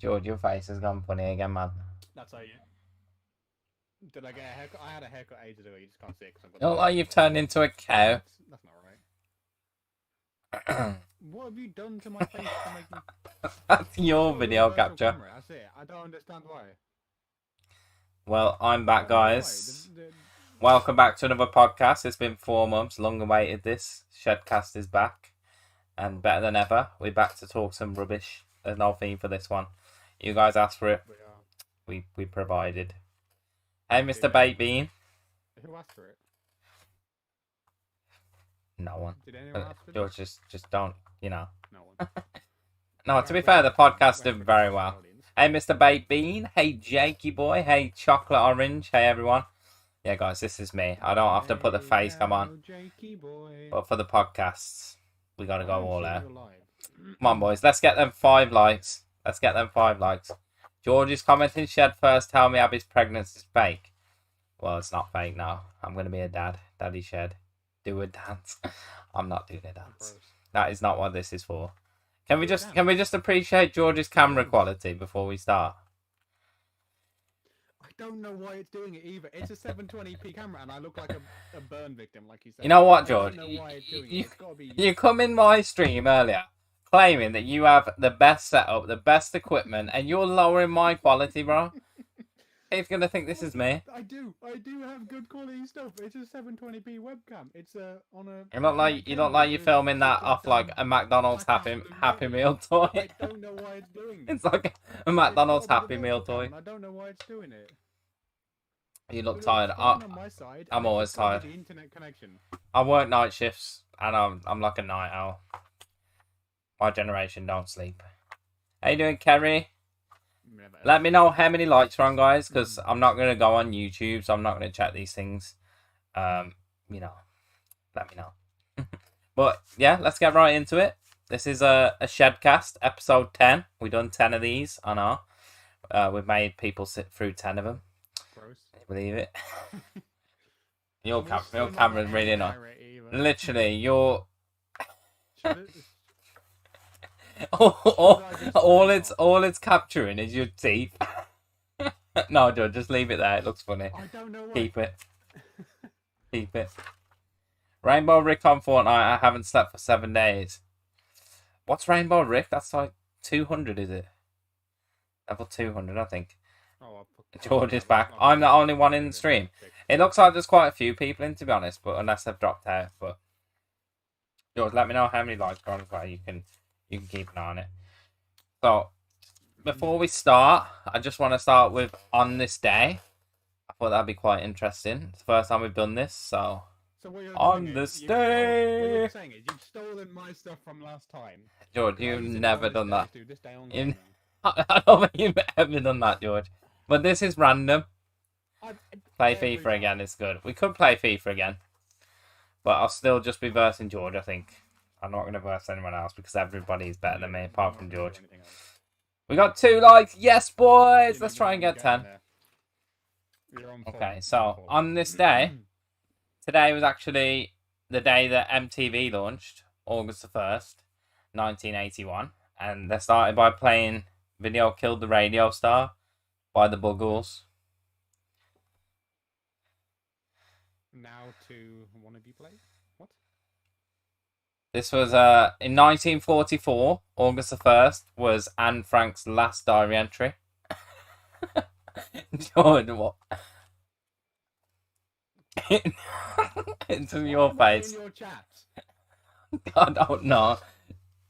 George, your face has gone funny again, man. That's how you. Did I get a haircut? I had a haircut ages ago. You just can't see it because I've got. You look like you've turned into a cow. That's not right. What have you done to my face to make me? That's your video capture. Camera. That's it. I don't understand why. Well, I'm back, guys. Welcome back to another podcast. It's been 4 months, long awaited this. Shedcast is back. And better than ever, we're back to talk some rubbish. There's no theme for this one. You guys asked for it. We provided. Hey, Mr. Baked Bean. Who asked for it? No one. Did anyone ask for George, just don't, No one. No, to be fair, the podcast did very well. Hey, Mr. Baked Bean. Hey, Jakey boy. Hey, Chocolate Orange. Hey, everyone. Yeah, guys, this is me. I don't have to put the face cam on. But for the podcasts, we got to go all out. Come on, boys. Let's get them 5 likes. Let's get them 5 likes. George is commenting, Shed first, tell me Abby's pregnancy is fake. Well, it's not fake now. I'm going to be a dad. Daddy Shed. Do a dance. I'm not doing a dance. That is not what this is for. Can we just appreciate George's camera quality before we start? I don't know why it's doing it either. It's a 720p camera and I look like a burn victim, like you said. You know what, George? I don't know why it's doing it. It's gotta be... You come in my stream earlier claiming that you have the best setup, the best equipment, and you're lowering my quality, bro. He's gonna think this is me. I do have good quality stuff. It's a 720p webcam. It's on a. You look like you're filming that off like a McDonald's Happy Meal toy. I don't know why it's doing it. It's like a McDonald's Happy Meal toy. I don't know why it's doing it. You look tired. I'm always tired. The internet connection. I work night shifts, and I'm like a night owl. My generation don't sleep. How you doing, Kerry? Let me know how many likes we're on, guys, because I'm not going to go on YouTube, so I'm not going to check these things. Let me know. But, yeah, let's get right into it. This is a Shedcast, episode 10. We've done 10 of these, I know. We've made people sit through 10 of them. Gross. Can you believe it? Your camera's really not. Literally, your... all it's capturing is your teeth. No, George, just leave it there. It looks funny. I don't know why. Keep it. Keep it. Rainbow Rick on Fortnite. I haven't slept for 7 days. What's Rainbow Rick? That's like 200, is it? Level 200, I think. George is back. I'm the only one in the stream. It looks like there's quite a few people in, to be honest, but unless they've dropped out. But George, let me know how many likes are on as well. You can keep an eye on it. So, before we start, I just want to start with on this day. I thought that'd be quite interesting. It's the first time we've done this, so on this day. What you're saying is you've stolen my stuff from last time. George, you've never done that. I don't think you've ever done that, George. But this is random. Play FIFA again is good. We could play FIFA again. But I'll still just be versing George, I think. I'm not going to verse anyone else because everybody's better than me, apart from George. We got 2 likes. Yes, boys! Let's try and get 10. Okay, so on this day, today was actually the day that MTV launched, August the 1st, 1981. And they started by playing Video Killed the Radio Star by the Buggles. Now to one of you play? What? This was in 1944, August the 1st, was Anne Frank's last diary entry. Jordan, what? It's in your face. In your chat? I don't know.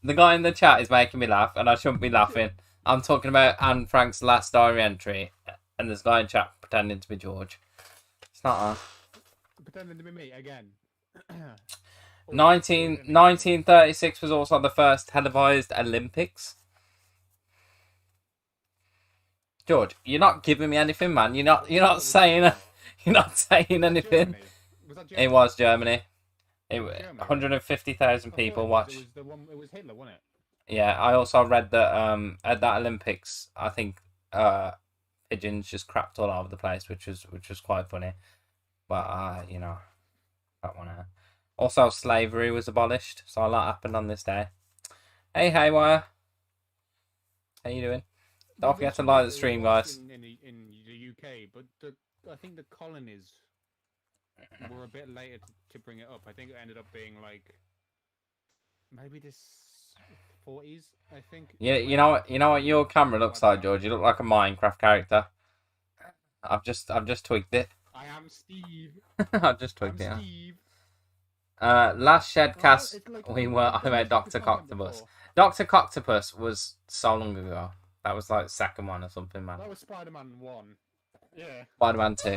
The guy in the chat is making me laugh, and I shouldn't be laughing. I'm talking about Anne Frank's last diary entry, and this guy in chat pretending to be George. It's not her. Pretending to be me again. 1936 was also the first televised Olympics. George, you're not giving me anything, man. You're not saying anything. It was Germany. 150,000 people watched. It was Hitler, wasn't it? Yeah, I also read that at that Olympics, I think pigeons just crapped all over the place, which was quite funny. But that one out. Also, slavery was abolished, so a lot happened on this day. Hey, Haywire. How you doing? Don't forget to like the stream, guys. In the UK, but I think the colonies were a bit later to bring it up. I think it ended up being like maybe this 40s. I think. Yeah, you know what your camera looks like, George. You look like a Minecraft character. I've just tweaked it. I am Steve. I've just tweaked I'm it. Steve. Last Shedcast, Like, I made Dr. Coctopus. Dr. Coctopus was so long ago. That was like the second one or something, man. That was Spider-Man 1. Yeah. Spider-Man 2.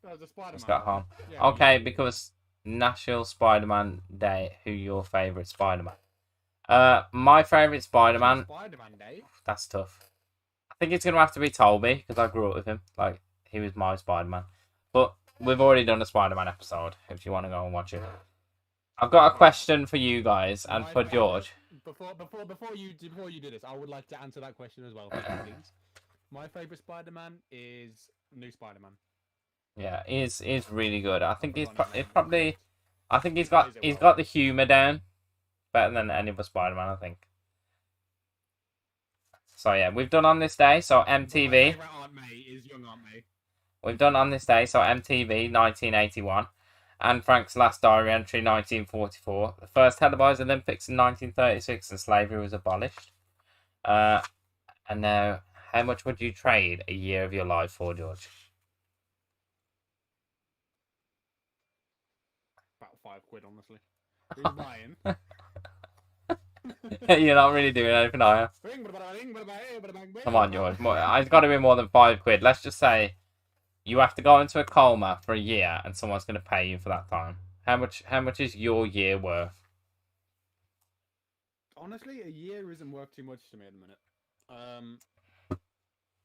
That was a Spider-Man. Just got home. Yeah, Okay, because National Spider-Man Day. Who your favourite Spider-Man? My favourite Spider-Man. Spider-Man Day. That's tough. I think it's gonna have to be Tobey because I grew up with him. Like he was my Spider-Man. But we've already done a Spider-Man episode. If you want to go and watch it, I've got a question for you guys and for George. Before you do this, I would like to answer that question as well, please. My favourite Spider-Man is New Spider-Man. Yeah, he's really good. I think he's probably. I think he's got the humour down better than any other Spider-Man. I think. So yeah, we've done On This Day. So MTV. My favourite Aunt May is Young Aunt May. We've done On This Day. So MTV 1981. Anne Frank's last diary entry 1944. The first televised Olympics in 1936, and slavery was abolished. And now, how much would you trade a year of your life for, George? About £5, honestly. Who's buying? You're not really doing anything, are you? Come on, George. It's got to be more than £5. Let's just say you have to go into a coma for a year, and someone's going to pay you for that time. How much is your year worth? Honestly, a year isn't worth too much to me at the minute.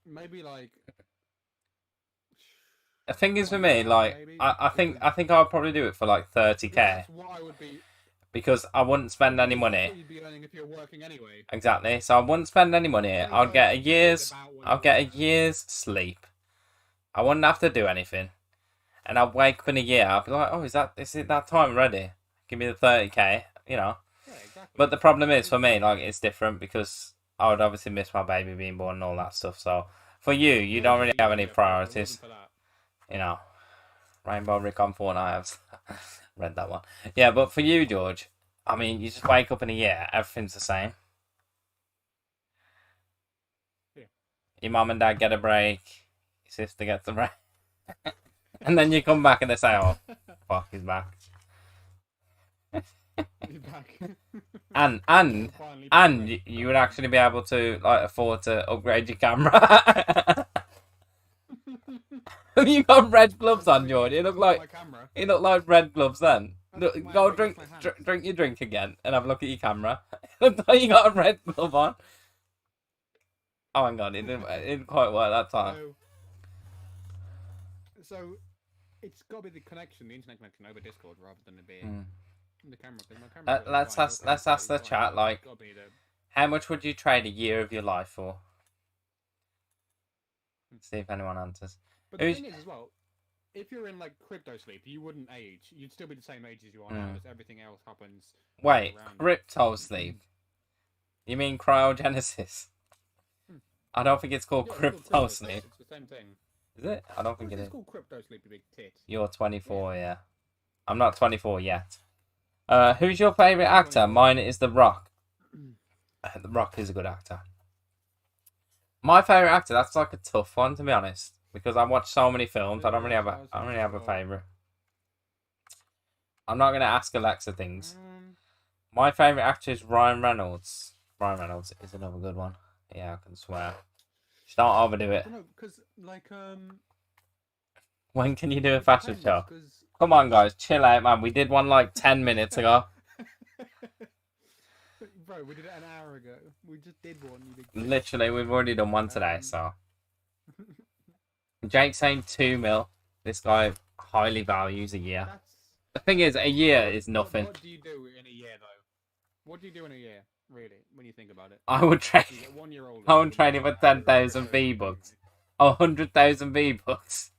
Maybe like. The thing is, for me, like I think I'll probably do it for like 30k. That's what I would be. Because I wouldn't spend any money. You'd be earning if you're working anyway. Exactly. So I wouldn't spend any money. I'll get a year's sleep. I wouldn't have to do anything. And I'll wake up in a year. I'll be like, oh, is it that time already? Give me the 30k, you know. Yeah, exactly. But the problem is for me, like it's different because I would obviously miss my baby being born and all that stuff. So for you don't really have any priorities. You know. Rainbow Rick on Fortnite. I've read that one. Yeah, but for you, George, I mean, you just wake up in a year, everything's the same. Yeah. Your mum and dad get a break, your sister gets a break. And then you come back and they say, oh, fuck, he's back. He's back. and you would actually be able to like afford to upgrade your camera. You got red gloves on, George. You look like red gloves then. Look, go drink your drink again and have a look at your camera. Look like you got a red glove on. Oh my god, it didn't quite work that time. So it's got to be the connection, the internet connection over Discord rather than it being the camera. My camera let's ask the chat, like, how much would you trade a year of your life for? Let's see if anyone answers. But the thing is as well, if you're in like crypto sleep, you wouldn't age. You'd still be the same age as you are now, because everything else happens. Wait, crypto sleep? You mean cryogenesis? I don't think it's called crypto sleep. It's the same thing. Is it? I don't think it is. It's called crypto sleep, you big tit. You're 24, yeah. I'm not 24 yet. Who's your favourite actor? Mine is The Rock. The Rock is a good actor. My favourite actor, that's like a tough one, to be honest. Because I watch so many films, I don't really have a favourite. I'm not going to ask Alexa things. My favourite actor is Ryan Reynolds. Ryan Reynolds is another good one. Yeah, I can swear. Just don't overdo it. No, because like when can you do a fashion show? Come on, guys, chill out, man. We did one like 10 minutes ago. Bro, we did it an hour ago. We just did one. Literally, we've already done one today, so. Jake saying 2 mil. This guy highly values a year. The thing is, a year is nothing. What do you do in a year, though? What do you do in a year, really, when you think about it? I would trade it for 10,000 V-Bucks. 100,000 V-Bucks.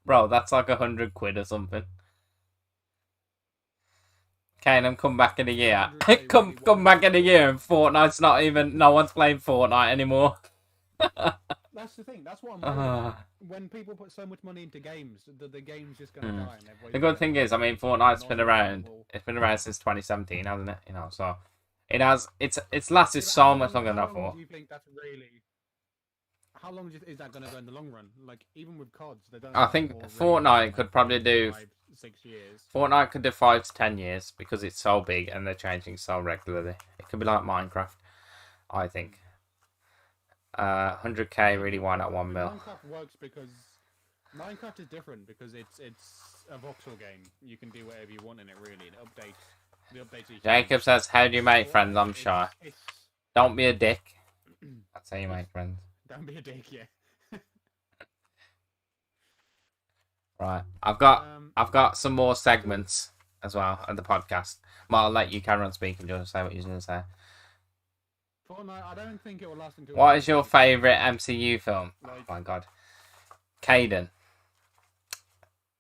Bro, that's like 100 quid or something. Kane, come back in a year. 100K come really come back wasn't- in a year and Fortnite's not even... No one's playing Fortnite anymore. That's the thing. That's what I'm worried Uh, about. When people put so much money into games, the game's just gonna Mm. die. And everybody's the gonna good thing get is, I mean, bored and Fortnite's been annoyed and around. will- It's been around since 2017, hasn't it? You know, so it has. It's lasted Yeah, but so how much long- longer than I how long thought. do you think that's really? How long is that going to go in the long run? Like even with CODs, they don't. I last think for really Fortnite long, could like, probably do 5-6 years. Fortnite could do 5 to 10 years because it's so big and they're changing so regularly. It could be like Minecraft, I think. 100k really why not 1 mil? Minecraft works because Minecraft is different because it's a voxel game. You can do whatever you want in it. Really, it updates. The updates each Jacob day. says, "How do you make Fortnite, friends?" I'm shy. It's Don't be a dick. That's how you make friends. don't be a dick, yeah. Right. I've got some more segments as well at the podcast. But I'll let you carry on speaking. Just say what you're going to say. Fortnite, I don't think it will last until. What is your favourite MCU film? Oh my god. Caden.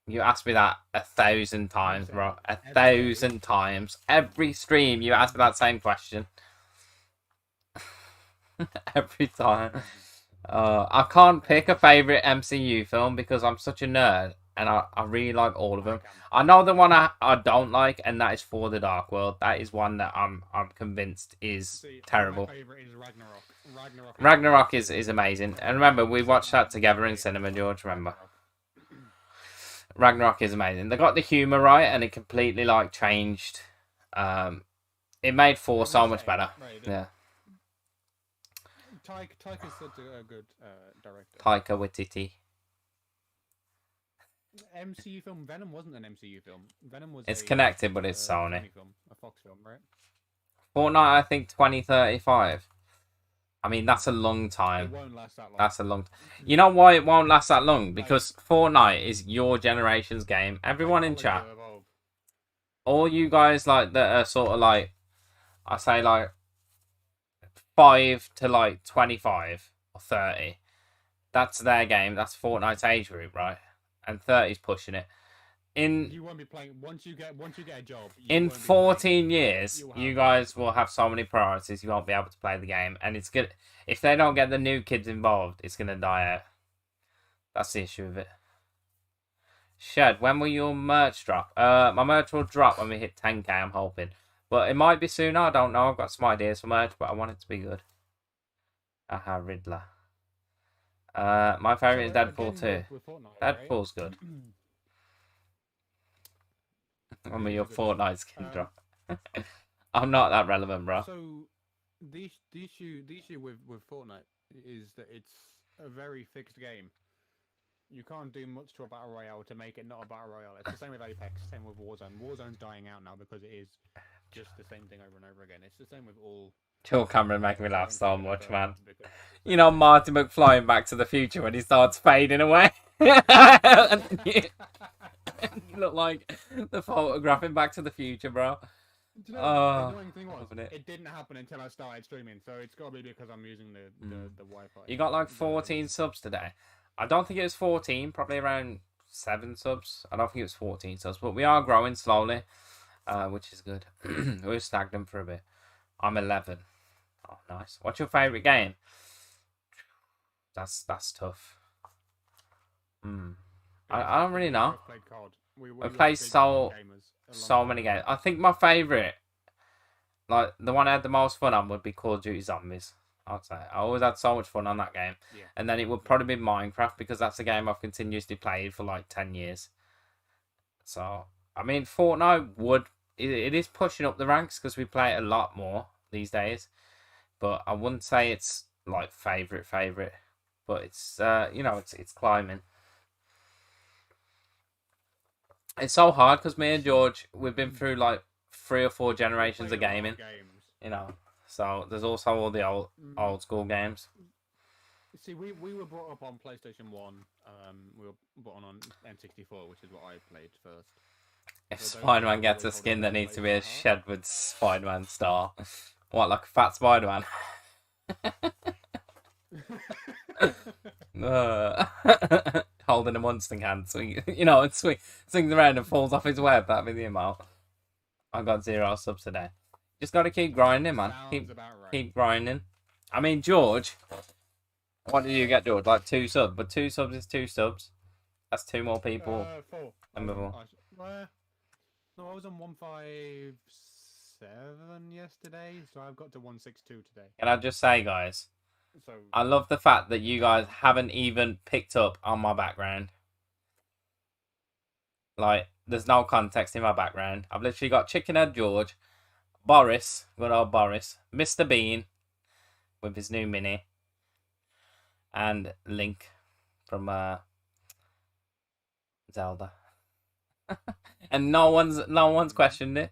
You asked me that 1,000 times, bro. 1,000 times. Every stream you ask me that same question. Every time. I can't pick a favourite MCU film because I'm such a nerd and I really like all of them. I know the one I don't like, and that is For the Dark World. That is one that I'm convinced is terrible. My favorite is Ragnarok. Ragnarok is amazing. And remember, we watched that together in cinema, George, remember? Ragnarok is amazing. They got the humour right, and it completely, like, changed. It made 4 so much better. Right, Yeah. Taika's such a good director. Taika Waititi. MCU film Venom wasn't an MCU film. Venom was. It's connected, but it's Sony. Sony film, a Fox film, right? Fortnite, I think 2035. I mean, that's a long time. It won't last that long. That's a long. You know why it won't last that long? Because Fortnite is your generation's game. Everyone in chat, all you guys like that are sort of like, I say like 5 to like 25 or 30. That's their game. That's Fortnite's age group, right? And 30's pushing it. You won't be playing once you get a job. In 14 years, you guys will have so many priorities. You won't be able to play the game, and it's good if they don't get the new kids involved. It's gonna die out. That's the issue with it. Shed, when will your merch drop? My merch will drop when we hit 10k. I'm hoping, but it might be sooner. I don't know. I've got some ideas for merch, but I want it to be good. Aha, Riddler. My favorite is Deadpool 2. Deadpool's good. When will your Fortnite skin drop? I'm not that relevant, bro. So the issue with Fortnite is that it's a very fixed game. You can't do much to a battle royale to make it not a battle royale. It's the same with Apex, same with Warzone. Warzone's dying out now because it is just the same thing over and over again. It's the same with all. Your camera making me laugh so much, man. You know Marty McFly in Back to the Future when he starts fading away. You look like the photograph in Back to the Future, bro. Do you know the annoying thing was? It didn't happen until I started streaming, so it's got to be because I'm using the Wi-Fi. You got like 14 subs today. I don't think it was 14, probably around 7 subs. I don't think it was 14 subs, but we are growing slowly, which is good. We've stagnant for a bit. I'm 11. Oh, nice. What's your favourite game? That's tough. I don't really know. I play so many games. I think my favourite, like the one I had the most fun on, would be Call of Duty Zombies. I'd say I always had so much fun on that game, and then it would probably be Minecraft because that's a game I've continuously played for like 10 years. So I mean, Fortnite it is pushing up the ranks because we play it a lot more these days, but I wouldn't say it's like favourite, but it's it's climbing. It's so hard because me and George, we've been through like 3 or 4 generations of gaming, you know. So there's also all the old school games. See, we were brought up on PlayStation 1. We were brought on N64, which is what I played first. If Spider-Man gets a skin, there needs to be a Shedwood Spider-Man star. What, like a fat Spider-Man? Holding a monster hand, swing, and swings around and falls off his web. That'd be the amount. I got 0 subs today. Just got to keep grinding, man. Sounds about right. Keep grinding. I mean, George, what did you get, George? Like 2 subs, but 2 subs is 2 subs. That's 2 more people. 4. than before. No, I was on 157 yesterday, so I've got to 162 today. Can I just say, guys, So I love the fact that you guys haven't even picked up on my background. Like, there's no context in my background. I've literally got Chickenhead George, Boris, good old Boris, Mr. Bean with his new mini, and Link from Zelda. And no one's questioned it.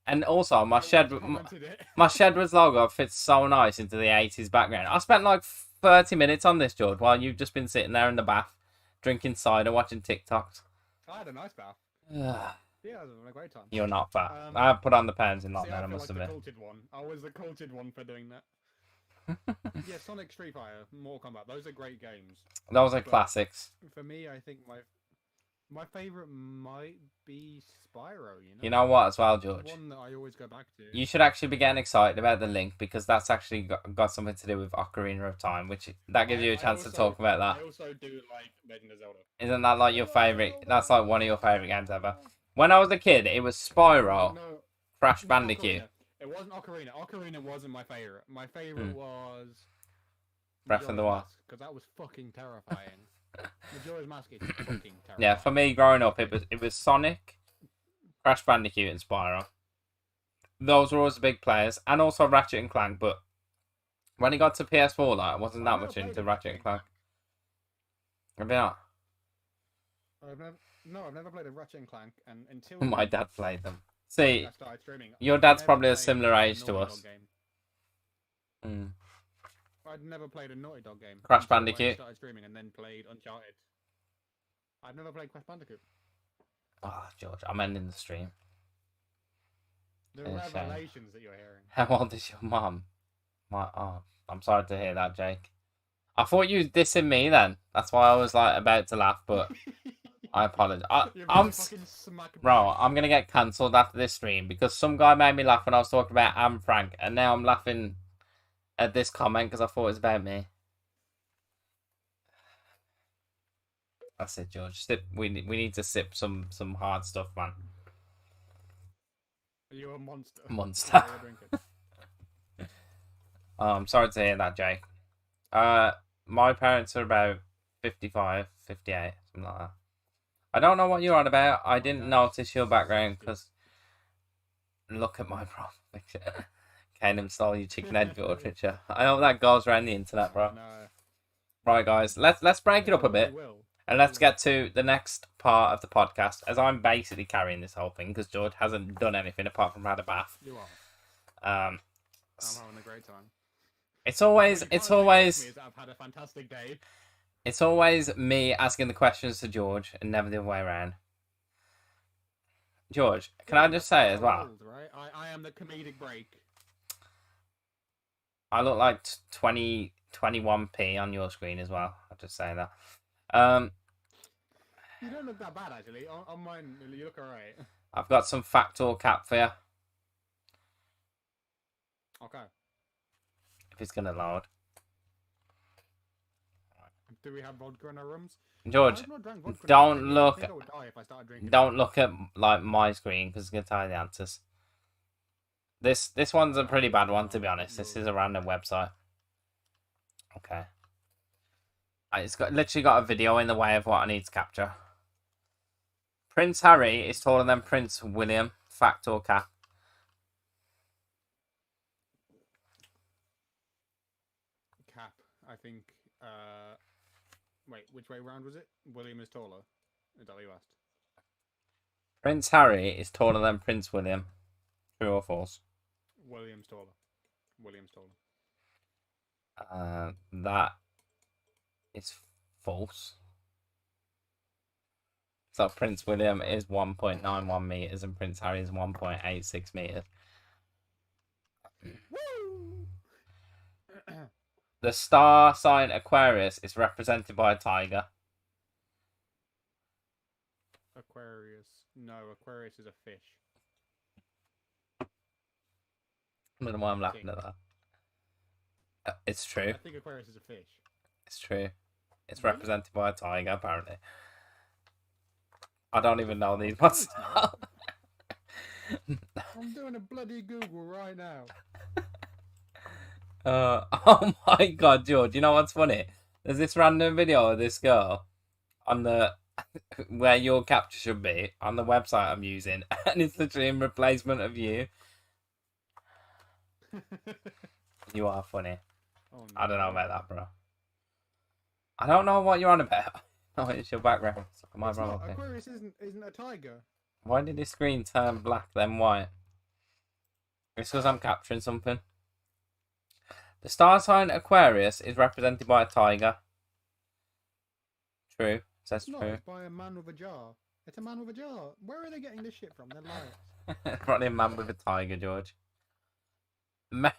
And also, my Shedward's logo fits so nice into the 80s background. I spent like 30 minutes on this, George, while you've just been sitting there in the bath, drinking cider, watching TikToks. I had a nice bath. Yeah, it was a great time. You're not fat. I have put on the pounds in See, lockdown, I must admit. I was the cultured one for doing that. Yeah, Sonic, Street Fighter, Mortal Kombat, those are great games. Those are classics. For me, I think my favourite might be Spyro, You know what as well, George? The one that I always go back to. You should actually be getting excited about the Link, because that's actually got something to do with Ocarina of Time, which that gives you a chance to talk about that. I also do like Legend of Zelda. Isn't that like your favourite? That's like one of your favourite games ever. When I was a kid, it was Spyro, Crash Bandicoot. It wasn't Ocarina. Ocarina wasn't my favourite. My favourite was Breath of the Wild, because that was fucking terrifying. Majora's Mask is fucking terrifying. Yeah, for me growing up, it was Sonic, Crash Bandicoot, and Spyro. Those were always the big players, and also Ratchet and Clank. But when it got to PS4, like, I wasn't that much into Ratchet and Clank. Have you not? I've never played a Ratchet and Clank, and until My dad played them. See, I started streaming, your dad's probably a similar age to us. I'd never played a Naughty Dog game. Crash Bandicoot. I started streaming and then played Uncharted. I've never played Crash Bandicoot. Oh, George, I'm ending the stream. The revelations that you're hearing. How old is your mum? I'm sorry to hear that, Jake. I thought you were dissing me then. That's why I was like about to laugh, but I apologize. I'm gonna get cancelled after this stream because some guy made me laugh when I was talking about Anne Frank, and now I'm laughing at this comment because I thought it was about me. That's it, George. We need to sip some hard stuff, man. Are you a monster? Monster. I'm sorry to hear that, Jake. My parents are about 55, 58, something like that. I don't know what you're on about. I didn't notice your background because look at my profile picture. Can't stole your chicken head build picture. I hope that goes around the internet, bro. No. Right, guys, let's break it up a bit, and let's get to the next part of the podcast. As I'm basically carrying this whole thing because George hasn't done anything apart from had a bath. You are. I'm having a great time. It's always. I've had a fantastic day. It's always me asking the questions to George and never the other way around. George, can I just say as well? Right? I am the comedic break. I look like 21p on your screen as well. I'll just say that. You don't look that bad actually. On mine, you look alright. I've got some factual cap for you. Okay. If it's gonna load. Do we have vodka in our rooms? George, don't look at like my screen because it's gonna tell you the answers. This one's a pretty bad one, to be honest. This is a random website. Okay. It's literally got a video in the way of what I need to capture. Prince Harry is taller than Prince William. Fact or cap? Cap. I think. Wait, which way round was it? William is taller. Is that what you asked? Prince Harry is taller than Prince William. True or false? William's taller. William's taller. That is false. So Prince William is 1.91 meters and Prince Harry is 1.86 meters. The star sign Aquarius is represented by a tiger. Aquarius. No, Aquarius is a fish. don't know why I'm laughing at that. It's true. I think Aquarius is a fish. It's true. It's Really? represented by a tiger, apparently. I don't even know these myself. I'm doing a bloody Google right now. Oh my god, George, you know what's funny? There's this random video of this girl on the where your capture should be on the website I'm using, and it's literally in replacement of you. You are funny. Oh, no. I don't know about that, bro. I don't know what you're on about. Oh, it's your background. Am I It's wrong? not. Okay. Aquarius isn't a tiger. Why did the screen turn black then white? It's because I'm capturing something. The star sign Aquarius is represented by a tiger. True. Says It's not. true. It's by a man with a jar. It's a man with a jar. Where are they getting this shit from? They're liars. Probably a man with a tiger, George. It's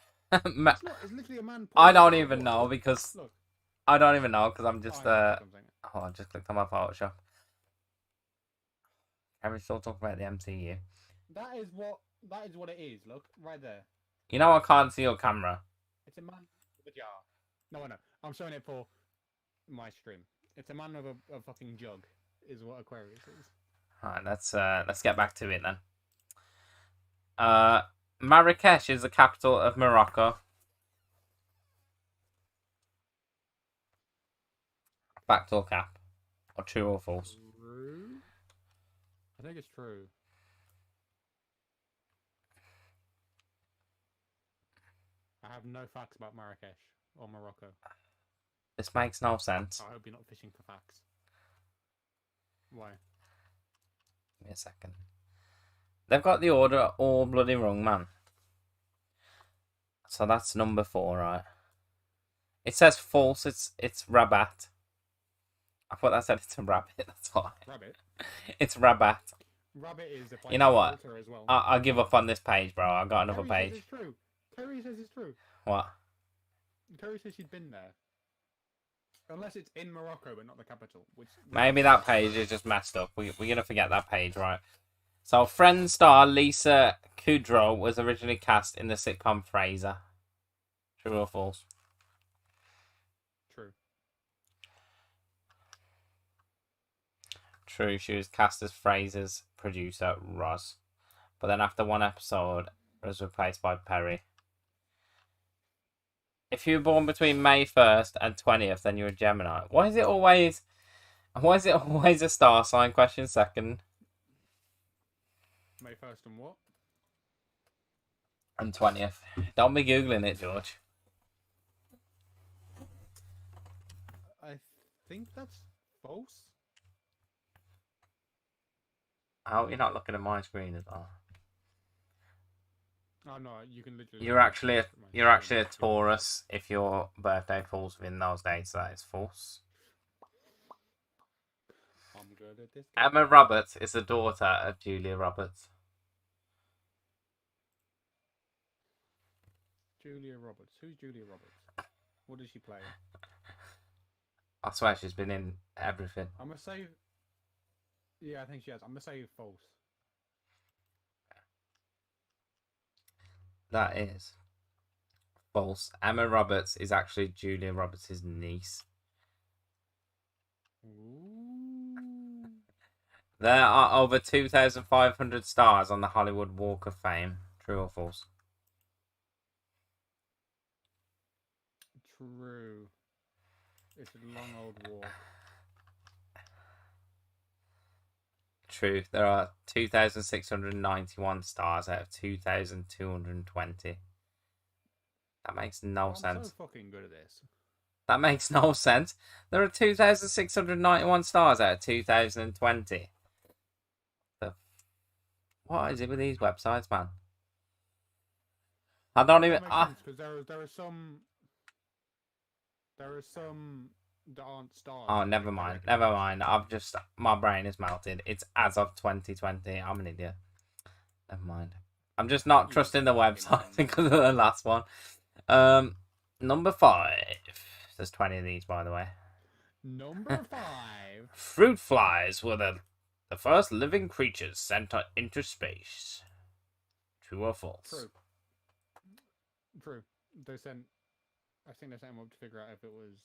not. It's literally a man. I don't pointing even at know the because Look. I don't even know because I'm just Oh, I know something. Oh, I just clicked on my Photoshop. Can we still talk about the MCU? That is what it is. Look right there. You know I can't see your camera. It's a man with a jar. No, I know. I'm showing it for my stream. It's a man with a fucking jug. Is what Aquarius is. Alright, let's get back to it then. Marrakesh is the capital of Morocco. Fact or cap? Or true or false? True. I think it's true. I have no facts about Marrakesh or Morocco. This makes no sense. I hope you're not fishing for facts. Why? Give me a second. They've got the order all bloody wrong, man. So that's number 4, right? It says false. It's Rabat. I thought that said it's a rabbit. That's why. Rabbit. It's Rabat. Rabbit is the. You know what? As well. I give up on this page, bro. I got another Terry page. says it's true. Terry says it's true. What? Terry says she's been there. Unless it's in Morocco, but not the capital. Which Maybe that page is just messed up. We're gonna forget that page, right? So, Friends star Lisa Kudrow was originally cast in the sitcom Frasier. True or false? True. True. She was cast as Frasier's producer, Roz. But then after one episode, was replaced by Perry. If you were born between May 1st and 20th, then you're a Gemini. Why is it always a star sign question second? May 1st and what? And 20th. Don't be Googling it, George. I think that's false. I hope you're not looking at my screen as well. Oh no, you can literally. You're actually a Taurus if your birthday falls within those dates. So that is false. I'm good at this. Emma Roberts is the daughter of Julia Roberts. Julia Roberts. Who's Julia Roberts? What does she play? I swear she's been in everything. I'm gonna say. Yeah, I think she has. I'm gonna say false. That is false. Emma Roberts is actually Julia Roberts' niece. Ooh. There are over 2,500 stars on the Hollywood Walk of Fame. True or false? True. It's a long old walk. True. There are 2,691 stars out of 2,220. That makes no I'm sense. so fucking good at this. That makes no sense. There are 2,691 stars out of 2,020. What is it with these websites, man? I don't even. Because there are some that aren't stars. Oh, never mind. Never mind. My brain is melted. It's as of 2020. I'm an idiot. Never mind. I'm just not trusting the website because of the last one. Number 5. There's 20 of these, by the way. Number 5. Fruit flies were the first living creatures sent into space. True or false? True. True. They sent. I think they sent him up to figure out if it was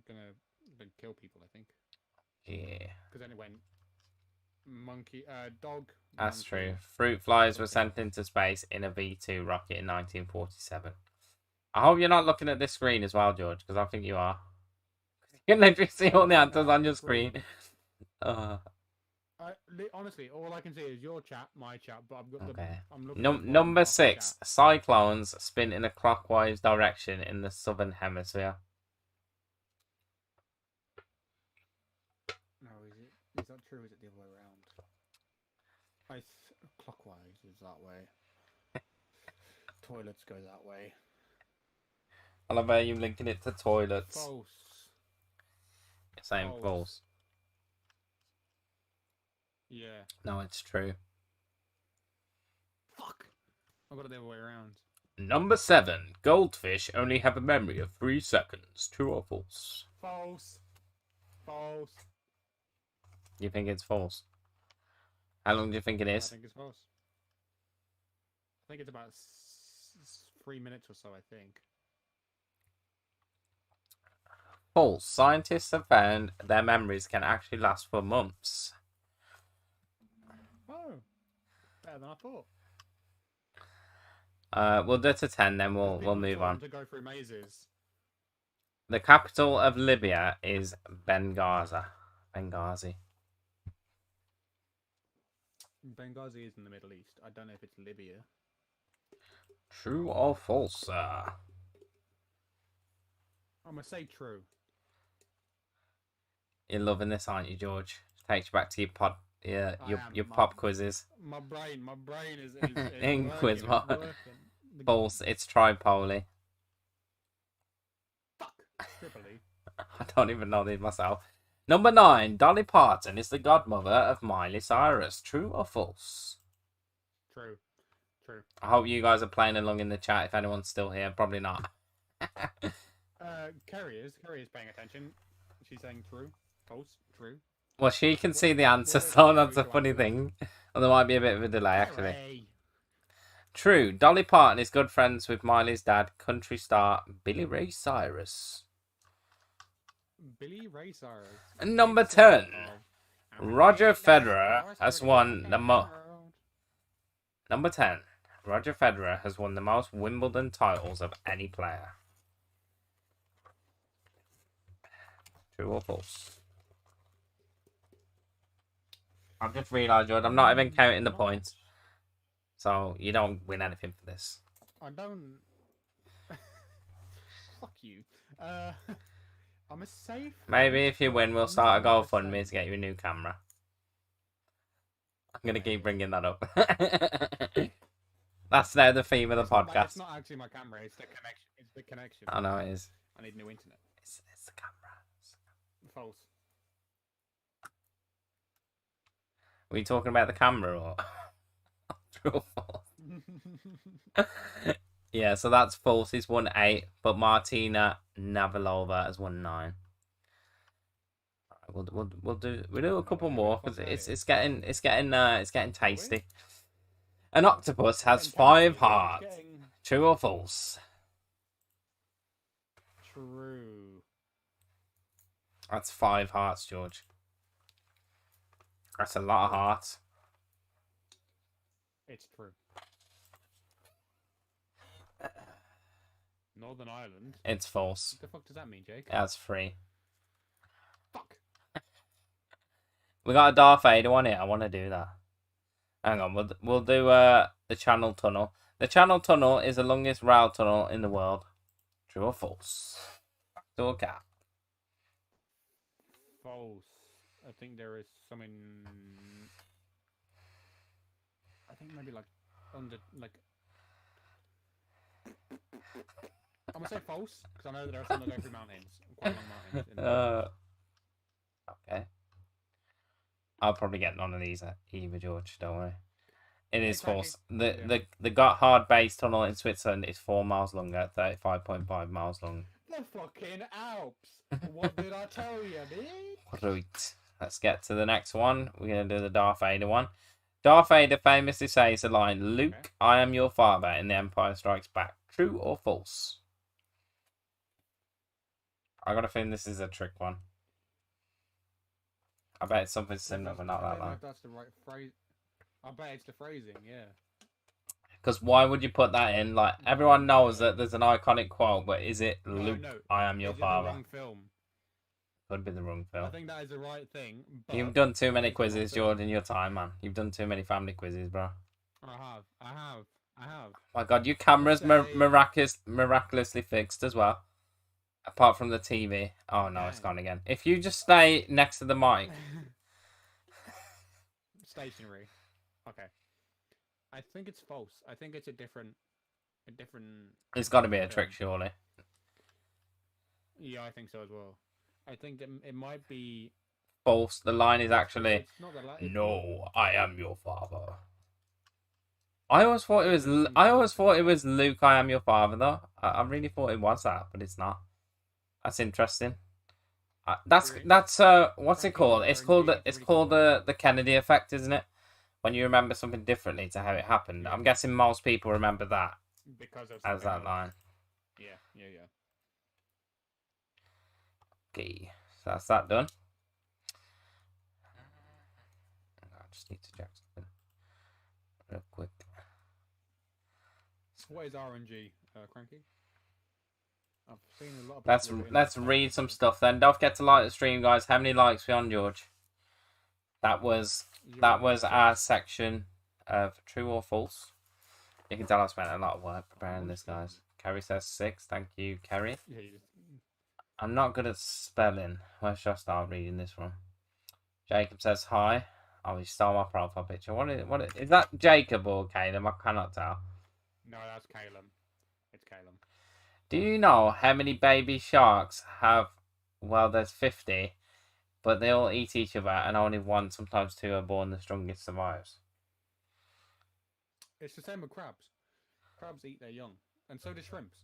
gonna like, kill people. I think. Yeah. Because then it went monkey, dog. That's monkey, true. Fruit flies were something sent else. into space in a V2 rocket in 1947. I hope you're not looking at this screen as well, George, because I think you are. You can literally see all the answers on your screen. Honestly, all I can see is your chat, my chat, but I've got Okay. I'm looking at the bottom Number half of the 6. chat. Cyclones spin in a clockwise direction in the southern hemisphere. No, is that true? Or is it the other way around? Clockwise is that way. Toilets go that way. I love how you linking it to toilets. False. You're saying false. Yeah. No, it's true. Fuck. I got it the other way around. Number 7. Goldfish only have a memory of 3 seconds. True or false? False. False. You think it's false? How long do you think it is? I think it's false. I think it's about 3 minutes or so, I think. False. Scientists have found their memories can actually last for months. Oh. Better than I thought. We'll do it to 10, then we'll move on. To go through mazes. The capital of Libya is Benghazi. Benghazi. Benghazi is in the Middle East. I don't know if it's Libya. True or false, sir? I'm gonna say true. You're loving this, aren't you, George? Takes you back to your pod, your pop quizzes. My brain is In working, quiz it's mode. working. False. It's Tripoli. Fuck. Tripoli. I don't even know these myself. Number 9. Dolly Parton is the godmother of Miley Cyrus. True or false? True. True. I hope you guys are playing along in the chat. If anyone's still here, probably not. Carrie is paying attention. She's saying true. False. True. Well, she can see the answer, so that's a funny thing. Or there might be a bit of a delay, actually. Carrie. True. Dolly Parton is good friends with Miley's dad, country star Billy Ray Cyrus. Billy Ray Cyrus. And number 10. Roger Federer has won the Number 10. Roger Federer has won the most Wimbledon titles of any player. True or false? I've just realised, George, I'm not even counting the points. So you don't win anything for this. I don't. Fuck you. I'm a safe. Maybe if you win, we'll start a GoFundMe to get you a new camera. I'm gonna keep bringing that up. That's now the theme of the podcast. It's not actually my camera. It's the connection. It's the connection. I know it is. I need new internet. It's the camera. False. Were you talking about the camera or true or false? Yeah, so that's false. He's won 8, but Martina Navratilova has won 9. We'll do a couple more because it's getting tasty. An octopus has 5 hearts. True or false? True. That's 5 hearts, George. That's a lot of hearts. It's true. Northern Ireland. It's false. What the fuck does that mean, Jake? That's 3. Fuck. We got a Darth Vader one here. I want to do that. Hang on, we'll do the Channel Tunnel. The Channel Tunnel is the longest rail tunnel in the world. True or false? Fact or cap? False. I think there is something. I think maybe like under like. I'm gonna say false because I know that there are some that go through mountains, quite long mountains. Okay. I'll probably get none of these either, George. Don't worry. It is false. The Gotthard Base Tunnel in Switzerland is 4 miles longer, 35.5 miles long. The fucking Alps. What did I tell you, bitch? Right. Let's get to the next one. We're gonna do the Darth Vader one. Darth Vader famously says the line, "Luke, I am your father," in The Empire Strikes Back. True or false? I got a feeling this is a trick one. I bet it's something similar, but not that I don't know line. if that's the right phrase. I bet it's the phrasing, yeah. Because why would you put that in? Like, everyone knows that there's an iconic quote, but is it Luke, No. I am your Is it father? the wrong film? Could be the wrong I film. think that is the right thing. But You've done too many it's the wrong quizzes, film. Jordan, in your time, man. You've done too many family quizzes, bro. I have. My God, your camera's Let's say- miraculously fixed as well. Apart from the TV. Oh, no, it's Dang. gone again. If you just stay next to the mic. Stationary. Okay. I think it's false. I think it's a different. It's got to be a film. trick, surely. Yeah, I think so as well. I think that it might be. False. The line is actually, It's not the line. "No, I am your father." I always thought it was. I always thought it was Luke, I am your father, though. I really thought it was that, but it's not. That's interesting. That's what's it called? It's called the Kennedy effect, isn't it? When you remember something differently to how it happened. Yeah. I'm guessing most people remember that Because of as something that else. line. Yeah. Okay, so that's that done. I just need to check something real quick. What is RNG, Cranky? I've seen a lot of. Let's people doing let's that. read some stuff then. Don't forget to like the stream, guys. How many likes we on, George? That was our section of true or false. You can tell I spent a lot of work preparing this, guys. Kerry says 6. Thank you, Kerry. Yeah, I'm not good at spelling. Where should I start reading this from? Jacob says hi. Oh, he stole my profile picture. What is that? Jacob or Caleb? I cannot tell. No, that's Caleb. It's Caleb. Do you know how many baby sharks have? Well, there's 50, but they all eat each other, and only one, sometimes two, are born. The strongest survives. It's the same with crabs. Crabs eat their young, and so do shrimps.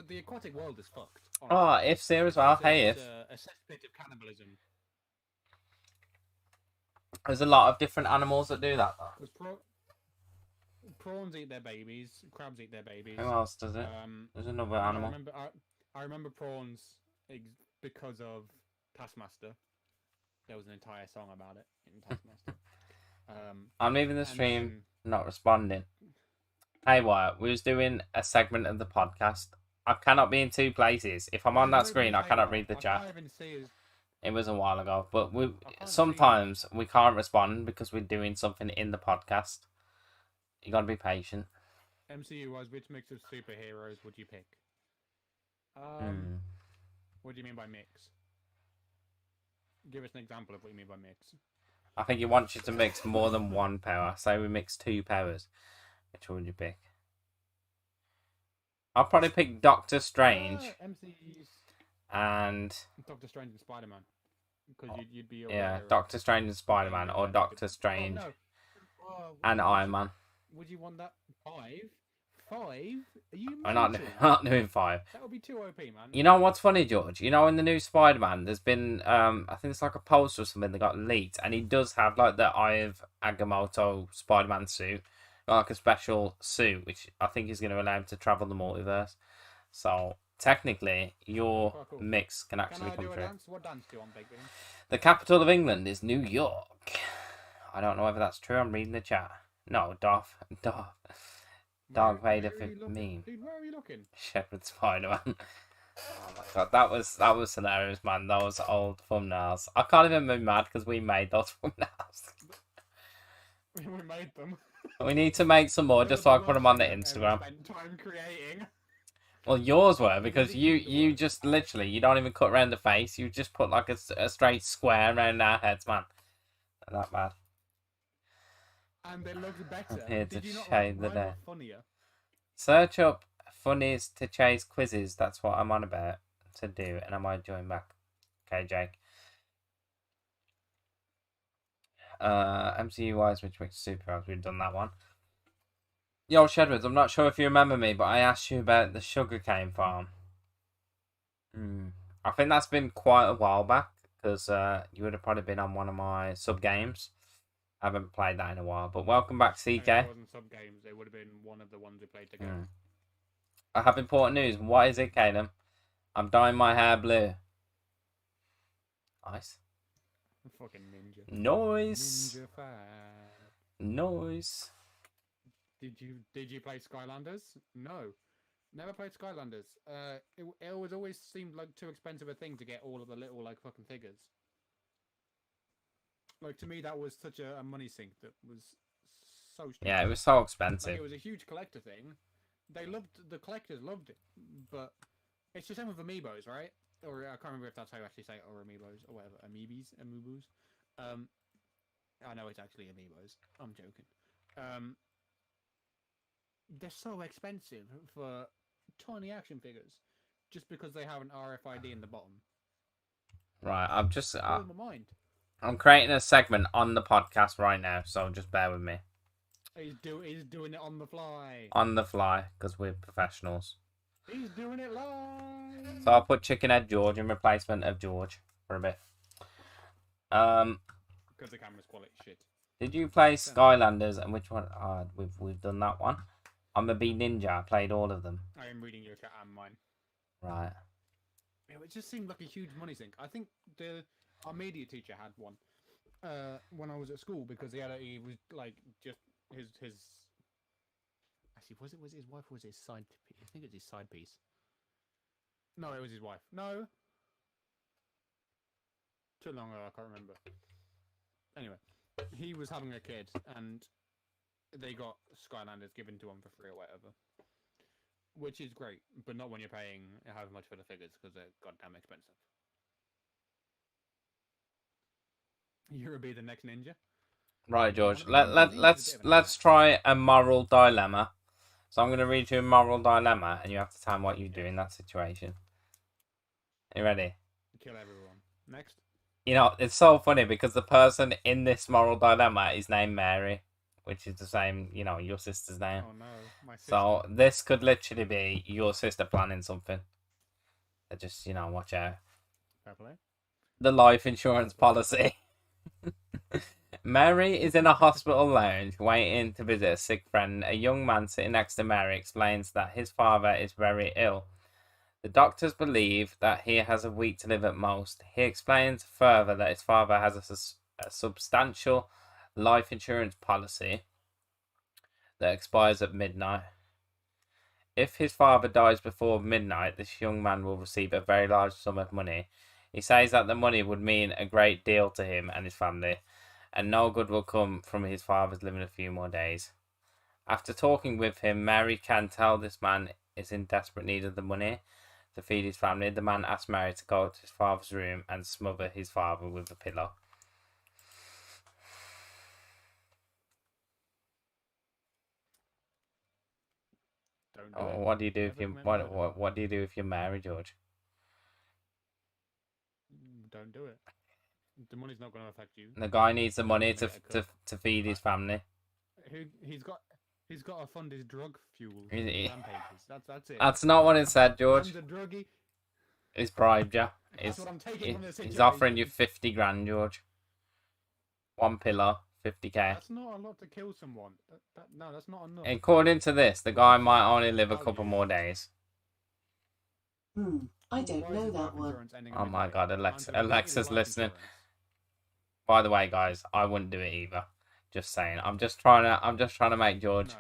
The aquatic world is fucked. Oh, If's here as well. Hey, It's If. a cesspit of cannibalism. There's a lot of different animals that do that, though. Because prawns eat their babies, crabs eat their babies. Who else does it? There's another animal. I remember prawns because of Taskmaster. There was an entire song about it in Taskmaster. I'm leaving the stream, not responding. Hey, Wyatt, we was doing a segment of the podcast. I cannot be in two places. If I'm on that screen, I cannot read the chat. It was a while ago, but sometimes we can't respond because we're doing something in the podcast. You gotta be patient. MCU-wise, which mix of superheroes would you pick? What do you mean by mix? Give us an example of what you mean by mix. I think he wants you to mix more than one power. Say we mix 2 powers. Which one would you pick? I'll probably pick Doctor Strange. MCU's And Doctor Strange and Spider-Man. Because you'd be Doctor Strange and Spider-Man, or Doctor Strange and Iron Man. Would you want that 5? 5? Are you? I'm not doing 5. That would be too OP, man. You know what's funny, George? You know, in the new Spider-Man, there's been I think it's like a poster or something that got leaked, and he does have like the Eye of Agamotto Spider-Man suit, like a special suit, which I think is going to allow him to travel the multiverse. So technically, your mix can actually come true. What dance do you want, Big Ben? The capital of England is New York. I don't know whether that's true. I'm reading the chat. No, Darth Vader meme. Dude, where are you looking? Shepherd Spider-Man. Oh my God, that was hilarious, man. Those old thumbnails. I can't even be mad because we made those thumbnails. We made them. We need to make some more just so I can put them on the Instagram. Spent time creating. Well, yours were because you just literally you don't even cut around the face. You just put like a straight square around our heads, man. Not that bad. And it looks better. I'm here to Did you not shave the like day. funnier? Search up funnies to chase quizzes. That's what I'm on about to do, and I might join back. Okay, Jake. MCU wise, which makes superheroes. We've done that one. Yo, Shedwards, I'm not sure if you remember me, but I asked you about the sugarcane farm. I think that's been quite a while back because you would have probably been on one of my sub games. Haven't played that in a while. But welcome back, If it CK. wasn't sub games, it would have been one of the ones we played together. I have important news. What is it, Caleb? I'm dyeing my hair blue. Nice. Fucking ninja. Nice. Ninja fan. Nice. Did you play Skylanders? No, never played Skylanders. It was always seemed like too expensive a thing to get all of the little like fucking figures. Like to me, that was such a money sink that was so stupid. Yeah, it was so Like expensive. it was a huge collector thing. The collectors loved it, but it's the same with amiibos, right? Or I can't remember if that's how you actually say it, or amiibos, or whatever. Amiibos. I know it's actually amiibos. I'm joking. They're so expensive for tiny action figures, just because they have an RFID in the bottom. Right, Blows my mind. I'm creating a segment on the podcast right now, so just bear with me. He's doing it on the fly. On the fly, because we're professionals. He's doing it live. So I'll put Chickenhead George in replacement of George for a bit. Because the camera's quality shit. Did you play Skylanders, and which one? We've done that one. I'm a Bee Ninja. I played all of them. I am reading your chat and mine. Right. It just seemed like a huge money sink. I think our media teacher had one when I was at school, because he was like just his actually was it his wife or was it his side piece? I think it's his side piece. No, it was his wife. No. Too long ago, I can't remember. Anyway, he was having a kid and they got Skylanders given to him for free or whatever. Which is great, but not when you're paying how much for the figures, because they're goddamn expensive. You'll be the next ninja. Right, George. Let's try a moral dilemma. So I'm going to read you a moral dilemma, and you have to tell me what you do in that situation. Are you ready? Kill everyone. Next. You know, it's so funny because the person in this moral dilemma is named Mary, which is the same, you know, your sister's name. Oh no, my sister. So this could literally be your sister planning something. So just, you know, watch out. Fair play. The life insurance policy. Mary is in a hospital lounge waiting to visit a sick friend. A young man sitting next to Mary explains that his father is very ill. The doctors believe that he has a week to live at most. He explains further that his father has a substantial life insurance policy that expires at midnight. If his father dies before midnight, this young man will receive a very large sum of money. He says that the money would mean a great deal to him and his family, and no good will come from his father's living a few more days. After talking with him, Mary can tell this man is in desperate need of the money to feed his family. The man asks Mary to go to his father's room and smother his father with a pillow. Don't do it. What do you do if you what do you do if you're married, George? Don't do it. The money's not going to affect you. The guy needs the money to feed his family. He's got to fund his drug fuel He- rampages. That's it. That's not what it said, George. Funds a druggie. He's bribed you. That's what I'm taking from this He's situation. offering you 50 grand, George. One pillow, 50k. That's not a lot to kill someone. No, that's not enough. According to this, the guy might only live a couple more days. I don't know that one. Oh my god, Alexa's listening. By the way, guys, I wouldn't do it either. Just saying. I'm just trying to make George. No.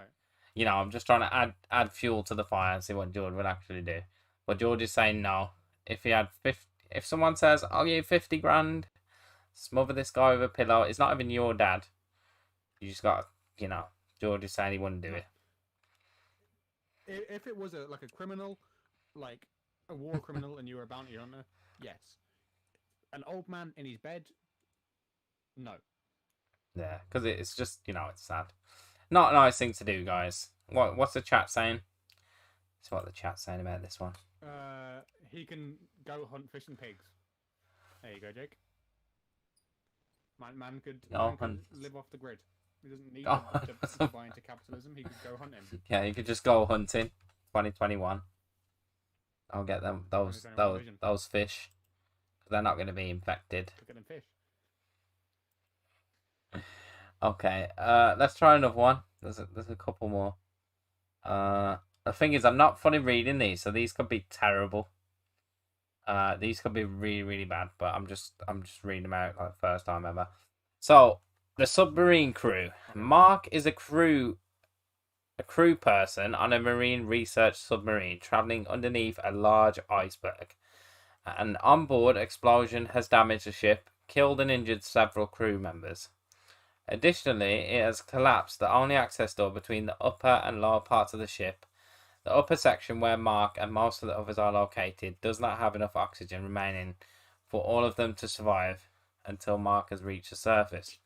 You know, I'm just trying to add fuel to the fire and see what George would actually do. But George is saying no. If someone says, "I'll give you 50 grand, smother this guy with a pillow," it's not even your dad. You just got, you know, George is saying he wouldn't do it. If it was a criminal, like a war criminal, and you were a bounty hunter, yes. An old man in his bed, no. Yeah, because it's just, you know, it's sad. Not a nice thing to do, guys. What's the chat saying? That's what the chat's saying about this one. He can go hunt fish and pigs. There you go, Jake. Man could live off the grid. He doesn't need to buy into capitalism. He could go hunting. Yeah, you could just go hunting. 2021. I'll get them those fish. They're not going to be infected. Look at them fish. Okay. Let's try another one. There's a couple more. The thing is, I'm not fully reading these, so these could be terrible. These could be really, really bad, but I'm just reading them out like first time ever. So, the submarine crew. Mark is a crew person on a marine research submarine traveling underneath a large iceberg. An onboard explosion has damaged the ship, killed and injured several crew members. Additionally, it has collapsed the only access door between the upper and lower parts of the ship. The upper section, where Mark and most of the others are located, does not have enough oxygen remaining for all of them to survive until Mark has reached the surface.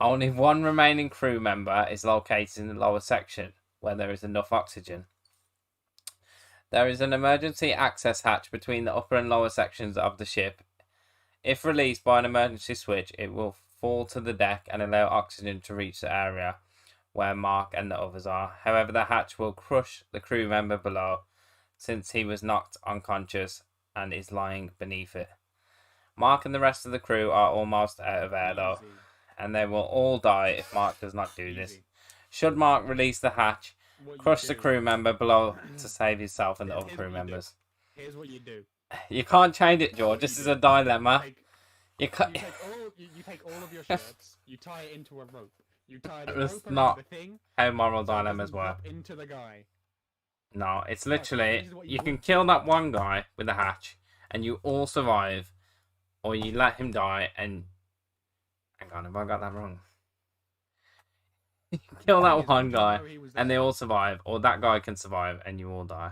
Only one remaining crew member is located in the lower section, where there is enough oxygen. There is an emergency access hatch between the upper and lower sections of the ship. If released by an emergency switch, it will fall to the deck and allow oxygen to reach the area where Mark and the others are. However, the hatch will crush the crew member below, since he was knocked unconscious and is lying beneath it. Mark and the rest of the crew are almost out of air though, and they will all die if Mark does not do this. Should Mark release the hatch, crush the crew member below to save himself and the other crew members. Here's what you do. You can't change it, George. This is a dilemma. You take all of your shirts, you tie it into a rope. You tie the That's rope around not the thing. how moral So it dilemmas doesn't work. drop into the guy. No, it's literally, this is what you you can want. kill that one guy with the hatch, and you all survive, or you let him die and... Hang on, have I got that wrong? You can kill that one guy, and they all survive, or that guy can survive, and you all die.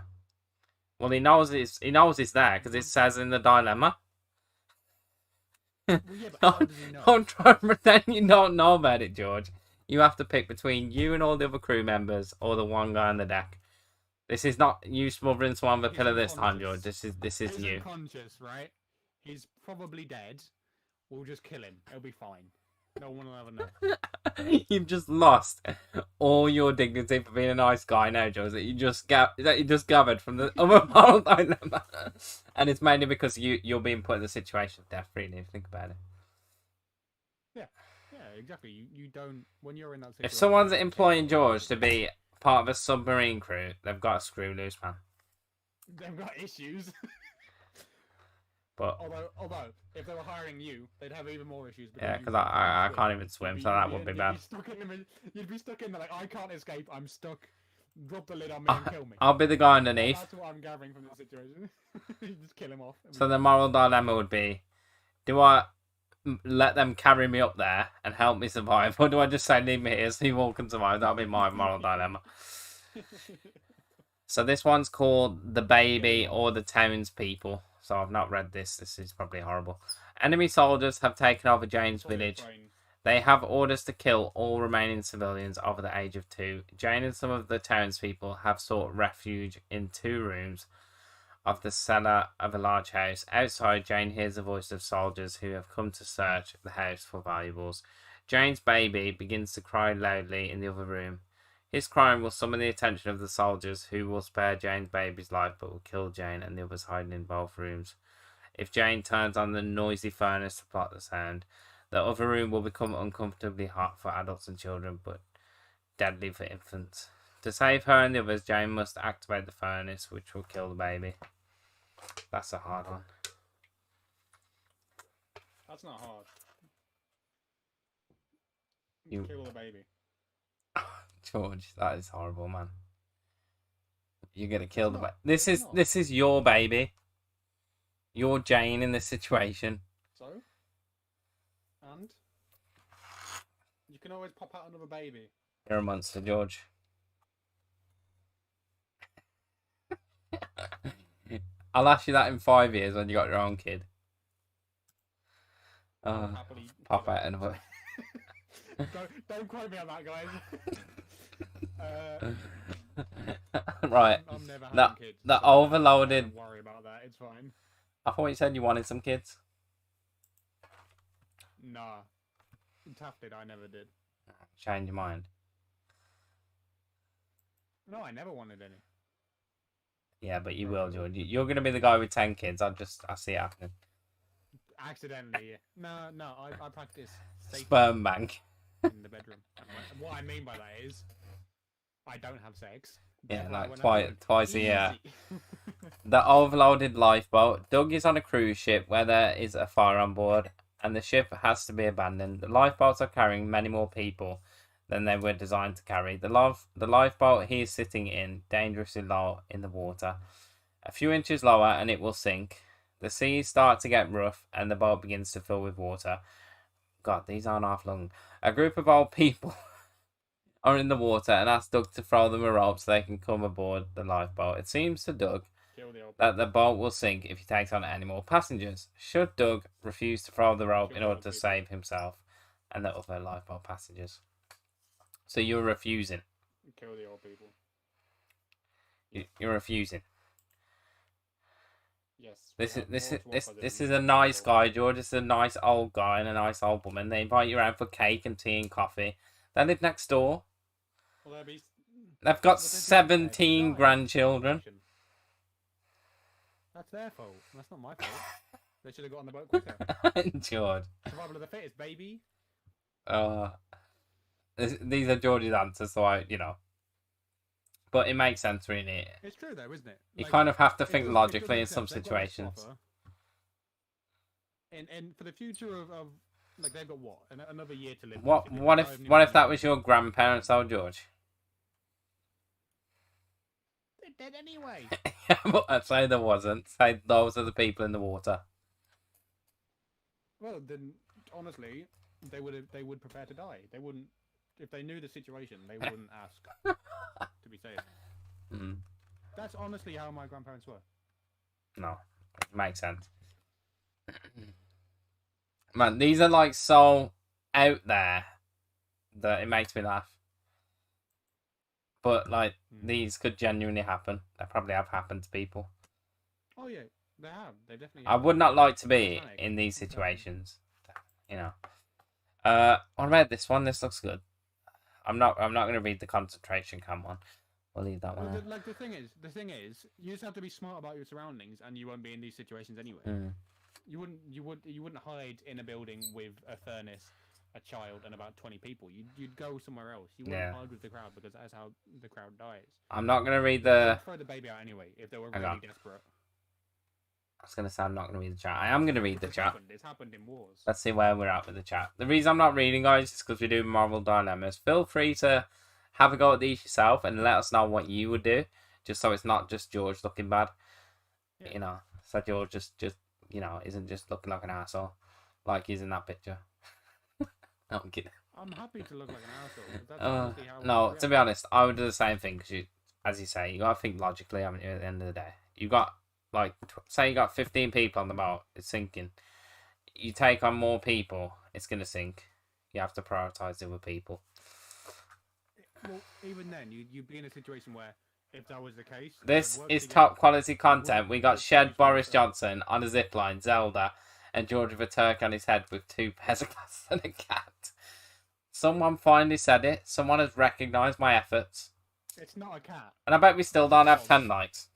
Well, he knows it's there, because it says in the dilemma. Well, yeah, but how does he know? Don't try and pretend you don't know about it, George. You have to pick between you and all the other crew members, or the one guy on the deck. This is not you smothering someone with a He's pillow this time, unconscious. George. This is He's you. unconscious, right? He's probably dead. We'll just kill him. It'll be fine. No one will ever know. You've just lost all your dignity for being a nice guy now, George. That you just gathered from the other moral dilemma, and it's mainly because you're being put in the situation of death. Really, if you think about it. Yeah, exactly. You don't when you're in that situation. If someone's employing George to be part of a submarine crew, they've got to screw loose, man. They've got issues. But although if they were hiring you, they'd have even more issues. yeah, because I can't even swim, so that would be bad. You'd be stuck in there like, I can't escape. I'm stuck. Drop the lid on me and kill me. I'll be the guy underneath. That's what I'm gathering from the situation. You just kill him off. So the moral dilemma would be: do I let them carry me up there and help me survive, or do I just say leave me here so you all can survive? That'll be my moral dilemma. So this one's called The Baby or the Townspeople. So I've not read this. This is probably horrible. Enemy soldiers have taken over Jane's village. They have orders to kill all remaining civilians over the age of 2. Jane and some of the townspeople have sought refuge in 2 rooms of the cellar of a large house. Outside, Jane hears the voice of soldiers who have come to search the house for valuables. Jane's baby begins to cry loudly in the other room. His crying will summon the attention of the soldiers, who will spare Jane's baby's life but will kill Jane and the others hiding in both rooms. If Jane turns on the noisy furnace to block the sound, the other room will become uncomfortably hot for adults and children, but deadly for infants. To save her and the others, Jane must activate the furnace, which will kill the baby. That's a hard one. That's not hard. You kill the baby. George, that is horrible, man. You're gonna kill the baby. This is your baby. You're Jane in this situation. So? And? You can always pop out another baby. You're a monster, George. I'll ask you that in 5 years when you got your own kid. Pop out another. Don't quote me on that, guys. Right. I'm never having kids. The overloaded. Don't worry about that. It's fine. I thought you said you wanted some kids. Nah. Taff did. I never did. Change your mind. No, I never wanted any. Yeah, but you will, George. You're gonna be the guy with 10 kids. I see it happening. Accidentally, yeah. No, I practice safety. Sperm bank. in the bedroom. And what I mean by that is, I don't have sex. Yeah, Therefore, like when I do, twice a year. easy. The overloaded lifeboat. Doug is on a cruise ship where there is a fire on board, and the ship has to be abandoned. The lifeboats are carrying many more people than they were designed to carry. The lifeboat he is sitting in, dangerously low in the water. A few inches lower and it will sink. The seas start to get rough and the boat begins to fill with water. God, these aren't half long. A group of old people are in the water and ask Doug to throw them a rope so they can come aboard the lifeboat. It seems to Doug that the boat will sink if he takes on any more passengers. Should Doug refuse to throw the rope in order to save himself and the other lifeboat passengers? So you're refusing. Kill the old people. You're refusing. Yes. This is a nice guy, George. This is a nice old guy and a nice old woman. They invite you around for cake and tea and coffee. They live next door. Well, They've got 17 grandchildren. That's their fault. That's not my fault. They should have got on the boat quicker. George. Survival of the fittest, baby. These are George's answers, so But it makes sense, really. It's true, though, isn't it? You kind of have to think logically in some situations. And for the future of like, they've got what? Another year to live. What if that was your grandparents, though, George? They're dead anyway. But I'd say there wasn't. Say those are the people in the water. Well, then, honestly, they would prepare to die. They wouldn't, if they knew the situation, they wouldn't ask to be saved. Mm. That's honestly how my grandparents were. No, it makes sense. Man, these are like so out there that it makes me laugh. But like, these could genuinely happen. They probably have happened to people. Oh yeah, they have. They definitely I have. would not like to be in these situations. What about this one? This looks good. I'm not going to read the concentration camp one. We'll leave that one. Like the thing is, you just have to be smart about your surroundings, and you won't be in these situations anyway. Mm. You wouldn't hide in a building with a furnace, a child, and about 20 people. You'd go somewhere else. You wouldn't hide with the crowd because that's how the crowd dies. I'm not going to read the. They'd throw the baby out anyway if they were really desperate. I was going to say I'm not going to read the chat. I am going to read the chat. It's happened in wars. Let's see where we're at with the chat. The reason I'm not reading, guys, is because we're doing Marvel Dilemmas. Feel free to have a go at these yourself and let us know what you would do, just so it's not just George looking bad. Yeah. So George just isn't just looking like an asshole like he's in that picture. No, I'm kidding. I'm happy to look like an asshole. No, to be honest, I would do the same thing because as you say, you got to think logically, haven't you? At the end of the day, you got say you got 15 people on the boat, it's sinking. You take on more people, it's gonna sink. You have to prioritize the other people. Well, even then, you'd be in a situation where, if that was the case... This is top quality content. We got Shed Boris Johnson on a zipline, Zelda, and George with a turkey on his head with 2 pairs of glasses and a cat. Someone finally said it. Someone has recognised my efforts. It's not a cat. And I bet we still don't have 10 likes.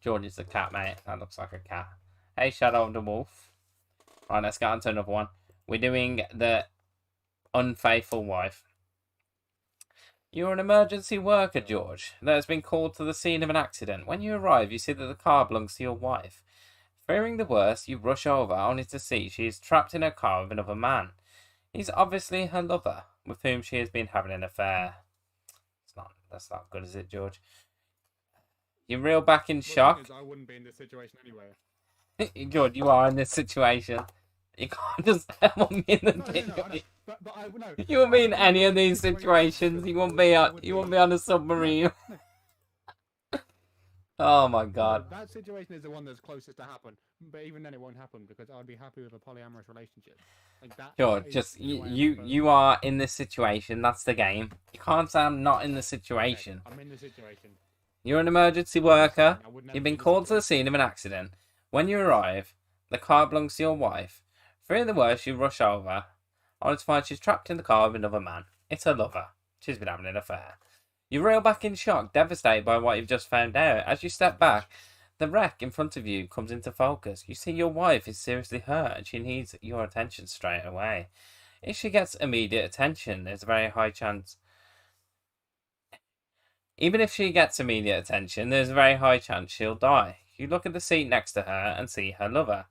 George is a cat, mate. That looks like a cat. Hey, Shadow of the Wolf. Right, let's get on to another one. We're doing the unfaithful wife. You're an emergency worker, George, that has been called to the scene of an accident. When you arrive, you see that the car belongs to your wife. Fearing the worst, you rush over, only to see she is trapped in her car with another man. He's obviously her lover, with whom she has been having an affair. That's not good, is it, George? You reel back in shock. I wouldn't be in this situation anyway. George, you are in this situation. You can't just tell me in the You won't be in any of these situations. You won't be on a submarine. Oh my god. That situation is the one that's closest to happen. But even then it won't happen because I'd be happy with a polyamorous relationship. Like that. George, just you are in this situation. That's the game. You can't say I'm not in the situation. Okay, I'm in the situation. You're an emergency worker. You've been called to the scene of an accident. When you arrive, the car belongs to your wife. Fearing the worst, you rush over, only to find she's trapped in the car with another man. It's her lover. She's been having an affair. You reel back in shock, devastated by what you've just found out. As you step back, the wreck in front of you comes into focus. You see your wife is seriously hurt and she needs your attention straight away. If she gets immediate attention, there's a very high chance. Even if she gets immediate attention, there's a very high chance she'll die. You look at the seat next to her and see her lover.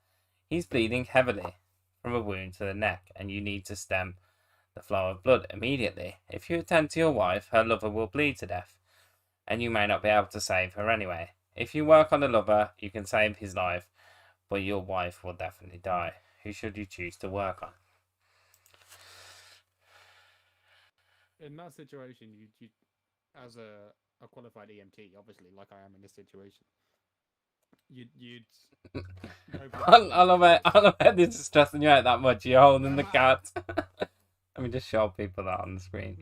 He's bleeding heavily from a wound to the neck, and you need to stem the flow of blood immediately. If you attend to your wife, her lover will bleed to death, and you may not be able to save her anyway. If you work on the lover, you can save his life, but your wife will definitely die. Who should you choose to work on? In that situation, you as a qualified EMT, obviously, like I am in this situation, you'd I love it. I love it. This is stressing you out that much. You're holding the cat. Let me just show people that on the screen.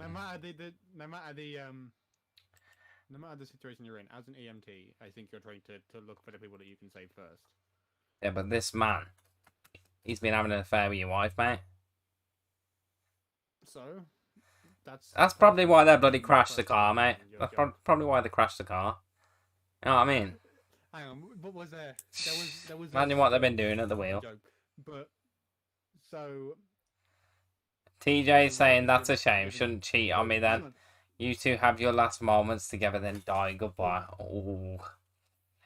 no matter the situation you're in, as an EMT, I think you're trying to look for the people that you can save first. Yeah, but this man, he's been having an affair with your wife, mate. So that's probably why they bloody crashed the car, mate. That's probably why they crashed the car. You know what I mean? Hang on, what was there? There was. Imagine what they've been doing at the wheel. Joke, but so. TJ saying that's a shame. Shouldn't cheat on me then. You two have your last moments together, then die. Goodbye. Oh,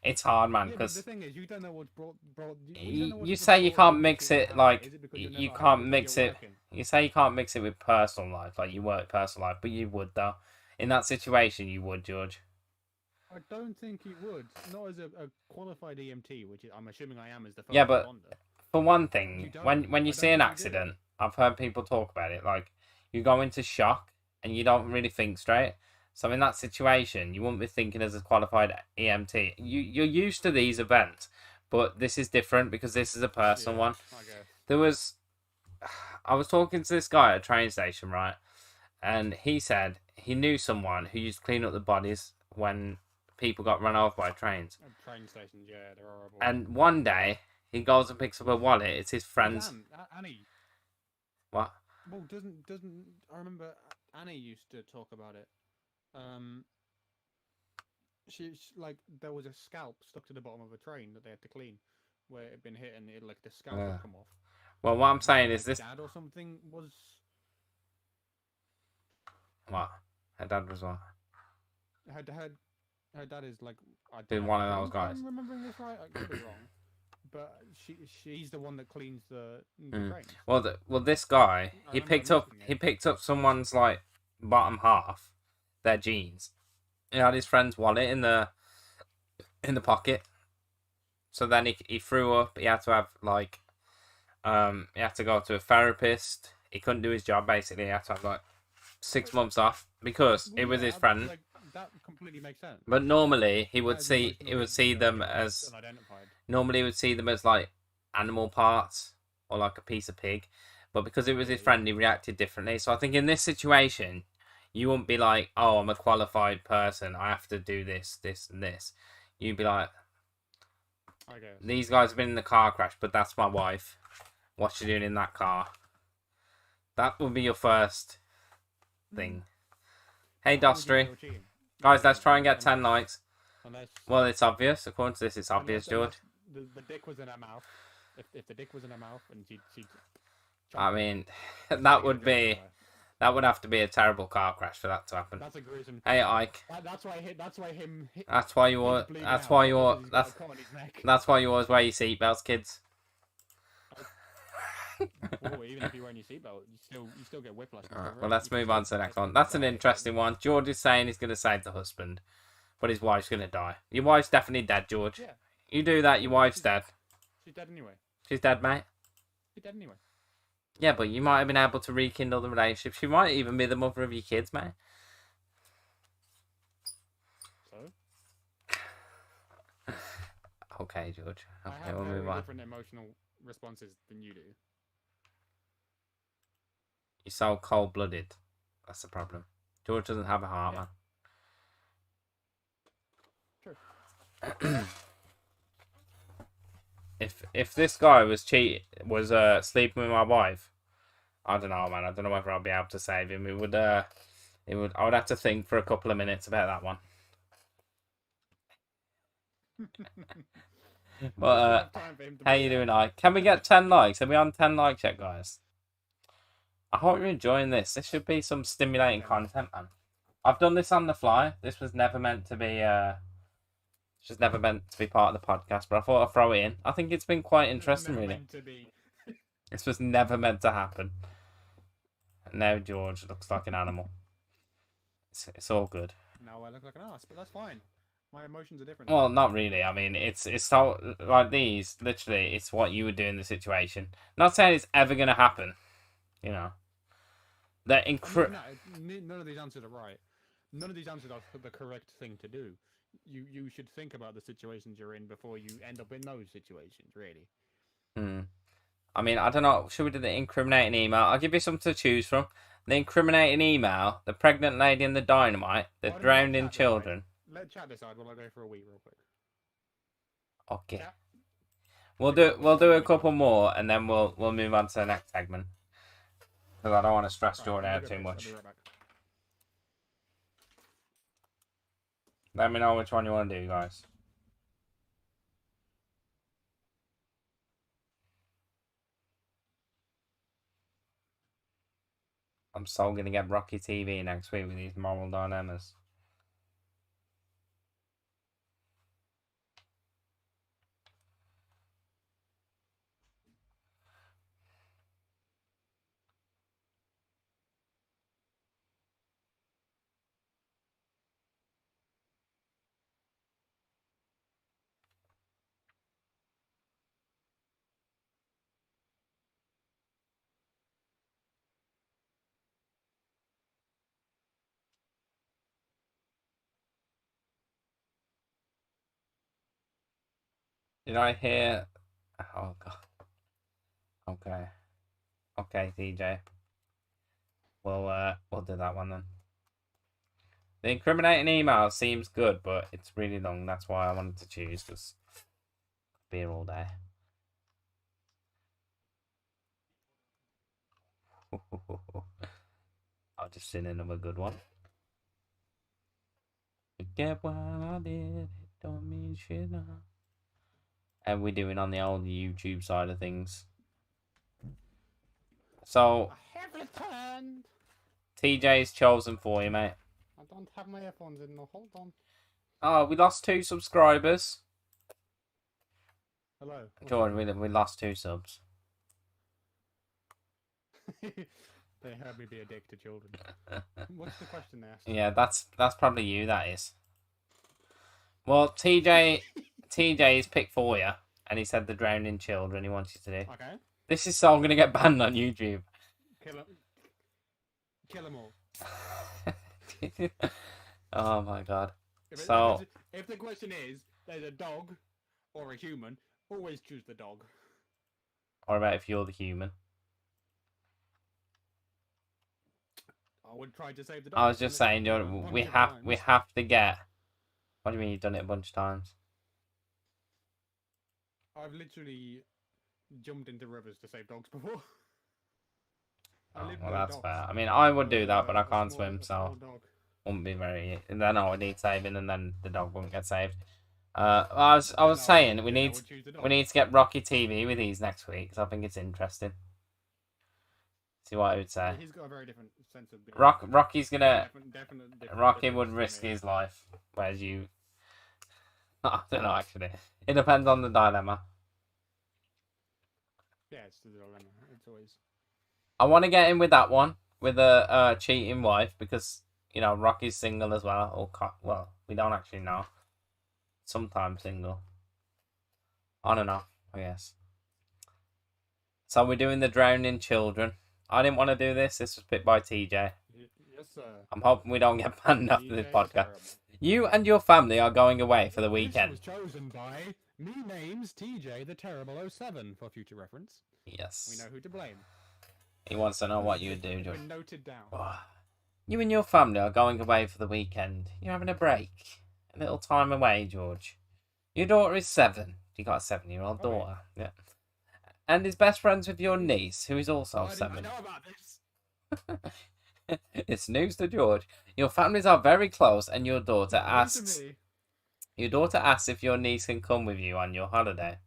it's hard, man. Because the thing is, you don't know what's brought. You say you can't mix it like you can't mix it. You say you can't mix it with personal life, like you work personal life, but you would though. In that situation, you would, George. I don't think you would. Not as a qualified EMT, which I'm assuming I am as the first. Yeah, but responder. For one thing, when you see an accident, I've heard people talk about it. Like you go into shock and you don't really think straight. So in that situation, you wouldn't be thinking as a qualified EMT. You're used to these events, but this is different because this is a personal one. Okay. I was talking to this guy at a train station, right? And he said he knew someone who used to clean up the bodies when people got run over by trains. Train stations, yeah, they're horrible. And one day he goes and picks up a wallet. It's his friend's. Annie. What? Well, doesn't I remember Annie used to talk about it. She like there was a scalp stuck to the bottom of a train that they had to clean, where it had been hit and it like the scalp had come off. Well, what I'm saying is this. Dad or something was. What? Her dad was what? Her dad is like. Been one of those guys. I'm remembering this right. I could be wrong. But she's the one that cleans the train. Well, this guy he picked up someone's like bottom half, their jeans. He had his friend's wallet in the pocket. So then he threw up. He had to have like he had to go to a therapist. He couldn't do his job basically. He had to have like 6 months off because it was his friend. Like, that completely makes sense. But normally he would see them as like animal parts or like a piece of pig. But because it was his friend, he reacted differently. So I think in this situation, you wouldn't be like, "Oh, I'm a qualified person. I have to do this, this, and this." You'd be like, "These guys have been in the car crash, but that's my wife. What's she doing in that car?" That would be your first thing. Hey, Dostry. Guys, let's try and get 10 likes. Well, it's obvious. According to this, it's obvious, George. The dick was in her mouth. If the dick was in her mouth and she I mean, that would have to be a terrible car crash for that to happen. That's a gruesome. Hey, Ike. That's why you always wear your seatbelts, kids. Well, even if you're wearing your seatbelt, you still get whiplash. Well, let's move on to the next one. That's an interesting one. George is saying he's going to save the husband, but his wife's going to die. Your wife's definitely dead, George. Yeah. You do that, your wife's dead. She's dead anyway. She's dead, mate. She's dead anyway. Yeah, but you might have been able to rekindle the relationship. She might even be the mother of your kids, mate. So? Okay, George. Okay, I have we'll move on. different emotional responses than you do. You're so cold-blooded. That's the problem. George doesn't have a heart, man. True. If this guy was sleeping with my wife, I don't know, man. I don't know whether I'll be able to save him. I would have to think for a couple of minutes about that one. But how you doing, Ike? Can we get 10 likes? Are we on 10 likes yet, guys? I hope you're enjoying this. This should be some stimulating content, man. I've done this on the fly. This was never meant to be. Just never meant to be part of the podcast, but I thought I'd throw it in. I think it's been quite interesting, Never really. meant to be. This was never meant to happen. And now George looks like an animal. It's all good. Now I look like an ass, but that's fine. My emotions are different. Well, not really. I mean, it's so like these. Literally, it's what you would do in the situation. Not saying it's ever gonna happen. You know. None of these answers are right. None of these answers are the correct thing to do. You should think about the situations you're in before you end up in those situations, really. I mean, I don't know. Should we do the incriminating email? I'll give you something to choose from. The incriminating email, the pregnant lady and the dynamite, the drowning children. Let chat decide while I go for a wee real quick. Okay. Chat. We'll do a couple more and then we'll move on to the next segment. Because I don't want to stress Jordan out too much. I'll be right back. Let me know which one you want to do, guys. I'm so gonna get Rocky TV next week with these moral dilemmas. Did I hear? Oh god. Okay, TJ. We'll do that one then. The incriminating email seems good, but it's really long. That's why I wanted to choose, because I'll be here all day. I'll just send another good one. Forget what I did, it don't mean shit now. And we're doing on the old YouTube side of things. So, I have returned. TJ's chosen for you, mate. I don't have my earphones in. No, hold on. Oh, we lost 2 subscribers. Hello. Jordan, we lost 2 subs. They heard me be a dick to children. What's the question they asked? Yeah, that's probably you, that is. Well, TJ's picked for you, and he said the drowning children he wants you to do. Okay. This is so I'm gonna get banned on YouTube. Kill them all. Oh my god. If the question is, there's a dog or a human, always choose the dog. What about if you're the human? I would try to save the dog. I was just saying, Jordan, we have to get. What do you mean you've done it a bunch of times? I've literally jumped into rivers to save dogs before. Well, that's fair. I mean, I would do that, but I can't swim, so wouldn't be very. And then I would need saving, and then the dog wouldn't get saved. I was saying we need to get Rocky TV with these next week, because I think it's interesting. See what I would say. He's got a very different sense of. Rocky's gonna. Different Rocky would risk his life, whereas you. I don't know actually. It depends on the dilemma. Yeah, it's the dilemma. It's always. I want to get in with that one with a cheating wife because Rocky's single as well. Well, we don't actually know. Sometimes single. I don't know. I guess. So we're doing the drowning children. I didn't want to do this. This was picked by TJ. Yes, sir. I'm hoping we don't get banned after this podcast. You and your family are going away for the weekend. This was chosen by me names TJ the Terrible 07 for future reference. Yes. We know who to blame. He wants to know what you would do, George. Noted down. You and your family are going away for the weekend. You're having a break. A little time away, George. Your daughter is 7. You got a 7-year-old daughter. Yeah. And is best friends with your niece, who is also 7. I know about this. It's news to George. Your families are very close, and your daughter asks. Your daughter asks if your niece can come with you on your holiday.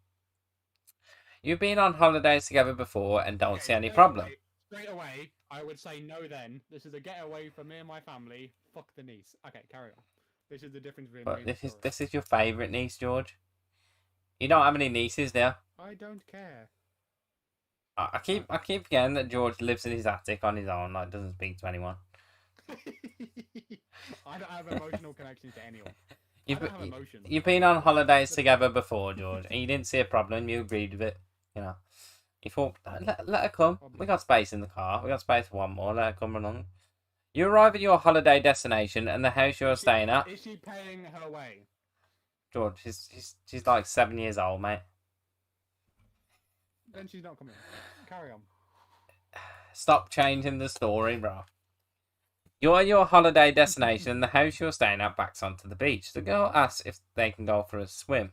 You've been on holidays together before and don't see any problem. Straight away, I would say no then. This is a getaway for me and my family. Fuck the niece. Okay, carry on. This is the difference between me But and the story. this is your favourite niece, George. You don't have any nieces, do you? I don't care. I keep forgetting that George lives in his attic on his own, like doesn't speak to anyone. I don't have emotional connections to anyone. You've, I don't have emotions. you've been on holidays together before, George, and you didn't see a problem. You agreed with it, you know. You thought, let her come. We got space in the car. We got space for one more. Let her come along. You arrive at your holiday destination and the house you're staying at. Is she paying her way? George, she's like 7 years old, mate. Then she's not coming. Carry on. Stop changing the story, bro. You're at your holiday destination and the house you're staying at backs onto the beach. The girl asks if they can go for a swim.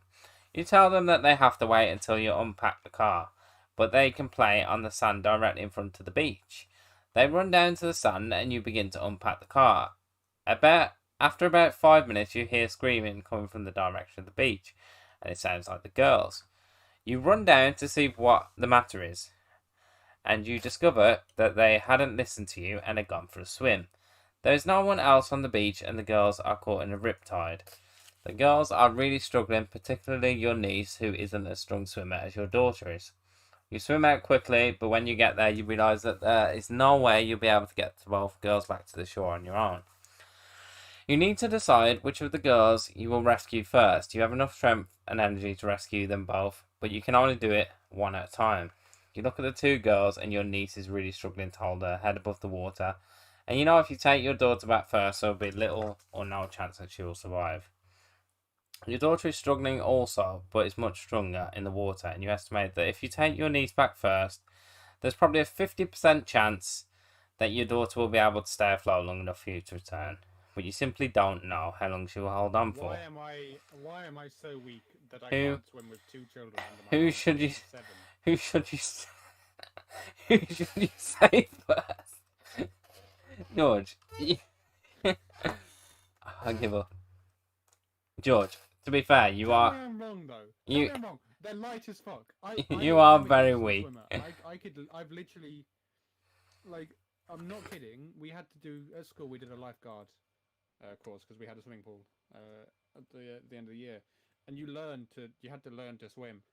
You tell them that they have to wait until you unpack the car, but they can play on the sand directly in front of the beach. They run down to the sand and you begin to unpack the car. After about 5 minutes, you hear screaming coming from the direction of the beach, and it sounds like the girls. You run down to see what the matter is, and you discover that they hadn't listened to you and had gone for a swim. There is no one else on the beach, and the girls are caught in a riptide. The girls are really struggling, particularly your niece, who isn't a strong swimmer as your daughter is. You swim out quickly, but when you get there, you realise that there is no way you'll be able to get both girls back to the shore on your own. You need to decide which of the girls you will rescue first. You have enough strength and energy to rescue them both, but you can only do it one at a time. You look at the two girls, and your niece is really struggling to hold her head above the water. And you know if you take your daughter back first, there will be little or no chance that she will survive. Your daughter is struggling also, but is much stronger in the water, and you estimate that if you take your niece back first, there's probably a 50% chance that your daughter will be able to stay afloat long enough for you to return. But you simply don't know how long she will hold on for. Why am I so weak that I Who- can't swim with two children under my Who arm? should you? 7. Who should you? Who should you say first? George. I give up. George, to be fair, you Tell me are. I'm wrong though. you- Tell me I'm wrong. They're light as fuck. You are I'm a very decent weak. swimmer. I've literally, like, I'm not kidding. We had to do at school. We did a lifeguard course because we had a swimming pool at the end of the year, and you had to learn to swim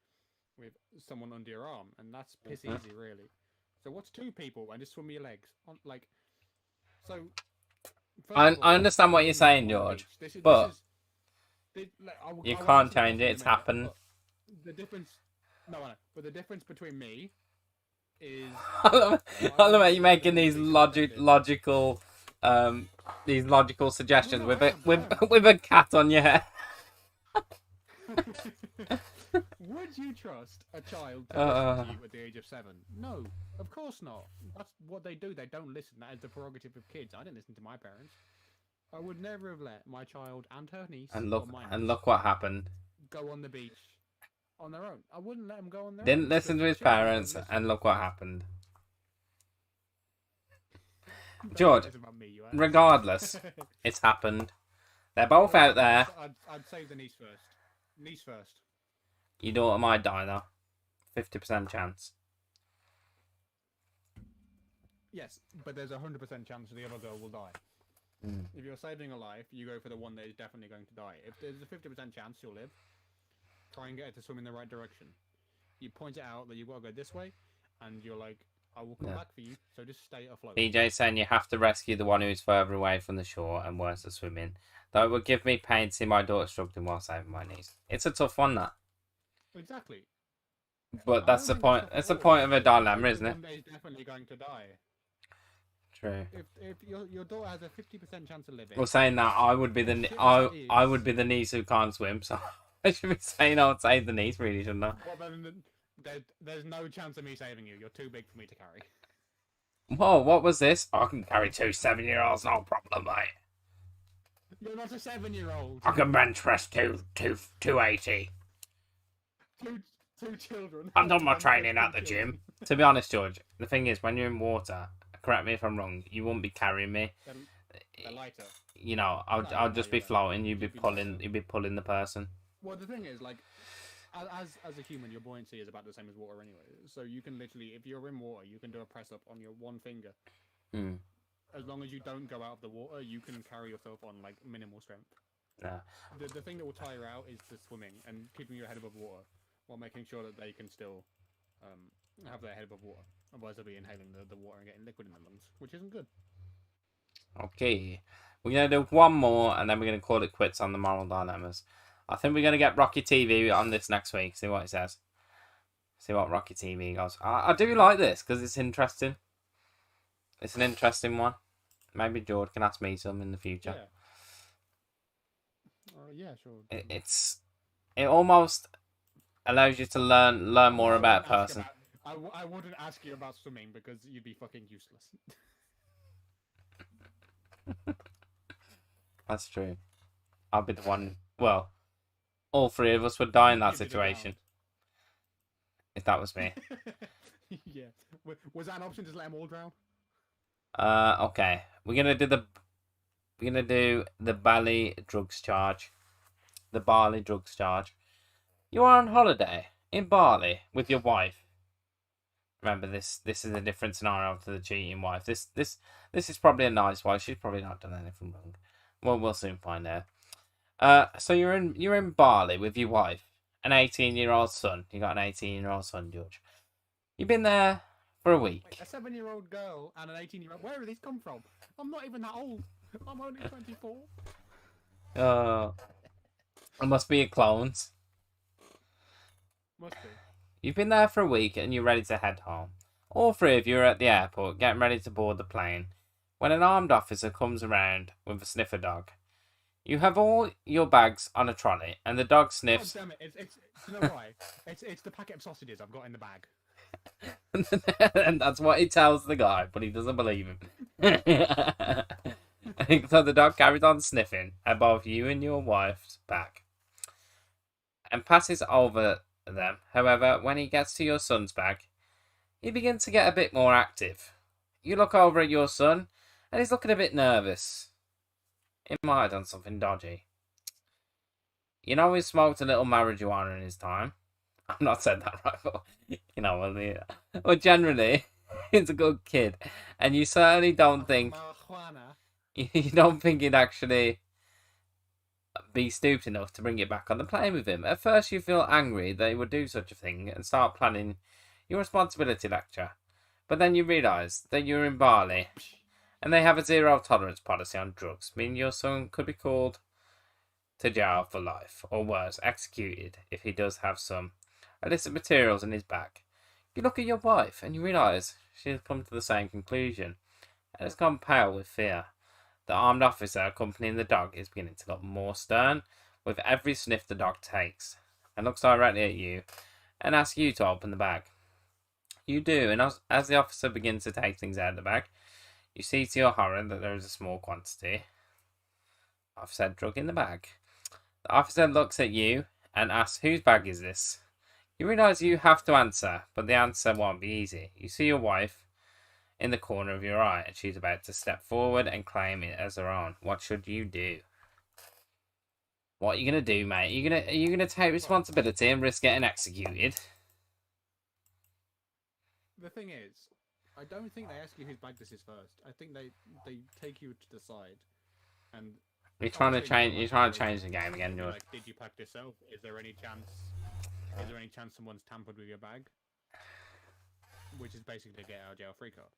with someone under your arm, and that's piss easy, really. So what's two people and just swim with your legs so. I understand what you're saying, George, but you can't change it. It's happened. The difference, no, I know, but the difference between me is. I love it. You making these logical suggestions with a cat on your head. Would you trust a child to listen to you at the age of 7? No, of course not. That's what they do. They don't listen. That is the prerogative of kids. I didn't listen to my parents. I would never have let my child and her niece look what happened. go on the beach on their own. I wouldn't let them go on their own. Didn't listen to his parents, and look what happened. George, regardless, it's happened. They're both out there. I'd save the niece first. Niece first. Your daughter might die though. 50% chance. Yes, but there's a 100% chance the other girl will die. If you're saving a life, you go for the one that is definitely going to die. If there's a 50% chance she'll live, try and get her to swim in the right direction. You point it out that you've got to go this way, and you're like, I will come back for you, so just stay afloat. BJ's saying you have to rescue the one who's further away from the shore and worse at swimming. Though it would give me pain to see my daughter struggling while saving my niece. It's a tough one, that. Exactly. But that's the point. That's the point of a dilemma, isn't it? One is definitely going to die. True. If your daughter has a 50% chance of living. Well, saying that, I would be the I would be the niece who can't swim, so I should be saying I would save the niece, really, shouldn't I? Well, then, there's no chance of me saving you. You're too big for me to carry. Whoa, what was this? I can carry 2 7-year-olds, no problem, mate. You're not a 7-year-old. I can bench press 280. Two children. I've done my training at the gym. To be honest, George, the thing is, when you're in water, correct me if I'm wrong, you won't be carrying me. They're lighter. You know, I'll just be floating. You'd be pulling the person. Well, the thing is, like, as a human, your buoyancy is about the same as water anyway. So you can literally, if you're in water, you can do a press up on your one finger, Hmm. As long as you don't go out of the water, you can carry yourself on like minimal strength. Yeah. The thing that will tire you out is the swimming and keeping your head above water while making sure that they can still have their head above water. Otherwise, they'll be inhaling the water and getting liquid in their lungs, which isn't good. Okay. We're going to do one more and then we're going to call it quits on the moral dilemmas. I think we're going to get Rocky TV on this next week. See what it says. See what Rocky TV goes. I do like this because it's interesting. It's an interesting one. Maybe George can ask me some in the future. Yeah, sure. It almost allows you to learn more about a person. I wouldn't ask you about swimming because you'd be fucking useless. That's true. I'll be the one. Well, all three of us would die in that situation. If that was me. Yeah. Was that an option? Just let them all drown? Okay. We're gonna do the Bali drugs charge. The Bali drugs charge. You are on holiday in Bali with your wife. Remember, this is a different scenario to the cheating wife. This is probably a nice wife. She's probably not done anything wrong. Well, we'll soon find out. So you're in Bali with your wife, an 18-year-old son. You got an 18-year-old son, George. You've been there for a week. Wait, a 7-year-old girl and an 18-year-old. Where have these come from? I'm not even that old. I'm only 24. It must be your clones. Must be. You've been there for a week and you're ready to head home. All three of you are at the airport getting ready to board the plane when an armed officer comes around with a sniffer dog. You have all your bags on a trolley and the dog sniffs. God damn it! It's you know why? It's the packet of sausages I've got in the bag. And that's what he tells the guy, but he doesn't believe him. So the dog carries on sniffing at both you and your wife's back and passes over them. However, when he gets to your son's bag, he begins to get a bit more active. You look over at your son, and he's looking a bit nervous. He might have done something dodgy. You know he smoked a little marijuana in his time. I've not said that right, but you know, well, generally, he's a good kid, and you certainly don't think Marijuana. you don't think he'd actually be stupid enough to bring it back on the plane with him. At first, you feel angry that he would do such a thing and start planning your responsibility lecture. But then you realise that you're in Bali and they have a zero tolerance policy on drugs, meaning your son could be called to jail for life, or worse, executed if he does have some illicit materials in his bag. You look at your wife and you realise she has come to the same conclusion and has gone pale with fear. The armed officer accompanying the dog is beginning to look more stern with every sniff the dog takes, and looks directly at you and asks you to open the bag. You do, and as the officer begins to take things out of the bag, you see to your horror that there is a small quantity of said drug in the bag. The officer looks at you and asks, "Whose bag is this?" You realise you have to answer, but the answer won't be easy. You see your wife in the corner of your eye, and she's about to step forward and claim it as her own. What should you do? What are you gonna do, mate? Are you gonna take responsibility and risk getting executed? The thing is, I don't think they ask you whose bag this is first. I think they take you to the side, and You're trying to change. You're trying to change the game again, George. Like, did you pack this out? Is there any chance? Is there any chance someone's tampered with your bag? Which is basically a get out of jail free card.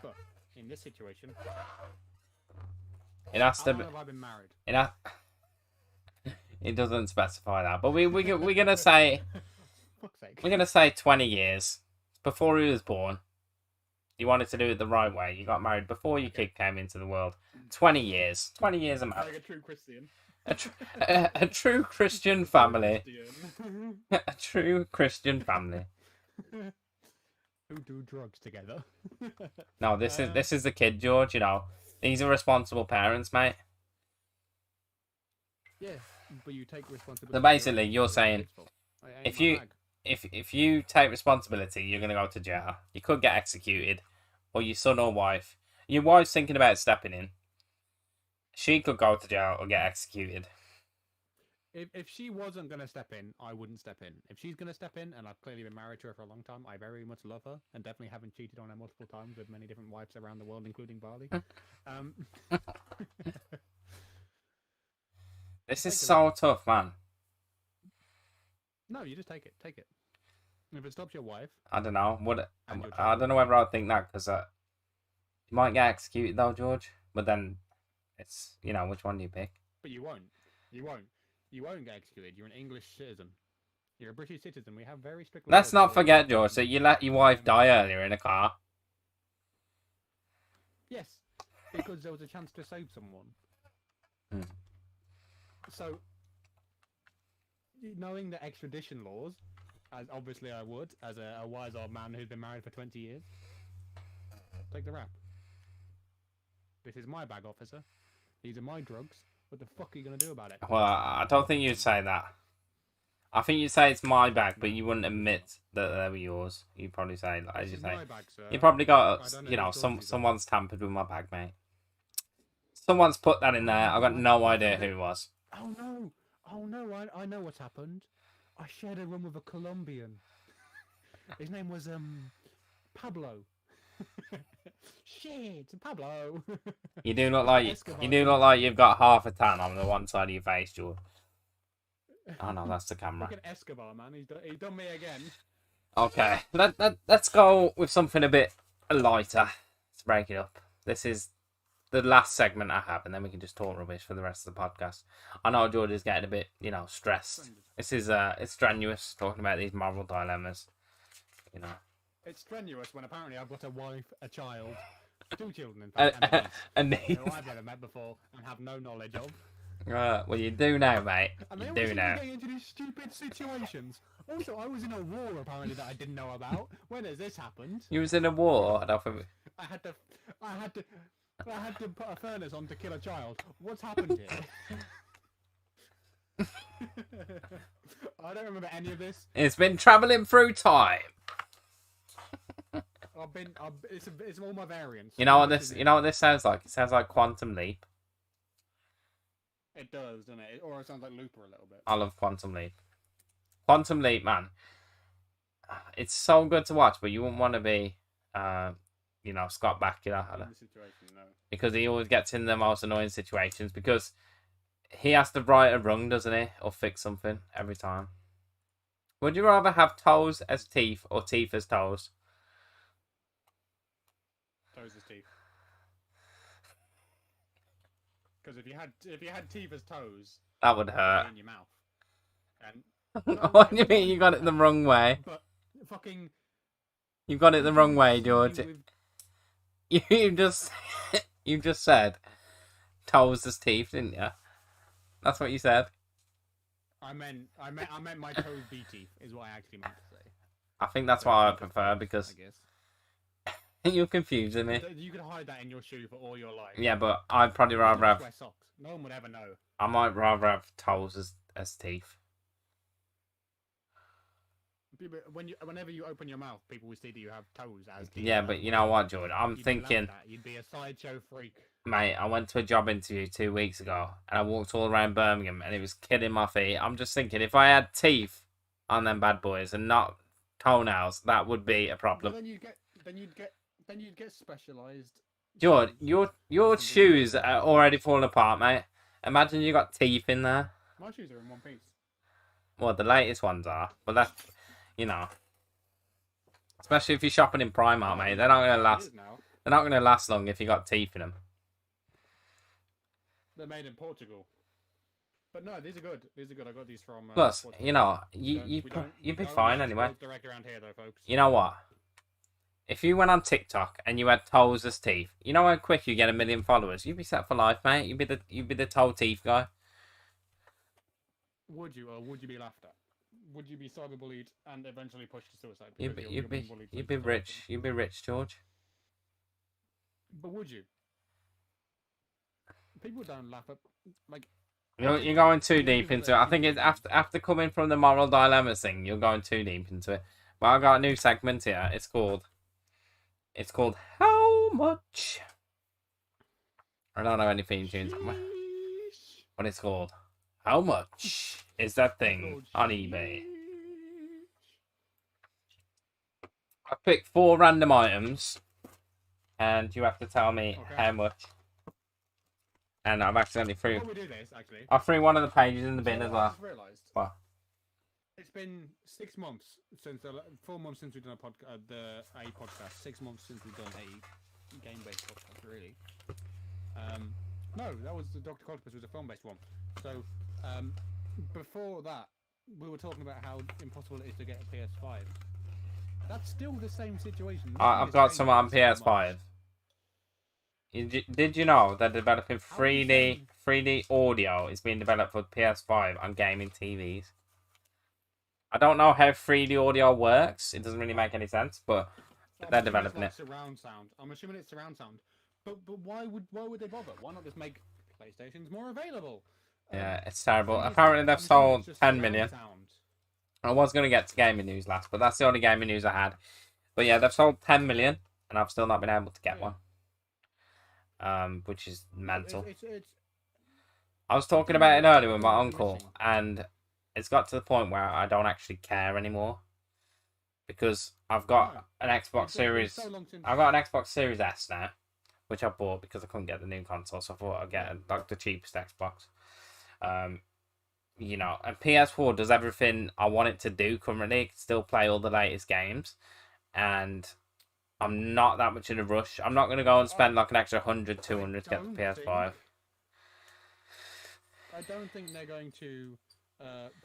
But in this situation, It has to how be. long have I been married? It doesn't specify that, but we're gonna say Fuck's sake. we're gonna say 20 years before he was born. You wanted to do it the right way. You got married before your kid came into the world. 20 years. 20 years of marriage. Like a true Christian. A true Christian family. A true Christian family. Who do drugs together? No, this is the kid, George. You know, these are responsible parents, mate. Yeah, but you take responsibility. So basically, you're saying if you take responsibility, you're gonna go to jail. You could get executed, or your son or wife. Your wife's thinking about stepping in. She could go to jail or get executed. if she wasn't gonna step in, I wouldn't step in. If she's gonna step in, and I've clearly been married to her for a long time, I very much love her, and definitely haven't cheated on her multiple times with many different wives around the world, including Bali. Um, This is take the so risk. tough, man. No, you just take it. Take it. If it stops your wife, I don't know. and your I don't child, know whether I'd think that because you might get executed though, George. But then it's which one do you pick? but you won't. You won't. You won't get executed. You're an English citizen. You're a British citizen. We have very strict laws. Let's not for forget, George. So you let your wife die earlier in a car. Yes, because there was a chance to save someone. Hmm. So, knowing the extradition laws, as obviously I would, as a wise old man who's been married for 20 years, take the rap. This is my bag, officer. These are my drugs. What the fuck are you gonna do about it? Well, I don't think you'd say that. I think you'd say it's my bag, but you wouldn't admit that they were yours. You'd probably say, like, as you say, My bag, sir. you probably got, I don't know whose drugs these are. someone's tampered with my bag, mate. Someone's put that in there. I got no idea who it was. Oh no! Oh no! I know what's happened. I shared a room with a Colombian. His name was Pablo. Shit, Pablo. You do look like Escobar. you do look like you've got half a tan on the one side of your face, George. Oh no, that's the camera. Look at Escobar, man. He's done me again. Okay, let's go with something a bit lighter to break it up. This is the last segment I have, and then we can just talk rubbish for the rest of the podcast. I know George is getting a bit, stressed. This is it's strenuous talking about these moral dilemmas. It's strenuous when apparently I've got a wife, a child, 2 children, in fact, and a niece, who I've never met before and have no knowledge of. Well, you do now, mate. And You they do always now. getting into these stupid situations. Also, I was in a war apparently that I didn't know about. When has this happened? You was in a war. I don't think. I had to put a furnace on to kill a child. What's happened here? I don't remember any of this. It's been travelling through time. It's all my variants. You know what this sounds like? It sounds like Quantum Leap. It does, doesn't it? Or it sounds like Looper a little bit. I love Quantum Leap. Quantum Leap, man. It's so good to watch, but you wouldn't want to be, Scott Bakula. In the situation, no. Because he always gets in the most annoying situations because he has to right a wrong, doesn't he? Or fix something every time. Would you rather have toes as teeth or teeth as toes? Toes as teeth. Because if you had teeth as toes, That would hurt. in your mouth. And What do you mean you got it the wrong way? But fucking. You got it the wrong way, George. with- You just you just said toes as teeth, didn't you? That's what you said. I meant my toes be teeth is what I actually meant to say. I think that's what I prefer because I guess you're confusing me. you could hide that in your shoe for all your life. Yeah, but I'd probably You rather could just have. wear socks. No one would ever know. I might rather have toes as teeth. Whenever you open your mouth, people will see that you have toes as teeth. Yeah, but you know what, George? I'm You'd be thinking, laughed at. You'd be a sideshow freak. mate. I went to a job interview 2 weeks ago, and I walked all around Birmingham, and it was killing my feet. I'm just thinking, if I had teeth on them bad boys and not toenails, that would be a problem. But then you'd get specialized. George, your shoes are already falling apart, mate. Imagine you got teeth in there. My shoes are in one piece. Well, the latest ones are, but that's, especially if you're shopping in Primark, mate. They're not gonna last. They're not gonna last long if you got teeth in them. They're made in Portugal. But no, these are good. These are good. I got these from. Plus, Portugal. you'd be fine anyway. Direct around here, though, folks. You know what? If you went on TikTok and you had toes as teeth, you know how quick you get 1 million followers. You'd be set for life, mate. You'd be the toe teeth guy. Would you, or would you be laughed at? Would you be cyberbullied and eventually pushed to suicide? You'd because be you're being bullied you'd to be rich. You'd be rich, George. But would you? People don't laugh at You're going too deep into it. I think it's after coming from the moral dilemma thing, you're going too deep into it. But I got a new segment here. It's called How Much? I don't know any theme tunes, but it's called How much is that It's thing called on eBay? Sheesh. I picked 4 random items, and you have to tell me Okay. how much. And I've accidentally threw. Before we do this, actually, I threw one of the pages in the bin so as I well. just realised What? it's been 6 months since 4 months since we've done a podcast. 6 months since we've done a game-based podcast, really. No, that was the Dr. Octopus was a film-based one. So, before that, we were talking about how impossible it is to get a PS5. That's still the same situation. I've got some on PS5. Did you know they're developing 3D audio is being developed for PS5 on gaming TVs? I don't know how 3D audio works. It doesn't really make any sense, but they're developing it. Surround sound. I'm assuming it's surround sound. But why would they bother? Why not just make PlayStations more available? Yeah, it's terrible. Apparently they've sold 10 million. I was going to get to gaming news last, but that's the only gaming news I had. But yeah, they've sold 10 million, and I've still not been able to get one. Which is mental. I was talking about it earlier with my uncle, and it's got to the point where I don't actually care anymore. Because I've got an Xbox Series... I've got an Xbox Series S now, which I bought because I couldn't get the new console, so I thought I'd get like the cheapest Xbox. You know, and PS4 does everything I want it to do currently. It can still play all the latest games, and I'm not that much in a rush. I'm not going to go and spend like an extra 100, 200 to get the PS5. I don't think they're going to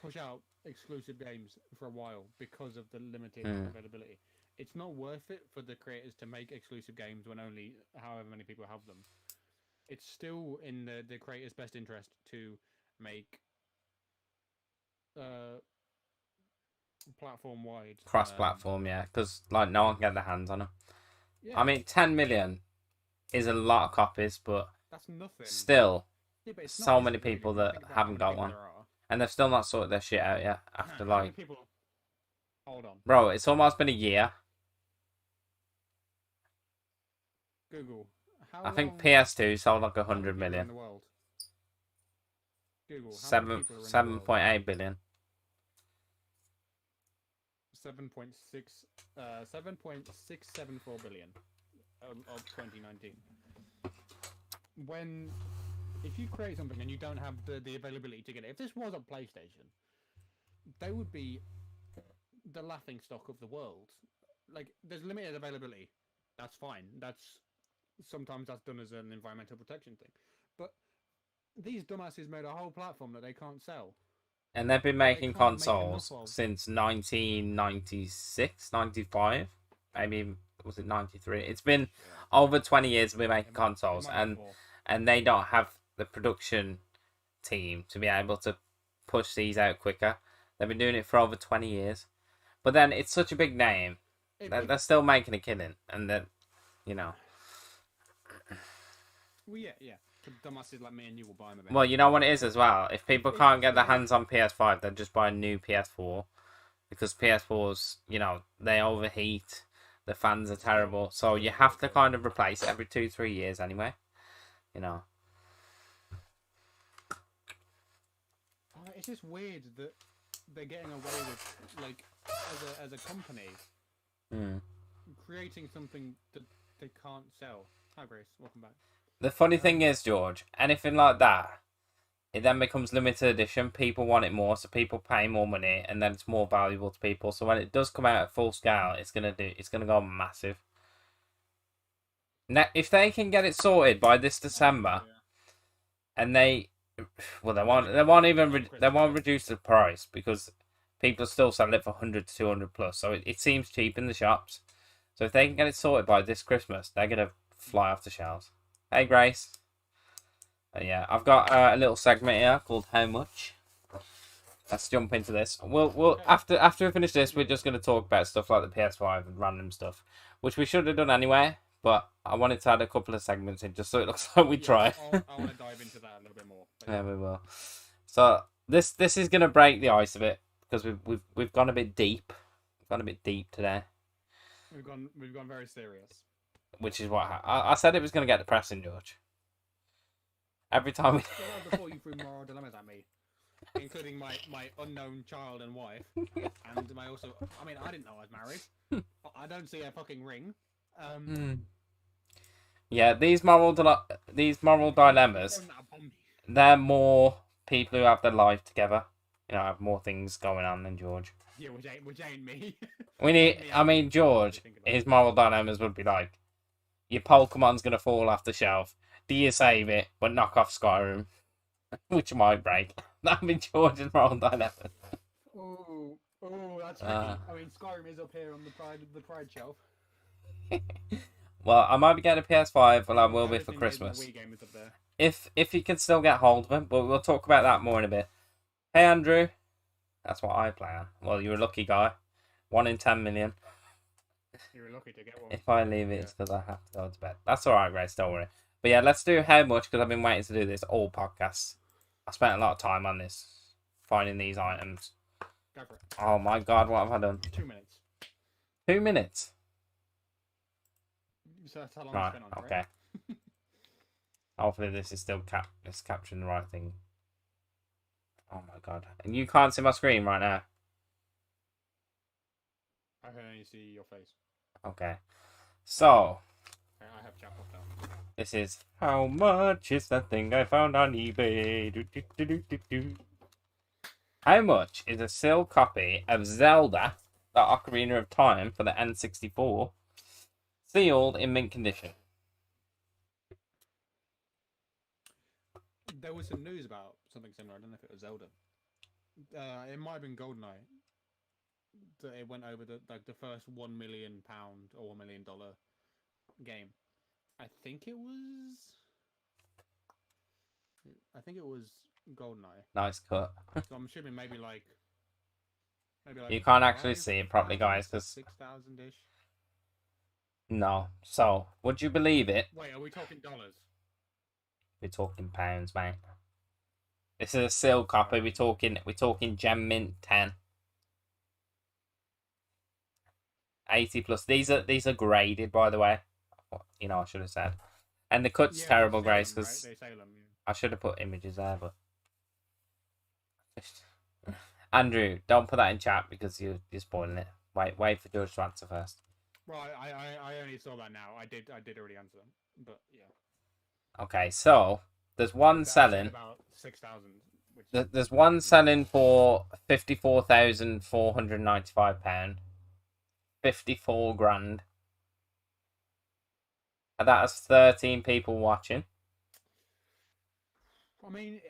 push out exclusive games for a while because of the limited availability. It's not worth it for the creators to make exclusive games when only however many people have them. It's still in the creators' best interest to make platform-wide. Cross-platform, yeah, because like no one can get their hands on them. Yeah. I mean, 10 million is a lot of copies, but that's nothing. Still, but so many people that haven't got one, and they've still not sorted their shit out yet. After like, hold on, bro, it's almost been a year. Google. I think PS2 sold like 100 million. In the world? Google. 7.8 billion. 7.674 billion of 2019. If you create something and you don't have the availability to get it, if this was on PlayStation, they would be the laughing stock of the world. Like, there's limited availability. That's fine. Sometimes that's done as an environmental protection thing. But these dumbasses made a whole platform that they can't sell. And they've been making consoles since 1996, 95, maybe was it 93? It's been over 20 years we've been making consoles, and they don't have the production team to be able to push these out quicker. They've been doing it for over 20 years. But then it's such a big name. They're still making a killing, and then, you know. Well, yeah. Dumbasses like me and you will buy them. Well, you know what it is as well. If people can't get their hands on PS5, they'll just buy a new PS4, because PS4s, you know, they overheat. The fans are terrible, so you have to kind of replace it every 2-3 years anyway. You know. It's just weird that they're getting away with, like, as a company, creating something that they can't sell. Hi, Grace. Welcome back. The funny thing is, George, anything like that, it then becomes limited edition. People want it more, so people pay more money, and then it's more valuable to people. So when it does come out at full scale, it's gonna go massive. Now, if they can get it sorted by this December, and they won't reduce the price, because people still sell it for 100 to 200 plus. So it seems cheap in the shops. So if they can get it sorted by this Christmas, they're gonna fly off the shelves. Hey, Grace. Yeah, I've got a little segment here called How Much. Let's jump into this. We'll after we finish this, we're just going to talk about stuff like the PS5 and random stuff, which we should have done anyway, but I wanted to add a couple of segments in just so it looks like we tried. I want to dive into that a little bit more. Yeah, we will. So this is going to break the ice a bit, because we've gone a bit deep. We've gone a bit deep today. We've gone very serious. Which is what I said it was going to get depressing, George. Every time we... Before you threw moral dilemmas at me. including my unknown child and wife, and my also. I mean, I didn't know I was married. I don't see a fucking ring. Yeah, these moral dilemmas, Throwing that upon me. they're more people who have their life together. You know, have more things going on than George. Yeah, which ain't me. We need. I mean, George. His moral dilemmas would be like, your Pokemon's gonna fall off the shelf. Do you save it but knock off Skyrim, which might break? That'd be George's moral dilemma. Oh, that's tricky. I mean, Skyrim is up here on the pride shelf. Well, I might be getting a PS5, well, I will be Everything for is Christmas. the Wii game is up there. If you can still get hold of him, but we'll talk about that more in a bit. Hey, Andrew. That's what I play on. Well, you're a lucky guy. 1 in 10 million. You're lucky to get one. If I leave it, it's because I have to go to bed. That's alright, Grace, don't worry. But yeah, let's do how much, because I've been waiting to do this all podcasts. I spent a lot of time on this, finding these items. Go for it. Oh my god, what have I done? 2 minutes. 2 minutes? So that's how long Right, it's been on, okay. Hopefully this is still it's capturing the right thing. Oh my god. And you can't see my screen right now. I can only see your face. Okay. So, I have chat popped down. this is how much is that thing I found on eBay? Do, do, do, do, do, do. How much is a sealed copy of Zelda, the Ocarina of Time for the N64, sealed in mint condition? There was some news about something similar. I don't know if it was Zelda. It might have been GoldenEye. That it went over the first £1 million or $1 million game. I think it was GoldenEye. Nice cut. So I'm assuming maybe like You can't actually see it properly, guys, because 6,000-ish. no. So, would you believe it? Wait, are we talking dollars? We're talking pounds, mate. This is a sealed copy. We're talking Gem Mint 10. 80 plus. These are graded, by the way. You know, I should have said. And the cut's terrible, Grace, because I should have put images there, but Andrew, don't put that in chat because you're spoiling it. Wait for George to answer first. Well, I only saw that now. I did already answer them, but yeah. Okay, so there's one selling. About 6,000. There's one selling for £54,495. 54 grand. And that has 13 people watching. I mean,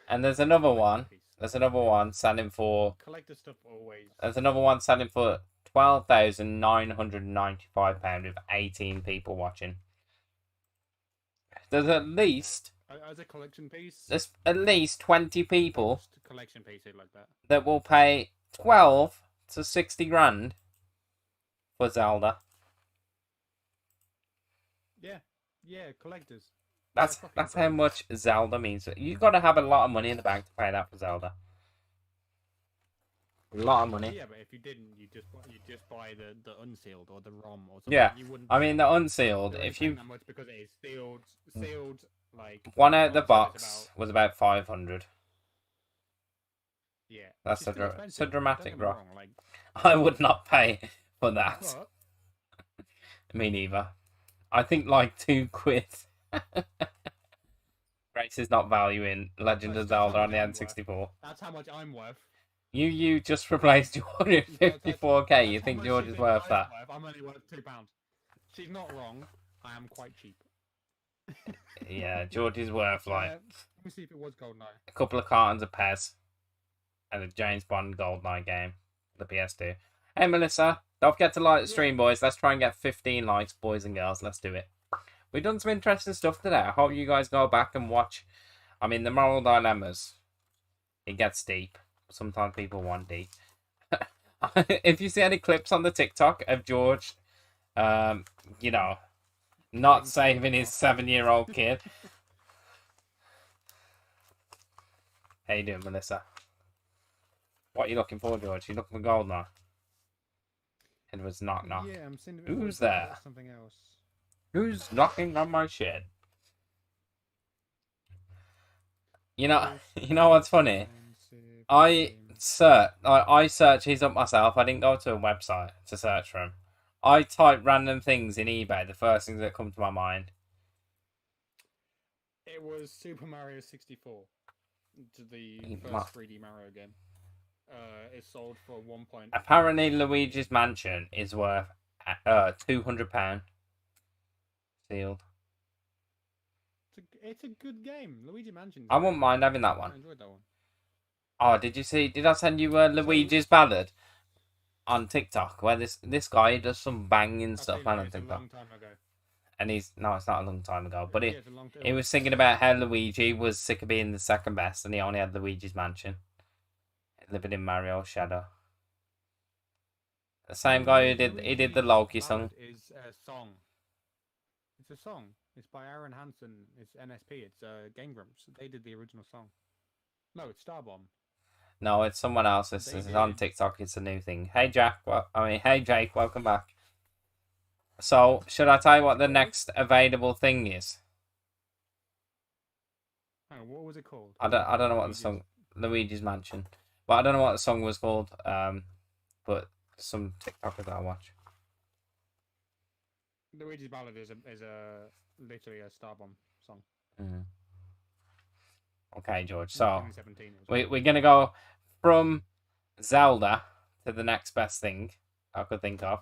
and there's another one. There's another one selling for. Collector stuff always. There's another one selling for £12,995 with 18 people watching. There's at least. As a collection piece. There's at least 20 people. Collection pieces like that. That will pay 12 to 60 grand for Zelda. Yeah, collectors. That's how much Zelda means. You got to have a lot of money in the bank to pay that for Zelda. A lot of money. Yeah, but if you didn't, you just buy the unsealed or the ROM or something. Yeah, you wouldn't. I mean the unsealed. If you that much because it is sealed like one out of the box was about 500. Yeah, that's a dramatic drop. Wrong, like... I would not pay for that. What? Me neither. I think like £2. Grace is not valuing Legend of Zelda on the N64. That's how much I'm worth. You just replaced your 154k. You think George is worth that? I'm only worth £2. She's not wrong. I am quite cheap. Yeah, George is worth like. Let me see if it was GoldenEye. A couple of cartons of Pez and a James Bond GoldenEye game, the PS2. Hey Melissa, don't forget to like the stream, boys. Let's try and get 15 likes, boys and girls. Let's do it. We've done some interesting stuff today. I hope you guys go back and watch. I mean, the moral dilemmas. It gets deep. Sometimes people want deep. If you see any clips on the TikTok of George, you know, not saving his 7-year-old kid. How you doing, Melissa? What are you looking for, George? You looking for gold now? Edward's knock. Yeah, I'm seeing. Who's there? Something else. Who's knocking on my shed? You know what's funny? I search his up myself. I didn't go to a website to search for him. I type random things in eBay. The first things that come to my mind. It was Super Mario 64, the He first 3D Mario game. It sold for Apparently, Luigi's Mansion is worth £200 sealed. It's a good game. Luigi Mansion. I wouldn't mind having that I one. enjoyed that one. Oh, did you see? Did I send you Luigi's Ballad on TikTok? Where this guy does some banging stuff on It's TikTok. a long time ago. And it's not a long time ago, but Yeah, he was thinking about how Luigi was sick of being the second best, and he only had Luigi's Mansion, living in Mario's shadow. The same guy who did the Loki song. Is a song. It's a song. It's by Aaron Hansen. It's NSP. It's Game Grumps. They did the original song. No, it's Starbomb. No, it's someone else. It's on TikTok. It's a new thing. Hey Jack. Hey Jake. Welcome back. So, should I tell you what the next available thing is? Hang on, what was it called? I don't know what the song. Luigi's Mansion, but I don't know what the song was called. But some TikTokers that I watch. Luigi's Ballad is literally a Starbomb song. Mm. Okay, George. So 2017 we're gonna go from Zelda to the next best thing I could think of.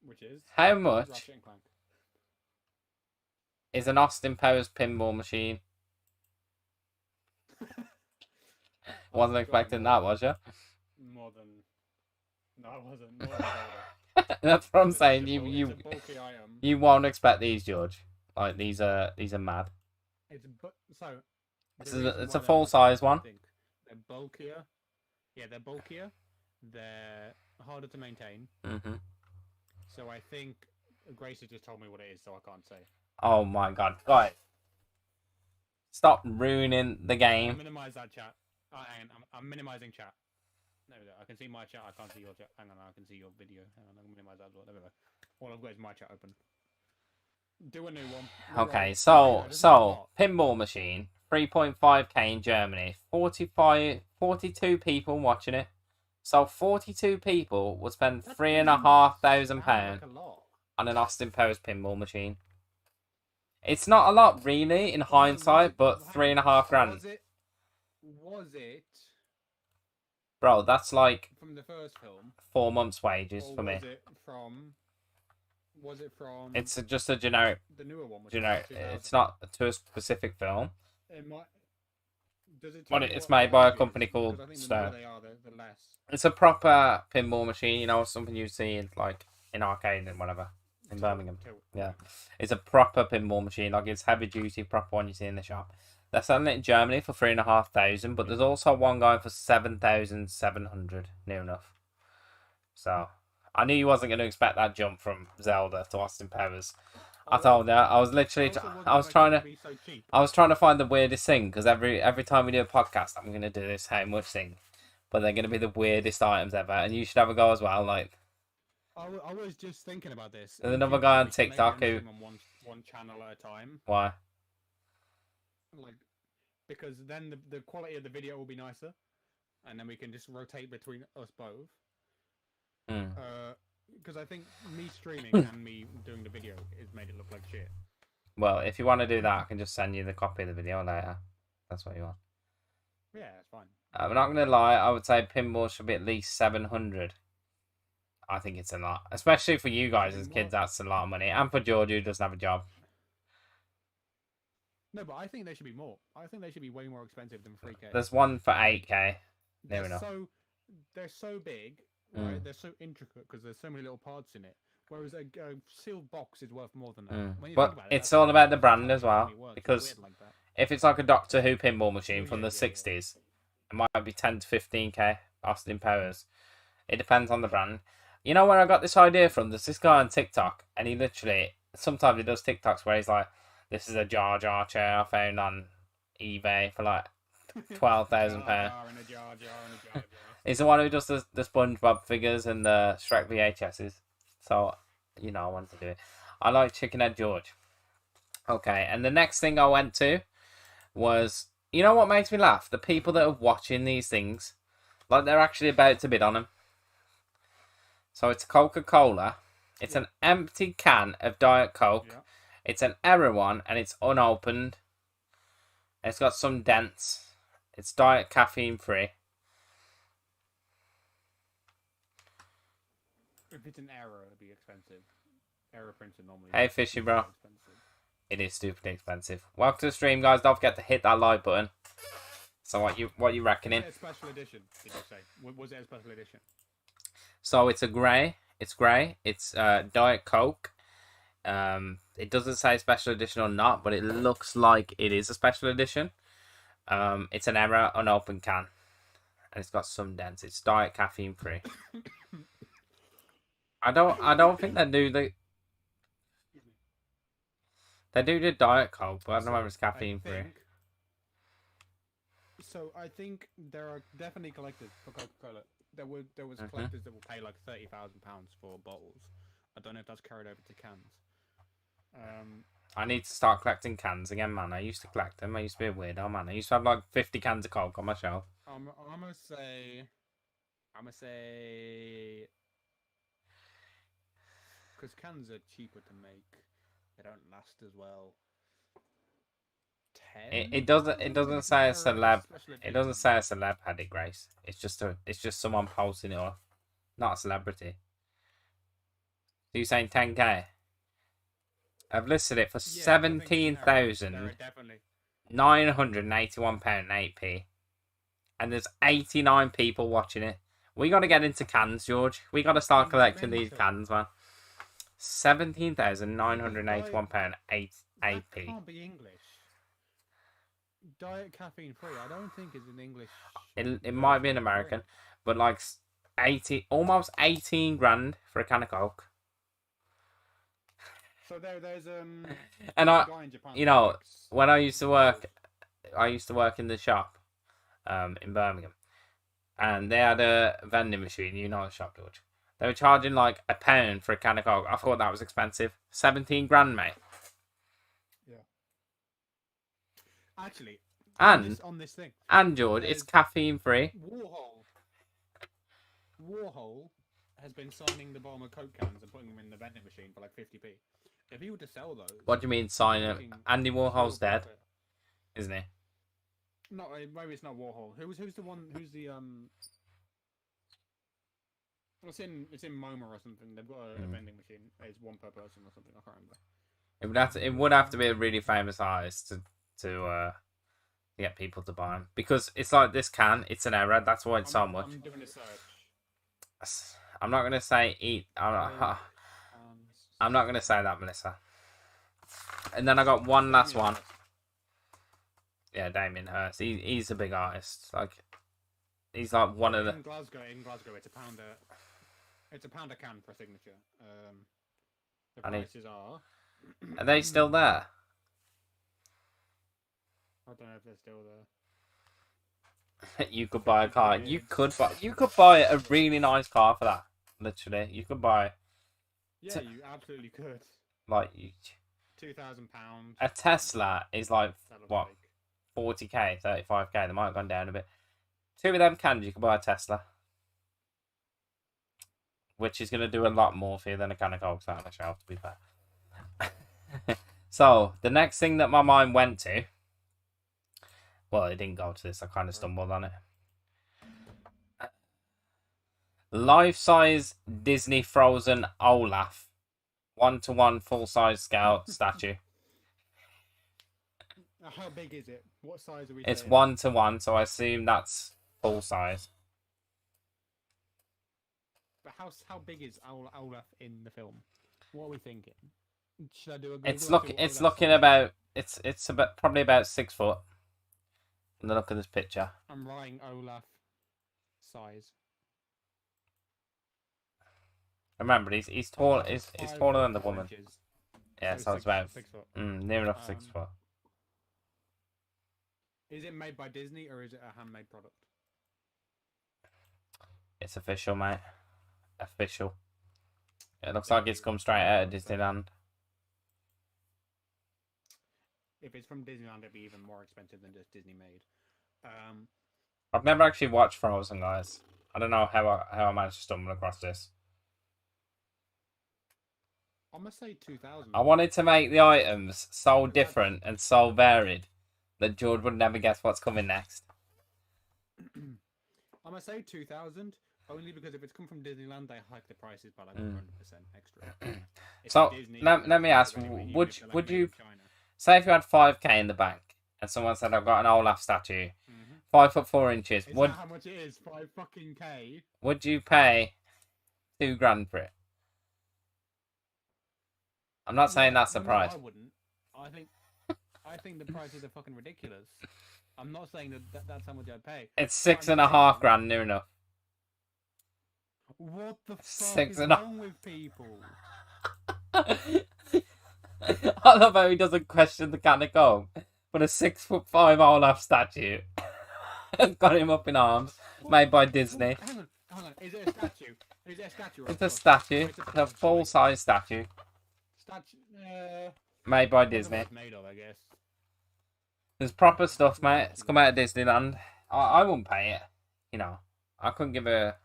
Which is how much Ratchet and Clank. Is an Austin Powers pinball machine? Wasn't expecting that, was you? More than. No, I wasn't. More than Zelda. That's what I'm saying. It's a bulky item. You won't expect these, George. Like these are mad. It's a full size one. They're bulkier. Yeah, they're bulkier. They're harder to maintain. Mm-hmm. So I think Grace has just told me what it is, so I can't say. Oh my god, guys! Stop ruining the game. Minimize that chat. I'm minimizing chat. There we go. I can see my chat. I can't see your chat. Hang on, I can see your video. Hang on, I can minimize that as well. There we go. All I've got is my chat open. Do a new one. Okay, so pinball machine, 3.5k in Germany, 42 people watching it. So 42 people would spend £3,500 on an Austin Powers pinball machine. It's not a lot, really, in hindsight, but £3,500. Was it? Bro, that's like from the first film. 4 months' wages for me. Was it from? It's just a generic. The newer one. Generic. It's not to a specific film. It might. Does it? But it's made by a company called Stone. The less. It's a proper pinball machine, you know, something you see like in arcade and whatever in Birmingham. Yeah, it's a proper pinball machine, like it's heavy duty, proper one you see in the shop. They're selling it in Germany for £3,500, but there's also one going for 7,700, near enough. So I knew you wasn't going to expect that jump from Zelda to Austin Powers. I told you, I was literally, I was trying to find the weirdest thing, because every time we do a podcast, I'm going to do this how much thing, but they're going to be the weirdest items ever, and you should have a go as well. Like, I was just thinking about this. There's another guy on TikTok who on one channel at a time. Why? Like, because then the quality of the video will be nicer, and then we can just rotate between us both. Because I think me streaming and me doing the video has made it look like shit. Well, if you want to do that, I can just send you the copy of the video later. That's what you want. Yeah, that's fine. I'm not going to lie, I would say pinball should be at least 700. I think it's a lot. Especially for you guys as kids, that's a lot of money. And for George, who doesn't have a job. No, but I think they should be more. I think they should be way more expensive than 3K. There's one for 8K. Near enough. They're so big, right? They're so intricate because there's so many little parts in it. Whereas a sealed box is worth more than that. But it's all about the brand as well. Because if it's like a Doctor Who pinball machine from the 60s, it might be 10 to 15K, Austin Powers. It depends on the brand. You know where I got this idea from? There's this guy on TikTok, and he literally, sometimes he does TikToks where he's like, this is a Jar Jar chair I found on eBay for like £12,000. He's the one who does the SpongeBob figures and the Shrek VHSs. So, you know, I wanted to do it. I like Chickenhead George. Okay, and the next thing I went to was You know what makes me laugh? The people that are watching these things, like they're actually about to bid on them. So it's Coca-Cola. It's an empty can of Diet Coke. Yeah. It's an error one, and it's unopened. It's got some dents. It's diet caffeine free. If it's an error, it'd be expensive. Error printer normally. Hey, is Fishy, stupidly bro. expensive. It is stupidly expensive. Welcome to the stream, guys. Don't forget to hit that like button. So what you reckoning? Was it a special edition? Did you say? Was it a special edition? So it's a grey. It's grey. It's Diet Coke. It doesn't say special edition or not, but it looks like it is a special edition. It's an error unopened can, and it's got some dents. It's diet caffeine free. I don't think they do the Diet Coke, but I don't know if it's caffeine free. So I think there are definitely collectors for Coca-Cola. There was collectors that will pay like £30,000 for bottles. I don't know if that's carried over to cans. I need to start collecting cans again, man. I used to collect them. I used to be a weirdo, man. I used to have like 50 cans of Coke on my shelf. I'm gonna say, because cans are cheaper to make. They don't last as well. 10. It doesn't say a celeb. It doesn't say a celeb had it, Grace. It's just someone posting it off, not a celebrity. So you're saying 10k? I've listed it for £17,981.8p, and there's 89 people watching it. We got to get into cans, George. We got to start collecting these cans, man. £17,981.8p. That can't be English. Diet caffeine free. I don't think is an English. It might be an American, but like almost 18 grand for a can of Coke. So there's and when I used to work in the shop, in Birmingham, and they had a vending machine. You know the shop, George. They were charging like £1 for a can of Coke. I thought that was expensive. 17 grand, mate. Yeah. Actually, and on this thing, and George, it's caffeine free. Warhol has been signing the bottom of Coke cans and putting them in the vending machine for like 50p. If he were to sell those, what do you mean sign them? Andy Warhol's dead, isn't he? No, maybe it's not Warhol. Who's the one? Who's the It's in MoMA or something. They've got a vending machine. It's one per person or something. I can't remember. It would have to be a really famous artist to get people to buy them, because it's like this can. It's an error. That's why it's so much. I'm doing a search. I'm not gonna say eat. I'm not gonna say that, Melissa. And then I got one last one. Yeah, Damien Hirst. He's a big artist. Like, he's like one of the. In Glasgow, it's a pound. It's a pound a can for a signature. The prices are. Are they still there? I don't know if they're still there. You could buy a car. You could buy a really nice car for that. Literally, you could buy. Yeah, you absolutely could. Like £2,000. A Tesla is like what, 40k, 35k. They might have gone down a bit. 2 of them cans, you can buy a Tesla, which is going to do a lot more for you than a can of Coke out on the shelf, to be fair. So the next thing that my mind went to, well, it didn't go to this. I kind of stumbled on it. Life-size Disney Frozen Olaf, 1-to-1 full-size scale statue. How big is it? What size are we? It's 1-to-1, so I assume that's full size. But how big is Olaf in the film? What are we thinking? Should I do a? It's looking about. It's about probably about 6 foot. And look at this picture. I'm writing Olaf size. Remember, he's tall. He's taller than the woman. Inches. Yeah, so it's about 6 foot. near enough 6 foot. Is it made by Disney or is it a handmade product? It's official, mate. Official. It looks like it's come straight out of Disneyland. If it's from Disneyland, it'd be even more expensive than just Disney made. I've never actually watched Frozen, guys. I don't know how I managed to stumble across this. I'm gonna say 2000. I wanted to make the items so different and so varied that George would never guess what's coming next. I'm gonna say 2000 only because if it's come from Disneyland, they hike the prices by like 100% extra. So let me ask: would you say if you had 5k in the bank and someone said I've got an Olaf statue, 5'4" Is that how much it is? 5 fucking K. Would you pay $2,000 for it? I'm not saying that's the price. No, I wouldn't. I think the prices are fucking ridiculous. I'm not saying that's how much I'd pay. It's $6,500 near enough. What the fuck is wrong with people? I love how he doesn't question the can of Coke, but a 6'5" Olaf statue has got him up in arms, made by Disney. Hang on. Is it a statue? Is it a statue? It's a statue. It's a full-size statue. Made by Disney. Made of, I guess. There's proper stuff, mate. It's come out of Disneyland. I wouldn't pay it. You know, I couldn't give a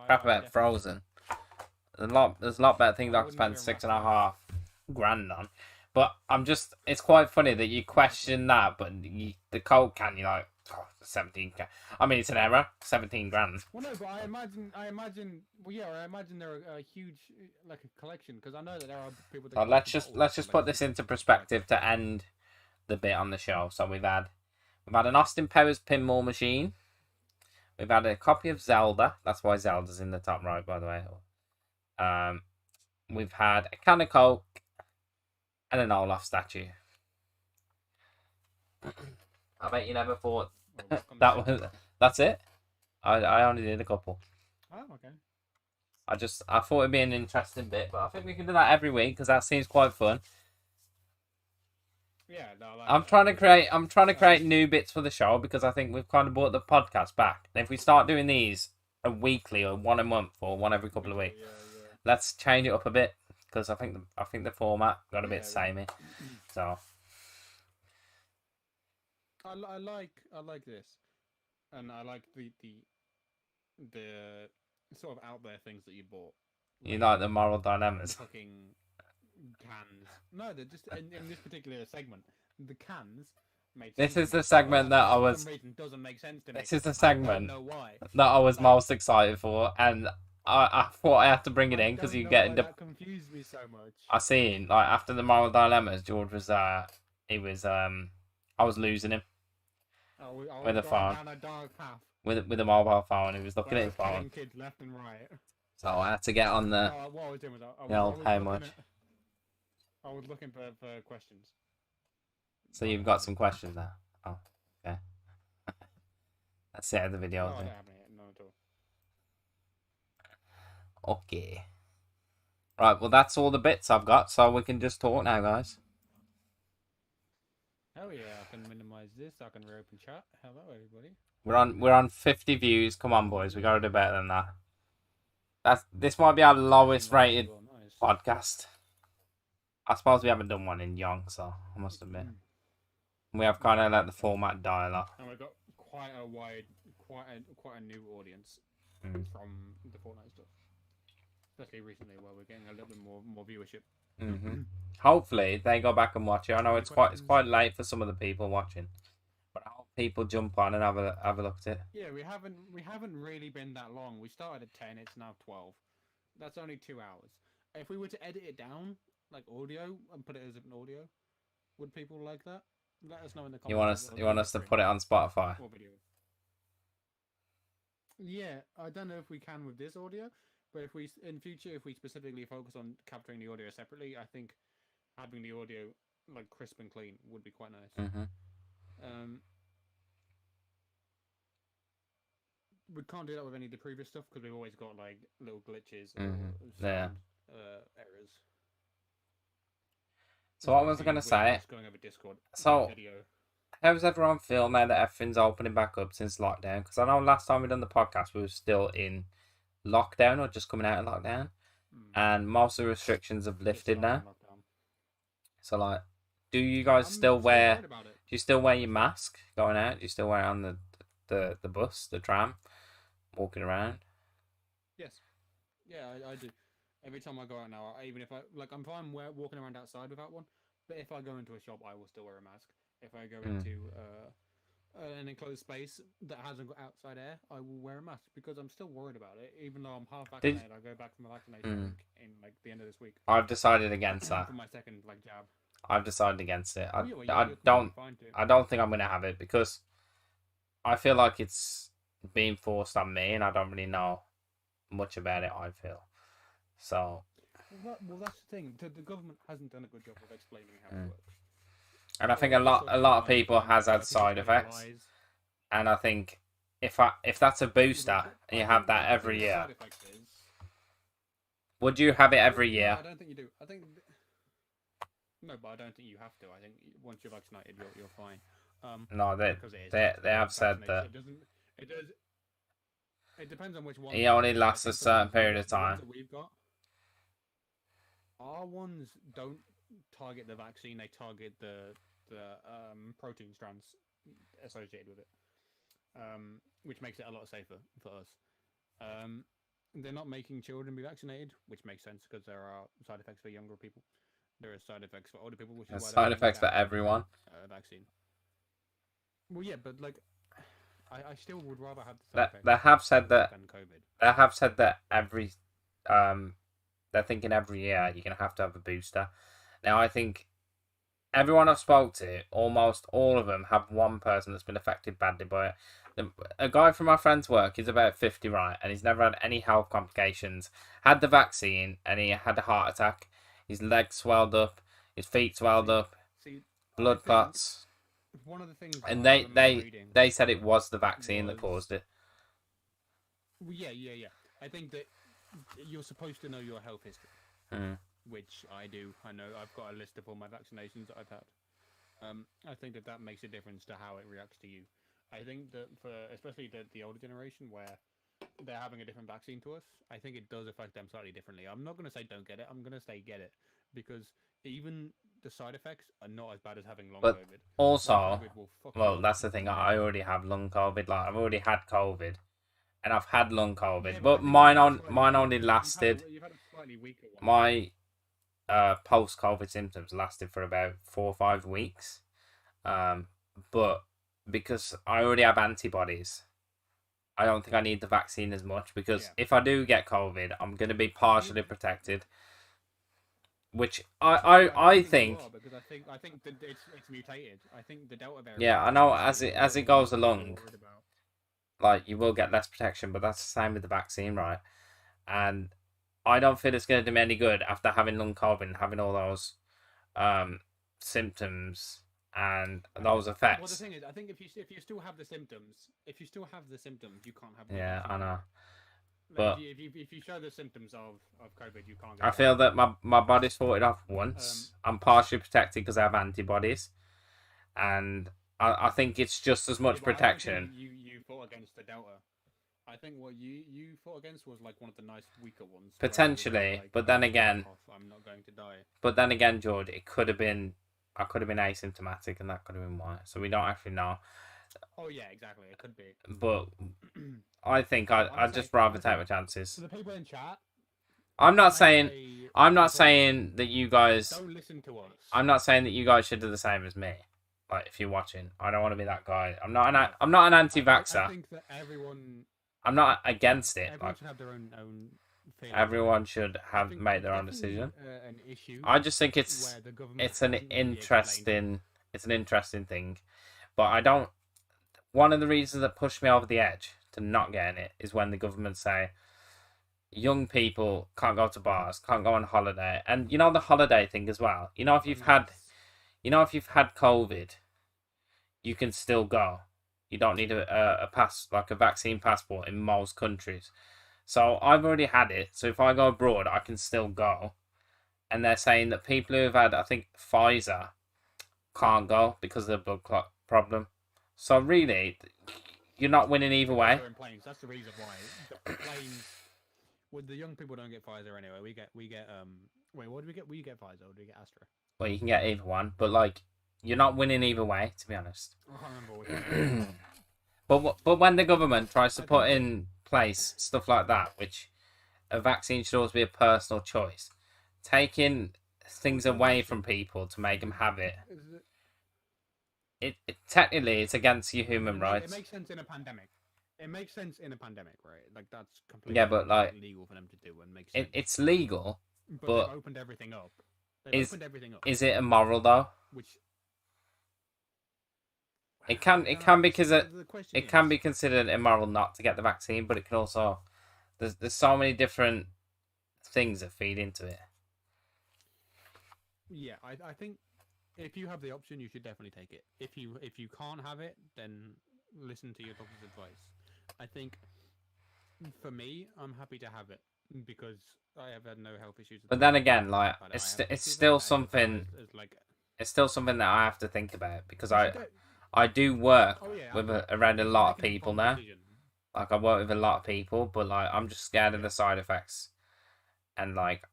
crap about Frozen. There's a lot better things I could spend $6,500 on. But it's quite funny that you question that, but the Coke can, you're like, 17k. I mean, it's an error. $17,000. Well, no, but I imagine there are a huge like a collection because I know that there are people. That let's just put this into perspective to end the bit on the show. So we've had an Austin Powers pinball machine. We've had a copy of Zelda. That's why Zelda's in the top right, by the way. We've had a can of Coke and an Olaf statue. I bet you never thought that's it. I only did a couple. Oh, okay. I thought it'd be an interesting bit, but I think we can do that every week because that seems quite fun. Yeah, no, I'm trying to create new bits for the show because I think we've kind of brought the podcast back. And if we start doing these a weekly or one a month or one every couple of weeks, let's change it up a bit because I think the format got a bit samey. So I like this, and I like the sort of out there things that you bought. You like the moral dilemmas? Fucking cans. No, they're just in this particular segment. The cans made. This is the segment that I was. For some reason, doesn't make sense to me. This is the segment I don't know why. that I was most excited for, and I thought I had to bring it in because you get. That confused me so much. I seen like after the moral dilemmas, George was I was losing him. With a phone. Down a dark path. With a mobile phone, he was looking at his phone. Kids left and right. So I had to get on the. What I was doing was how much? I was looking for questions. So you've got some questions now. Oh, okay. That's the end of the video. No, I don't have any. None at all. Okay. Right. Well, that's all the bits I've got, so we can just talk now, guys. Oh yeah, I can minimize this. I can reopen chat. Hello, everybody. We're on 50 views. Come on, boys. We gotta do better than that. This might be our lowest rated podcast. I suppose we haven't done one in Young, so I must admit. We have kind of let the format die a lot. And we've got quite a new audience from the Fortnite stuff, especially recently, where we're getting a little bit more viewership. Hopefully they go back and watch it. I know it's quite late for some of the people watching, but I hope people jump on and have a look at it. Yeah, we haven't really been that long. We started at 10. It's now 12. That's only 2 hours. If we were to edit it down like audio and put it as an audio, would people like that? Let us know in the comments. You want us to put it on Spotify? Or video. Yeah, I don't know if we can with this audio, but if we in future if we specifically focus on capturing the audio separately, I think having the audio like crisp and clean would be quite nice. We can't do that with any of the previous stuff because we've always got like little glitches or sound, errors. So what was I going to say? Going over Discord. So, video. How's everyone feel now that everything's opening back up since lockdown? Because I know last time we done the podcast, we were still in lockdown or just coming out of lockdown. And most of the restrictions have lifted now. So, like, do you guys I'm still still wear? worried about it. Do you still wear your mask going out? Do you still wear it on the bus, the tram, walking around? Yes. Yeah, I do. Every time I go out now, even if I'm fine walking around outside without one, but if I go into a shop, I will still wear a mask. If I go Mm. into an enclosed space that hasn't got outside air, I will wear a mask because I'm still worried about it. Even though I'm half Did vaccinated, I go back for my vaccination I think in like the end of this week I've decided against that. for my second like jab. I've decided against it. Well, yeah, well, I you're completely don't fine to. I don't think I'm gonna have it because I feel like it's being forced on me, and I don't really know much about it. I feel so. Well, that's the thing. The government hasn't done a good job of explaining how it works. And I think All a this lot stuff a is lot of kind people like, has had people side spreading effects, lies. and I think if that's a booster and you have that every the year, side effect is, would you have it every no, year? I don't think you do. No, but I don't think you have to. I think once you're vaccinated, you're fine. No, Because it is they just they have said vaccination. that It doesn't. It does. It depends on which one. it Though, only because I lasts a think certain period of the ones time. that we've got, our ones don't target the vaccine. They target the protein strands associated with it, which makes it a lot safer for us. They're not making children be vaccinated, which makes sense because there are side effects for younger people. There are side effects for older people, which is There's why they're side bringing effects for down everyone. vaccine. Well, yeah, but like, I still would rather have the side That effects they have said that than COVID. they have said that they're thinking every year you're gonna have to have a booster. Now I think everyone I've spoke to, almost all of them have one person that's been affected badly by it. A guy from my friend's work, he's about 50, right, and he's never had any health complications. Had the vaccine and he had a heart attack. His legs swelled up, his feet swelled up, See, blood clots. one of the things And I remember reading they said it was the vaccine that caused it. Well, yeah. I think that you're supposed to know your health history, which I do. I know I've got a list of all my vaccinations that I've had. I think that makes a difference to how it reacts to you. I think that for especially the older generation where they're having a different vaccine to us, I think it does affect them slightly differently. I'm not going to say don't get it. I'm going to say get it because even the side effects are not as bad as having long But COVID. also, Long COVID will fuck you well, up. that's the thing. I already have lung COVID. Like I've already had COVID, and I've had lung COVID, Yeah, but I but think you've had a mine slightly only weaker- lasted. You've had a slightly weaker one. My post COVID symptoms lasted for about 4 or 5 weeks. But because I already have antibodies, I don't think I need the vaccine as much because if I do get COVID, I'm going to be partially protected. Which I think. Because I think that it's mutated. I think the Delta variant. Yeah, I know as it goes along, Worried about. like you will get less protection, but that's the same with the vaccine, right? And I don't feel it's going to do me any good after having long COVID and having all those symptoms and those effects. Well, the thing is, I think if you still have the symptoms, you can't have. Yeah, I know. Like, But if you show the symptoms of COVID, you can't. I feel that my body's fought it off once. I'm partially protected because I have antibodies, and I think it's just as much protection. You fought against the Delta. I think what you fought against was like one of the nice weaker ones. Potentially, like, but then again, I'm not going to die. But then again, George, I could have been asymptomatic, and that could have been why. So we don't actually know. Oh yeah, exactly. It could be. But I think I'd just rather take my chances. For the people in chat, I'm not saying that you guys. Don't listen to us. I'm not saying that you guys should do the same as me. Like if you're watching, I don't want to be that guy. I'm not an anti-vaxxer. I think that everyone. I'm not against it. Everyone should have their own feelings. Everyone should make their own decision. An issue. I just think it's an interesting thing, but I don't. One of the reasons that pushed me over the edge to not getting it is when the government say young people can't go to bars, can't go on holiday, and the holiday thing as well. If you've had COVID, you can still go. You don't need a pass, like a vaccine passport in most countries. So I've already had it. So if I go abroad, I can still go. And they're saying that people who have had, I think, Pfizer can't go because of the blood clot problem. So really, you're not winning either way. That's the reason why. The planes, well, the young people don't get Pfizer anyway. We get Wait, what do we get? We get Pfizer or do we get Astra? Well, you can get either one, but like you're not winning either way, to be honest. I can't remember which one. But when the government tries to I put think in place stuff like that, which a vaccine should always be a personal choice, taking things Well, away that's from it. people to make them have it, Is it- technically it's against your human It rights. makes sense in a pandemic. It makes sense in a pandemic, right? Like that's completely Yeah, but like legal for them to do and makes sense. it's legal, But but they've opened everything up. is it immoral though? Which It can I don't know, be because the question it can is- be considered immoral not to get the vaccine, but it can also there's so many different things that feed into it. Yeah, I think if you have the option, you should definitely take it. If you can't have it, then listen to your doctor's advice. I think for me, I'm happy to have it because I have had no health issues. But then again, like But I it's have it's issues still that something. as like It's still something that I have to think about because you should do- I do work oh yeah, with I- around a if lot you're of making an people informed now. decision, Like I work with a lot of people, but like I'm just scared of the side effects, and like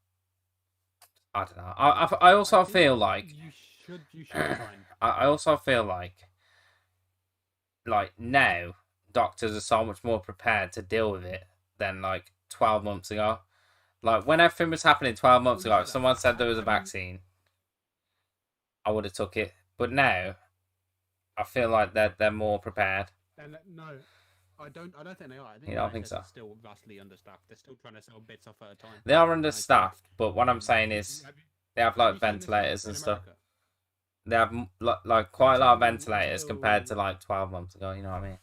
I don't know. I also I think feel like you should be fine. I also feel like now doctors are so much more prepared to deal with it than like 12 months ago. Like when everything was happening 12 months Well, you ago, if say that. someone said there was a I mean- vaccine, I would have took it. But now I feel like they're more prepared. And no, I don't think they are. I think You the don't think NHS so? is still vastly understaffed. They're still trying to sell bits off at a time. They are And I understaffed, but what I'm think- saying is Have you- they have have like you seen this ventilators in and stuff. America? They have like quite a lot of Until- ventilators compared to until- like 12 months ago. You know what I mean?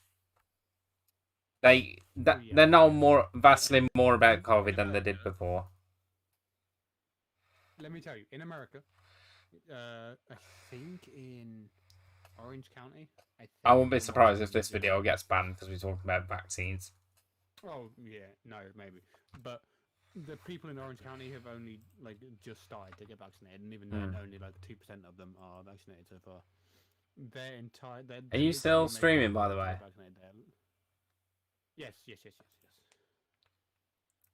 yeah. They know more vastly more about In COVID than they did America- before. Let me tell you, in America, I think in Orange County. I wouldn't be there might surprised if be this just- video gets banned because we're talking about vaccines. Oh yeah, no, maybe. But the people in Orange County have only like just started to get vaccinated, and even then, only like 2% of them are vaccinated so far. Their entire. Are you still streaming, by the way? Yes.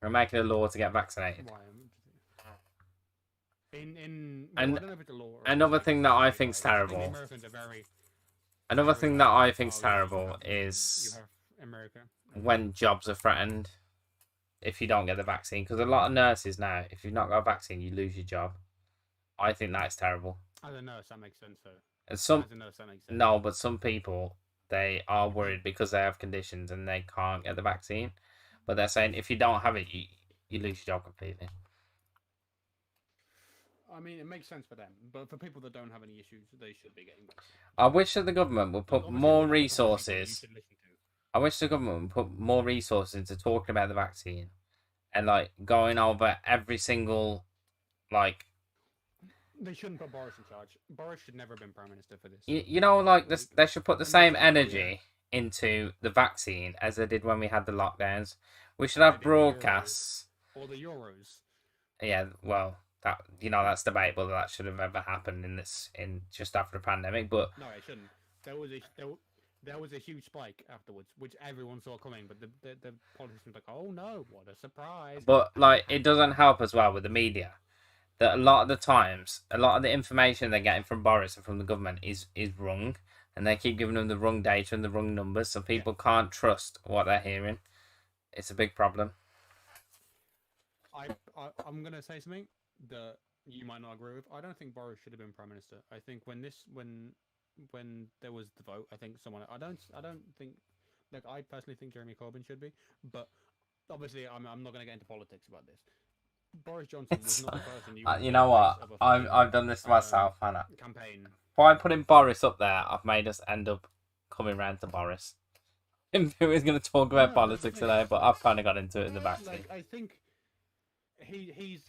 We're making a law to get vaccinated. Why? In And I don't know if it's a law. Or another it's thing that I like, think's I think terrible. the Americans are very. Another very thing like, that I think's oh, yeah, you terrible have- You is have America. when jobs are threatened if you don't get the vaccine. Because a lot of nurses now, if you've not got a vaccine, you lose your job. I think that's terrible. As a nurse, that makes sense though. And some As a nurse, that makes sense. no, but some people they are worried because they have conditions and they can't get the vaccine. But they're saying if you don't have it, you lose your job completely. I mean, it makes sense for them, but for people that don't have any issues, they should be getting vaccinated. I wish that the government would put Obviously, more there's a couple of people you resources. should listen to. I wish the government would put more resources into talking about the vaccine and like going over every single like They shouldn't put Boris in charge. Boris should never have been prime minister for this. you know like this. They should put the And same this is- energy into the vaccine as they did when we had the lockdowns. We should have They did the Euros. broadcasts. Or the Euros. Yeah, well, that that's debatable. That should have ever happened in just after the pandemic. But No, it shouldn't. There was a huge spike afterwards, which everyone saw coming, but the politicians were like, "Oh no, what a surprise!" like it doesn't help as well with the media. That a lot of the times, a lot of the information they're getting from Boris and from the government is wrong, and they keep giving them the wrong data and the wrong numbers, so people can't trust what they're hearing. It's a big problem. I'm gonna say something that you might not agree with. I don't think Boris should have been prime minister. I think when there was the vote, I think someone I don't think like I personally think Jeremy Corbyn should be, but obviously I'm not gonna get into politics about this. Boris Johnson was not the person You know what? I've done this to myself, Hannah. Campaign. By putting Boris up there, I've made us end up coming round to Boris. Who was going to talk about No, politics but- today, but I've kind of got into it in the vaccine. Like I think he's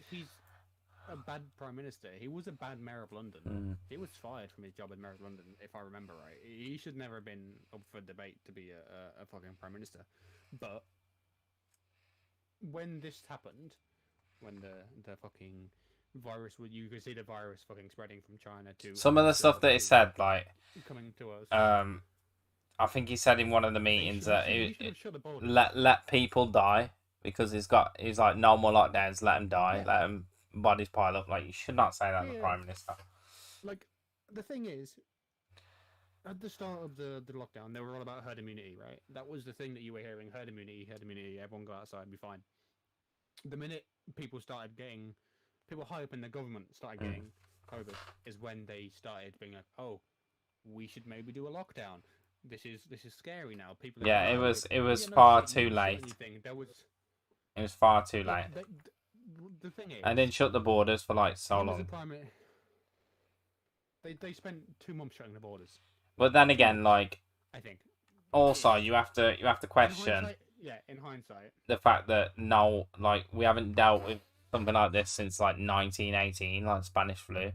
a bad prime minister. He was a bad mayor of London. Mm. He was fired from his job as mayor of London, if I remember right. He should never have been up for debate to be a fucking prime minister. But when this happened, when the fucking virus, you could see the virus fucking spreading from China to Some of the stuff that he said, like, coming to us. I think he said in one of the He meetings should- that he should have shut the border. let people die because he's like no more lockdowns, let them die, Yeah. let them bodies pile up. Like you should not say that as a Yeah. prime minister. like the thing is, at the start of the lockdown, they were all about herd immunity, right? That was the thing that you were hearing: herd immunity, herd immunity. Everyone go outside and be fine. The minute people high up in the government started getting COVID, is when they started being like, oh, we should maybe do a lockdown. This is scary now. People are Yeah, getting it was COVID. it was Yeah, no far shit. too You shot late. anything. There was. It was far too Yeah, late. the thing is, And then shut the borders for like so when was the long. primary? They spent 2 months shutting the borders. But then 2 again, months, like I think. also you have to question In hindsight, the fact that no, like we haven't dealt with something like this since like 1918, like Spanish flu.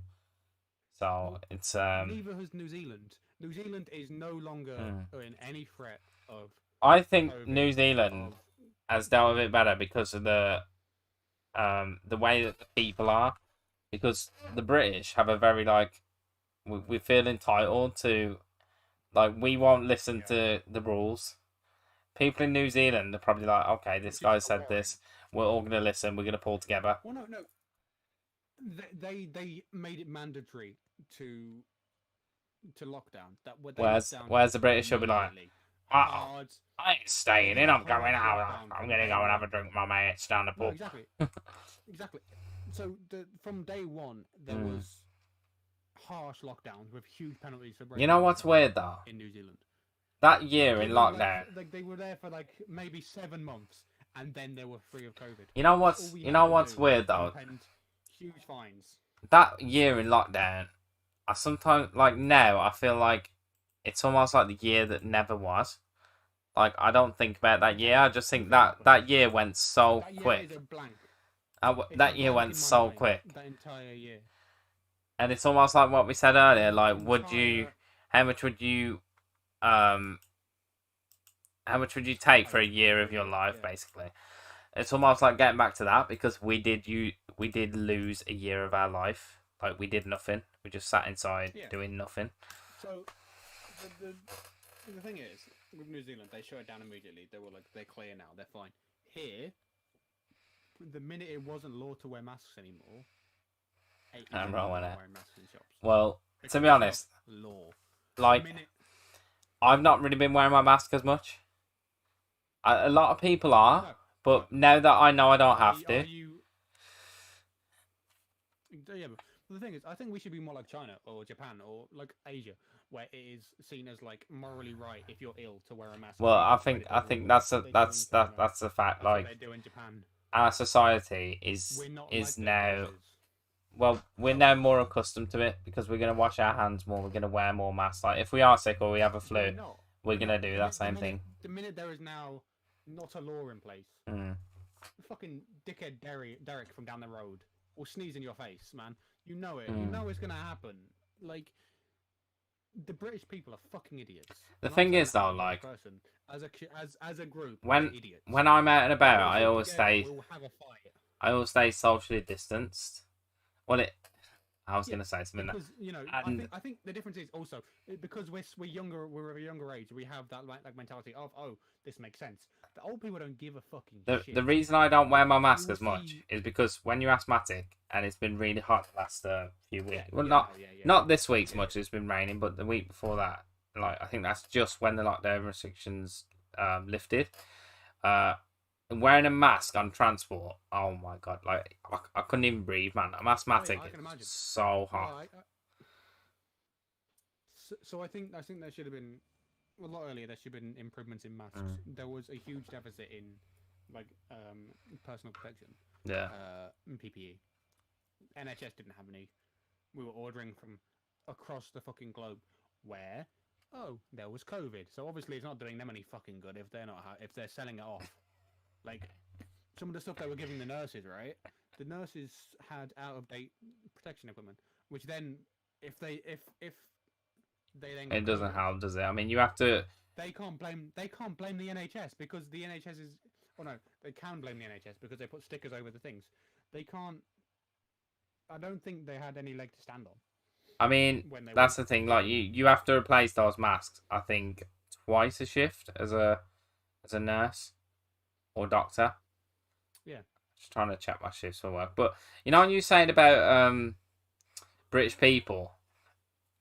So well, it's neither has New Zealand. New Zealand is no longer in any threat of. I think COVID, New Zealand has dealt with it better because of the way that the people are, because the British have a very like we feel entitled to, like we won't listen to the rules. People in New Zealand are probably like, okay, this guy said this, we're all gonna listen, we're gonna pull together. Well, no. They made it mandatory to lockdown. Whereas the British will be like, oh, I ain't staying in, I'm going out. I'm gonna go and have a drink with my mates down the pub. No, exactly. So from day one, there was harsh lockdowns with huge penalties for breaking. You know what's weird though? In New Zealand, that year in lockdown, they were there for like maybe 7 months, and then they were free of COVID. You know what's weird though? Huge fines. That year in lockdown, I sometimes like now I feel like it's almost like the year that never was. Like I don't think about that year. I just think that year went so quick. Is a blank. That year went so quick. That entire year. And it's almost like what we said earlier. Like, how much would you take for a year of your life, basically? It's almost like getting back to that, because we did lose a year of our life. Like, we did nothing. We just sat inside doing nothing. So, the thing is, with New Zealand, they shut it down immediately. They were like, they're clear now, they're fine. Here, the minute it wasn't law to wear masks anymore, I'm wrong with that. wearing masks in shops. Well, to be honest, law. like, I've not really been wearing my mask as much. A lot of people are, but now that I know I don't have to. Yeah, but the thing is, I think we should be more like China or Japan or like Asia, where it is seen as like morally right if you're ill to wear a mask. Well, I think that's a fact. Like, they do in Japan. Our society is now. Well, we're now more accustomed to it because we're going to wash our hands more. We're going to wear more masks. Like, if we are sick or we have a flu, we're going to do that same thing. The minute there is now not a law in place, fucking dickhead Derek from down the road will sneeze in your face, man. You know it. You know it's going to happen. Like, the British people are fucking idiots. The thing is, though, like, as a group, when I'm out and about, I always stay socially distanced. Well, I was going to say something because I think the difference is also because we're younger, we're of a younger age. We have that like mentality of this makes sense. The old people don't give a fucking shit. The reason I don't wear my mask as much is because when you're asthmatic and it's been really hot the last few weeks. Not this week so much. It's been raining, but the week before that, like I think that's just when the lockdown restrictions lifted. Wearing a mask on transport, oh my god! Like I couldn't even breathe, man. I'm asthmatic. I can imagine. It's so hot. So I think there should have been a lot earlier. There should have been improvements in masks. There was a huge deficit in like personal protection. Yeah. PPE. NHS didn't have any. We were ordering from across the fucking globe. Where? Oh, there was COVID. So obviously it's not doing them any fucking good if they're selling it off. Like, some of the stuff they were giving the nurses, right? The nurses had out-of-date protection equipment, which then, if they then... It doesn't help, does it? I mean, you have to... They can't blame the NHS, because the NHS is... Oh, no, they can blame the NHS, because they put stickers over the things. They can't... I don't think they had any leg to stand on. I mean, that's the thing, like, you have to replace those masks, I think, twice a shift as a nurse. Or doctor. Yeah. Just trying to check my shifts for work. But, you know what you were saying about British people?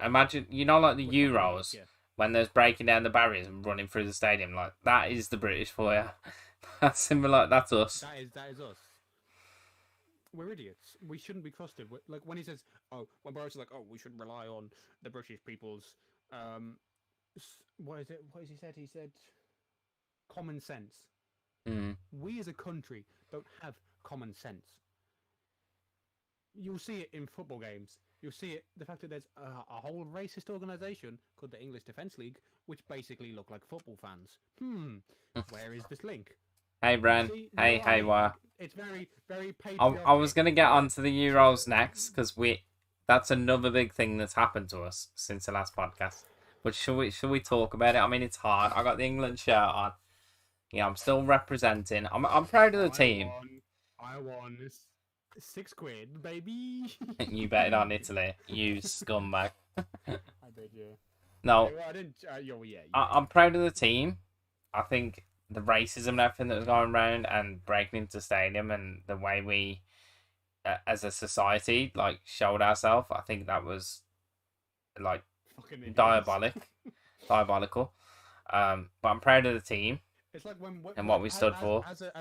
imagine, you know, like the With fucking idiots, Euros yeah. when there's breaking down the barriers and running through the stadium. Like that is the British for you. That's similar. That's us. That is us. We're idiots. We shouldn't be trusted. Like when he says, "Oh," when Boris is like, "Oh, we should rely on the British people's," what is it? What has he said? He said, "Common sense." Mm. We as a country don't have common sense. You'll see it in football games. You'll see it. The fact that there's a whole racist organisation called the English Defence League, which basically look like football fans. Where is this link? Hey, Bren. See, Hey, hey, why? It's very, very I patriotic. was gonna get onto the Euros next because that's another big thing that's happened to us since the last podcast. But should we talk about it? I mean, it's hard. I got the England shirt on. Yeah, I'm still representing. I'm proud of the team. I won £6, baby. You betted on Italy, you scumbag. I did, yeah. No, Well, I didn't. Yeah. I'm proud of the team. I think the racism and everything that was going around and breaking into the stadium and the way we, as a society, like showed ourselves. I think that was like diabolical. But I'm proud of the team. It's like and what we stood for, as a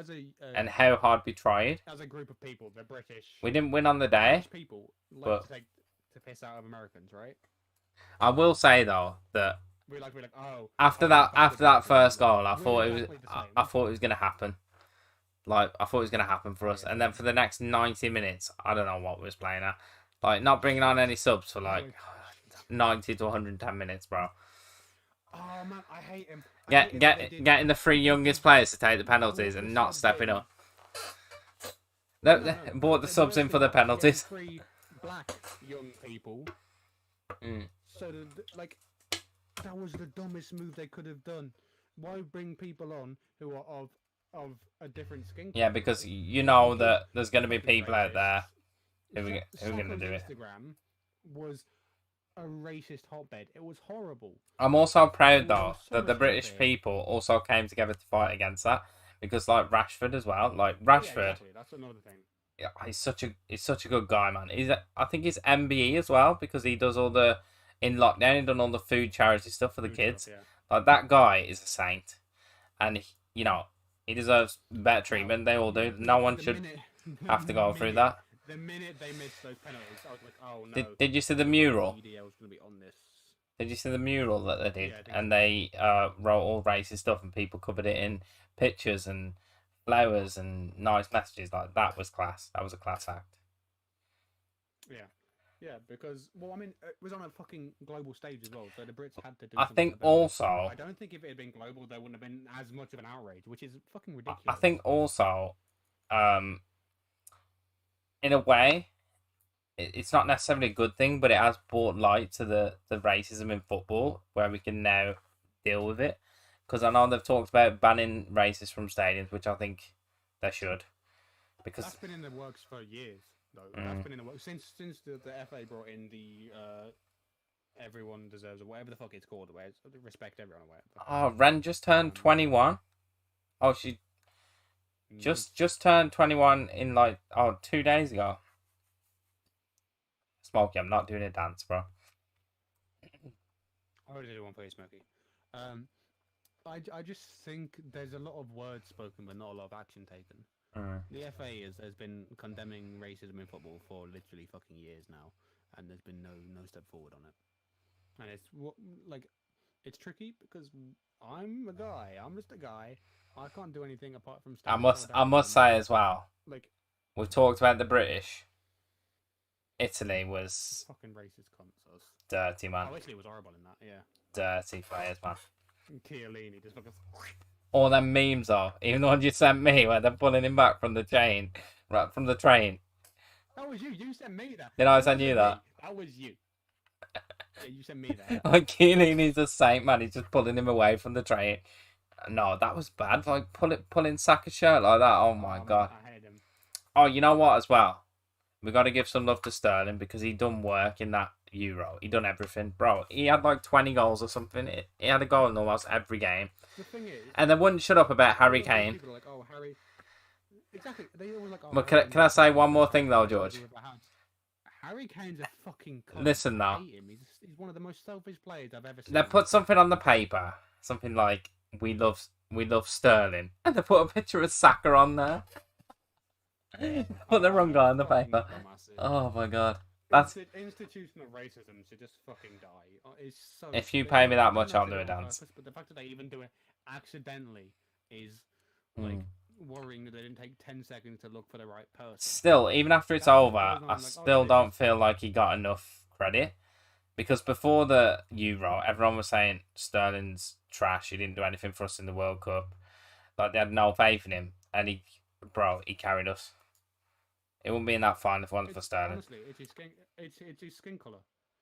and how hard we tried. as a group of people, the British. We didn't win on the day. British people like but- to take the piss out of Americans, right? I will say though that We're like, oh. after that first goal, I thought it was gonna happen. Like I thought it was gonna happen for us, and then for the next 90 minutes, I don't know what we was playing at. Like not bringing on any subs for like 90 to 110 minutes, bro. Oh man, I hate him. Getting the three youngest players to take the penalties and not stepping up. They brought the subs in for the penalties. Three black young people. So like, that was the dumbest move they could have done. Why bring people on who are of a different skin color? Yeah, because you know that there's going to be people out there who are going to do it. Instagram was a racist hotbed. It was horrible. I'm also proud though that the British people also came together to fight against that, because like Rashford as well. Like Rashford, Yeah, exactly. That's another thing. yeah, he's such a good guy, man. I think he's MBE as well, because he does all the in lockdown. He done all the food charity stuff for the kids. Stuff, Like that guy is a saint, and he deserves better treatment. They all do. No one should have to go through that. The minute they missed those penalties, I was like, oh no. Did you see the mural? Media was going to be on this. Did you see the mural that they did? Yeah, I think And they wrote all racist stuff, and people covered it in pictures and flowers and nice messages. Like that was class. That was a class act. Yeah, because I mean, it was on a fucking global stage as well, so the Brits had to do. I something think about it. also. I don't think if it had been global, there wouldn't have been as much of an outrage, which is fucking ridiculous. I think also, in a way, it's not necessarily a good thing, but it has brought light to the racism in football, where we can now deal with it. Because I know they've talked about banning racists from stadiums, which I think they should. Because that's been in the works for years, though. That's been in the works since the FA brought in the everyone deserves, or whatever the fuck it's called, where it's respect everyone, or whatever. Oh, Ren just turned 21. Oh, she just turned 21 in 2 days ago. Smokey, I'm not doing a dance, bro. I already did one for you, Smokey. I just think there's a lot of words spoken, but not a lot of action taken. The FA has been condemning racism in football for literally fucking years now, and there's been no step forward on it. And it's tricky because I'm a guy. I'm just a guy. I can't do anything apart from. I must say as well. Like, we've talked about the British. Italy was fucking racist cunts. dirty, man. Oh, Italy was horrible in that. Yeah. Dirty players, man. Chiellini just fucking. All them memes are, even the one you sent me, where they're pulling him back from the train. That was you. You sent me that. Did I send you that? That was you. Yeah, you sent me that. Like Chiellini's a saint, man. He's just pulling him away from the train. No, that was bad. Like pulling Saka's shirt like that. Oh my god. I hate him. Oh, you know what? As well, we got to give some love to Sterling, because he done work in that Euro. He done everything, bro. He had like 20 goals or something. He had a goal in almost every game. The thing is, and they wouldn't shut up about Harry Kane. People are like, oh, Harry. Exactly. They always like, oh, But can I say one more thing though, George? Harry Kane's a fucking cunt. Listen now. I hate him. He's one of the most selfish players I've ever seen. They put something on the paper, something like we love Sterling, and they put a picture of Saka on there. Put the wrong guy on the Fucking paper. dumbasses. Oh my god, that's Institutional racism should just fucking die. It's so. if you they- pay me I that don't much, know if I'll they do a it on dance. purpose, but the fact that they even do it accidentally is like worrying that they didn't take 10 seconds to look for the right person. Still, even after it's That's what over, goes on, I like, still okay. don't feel like he got enough credit. Because before the Euro, everyone was saying Sterling's trash. He didn't do anything for us in the World Cup. Like, they had no faith in him. And he carried us. It wouldn't be in that final if it wasn't for Sterling. Honestly, it's his skin color.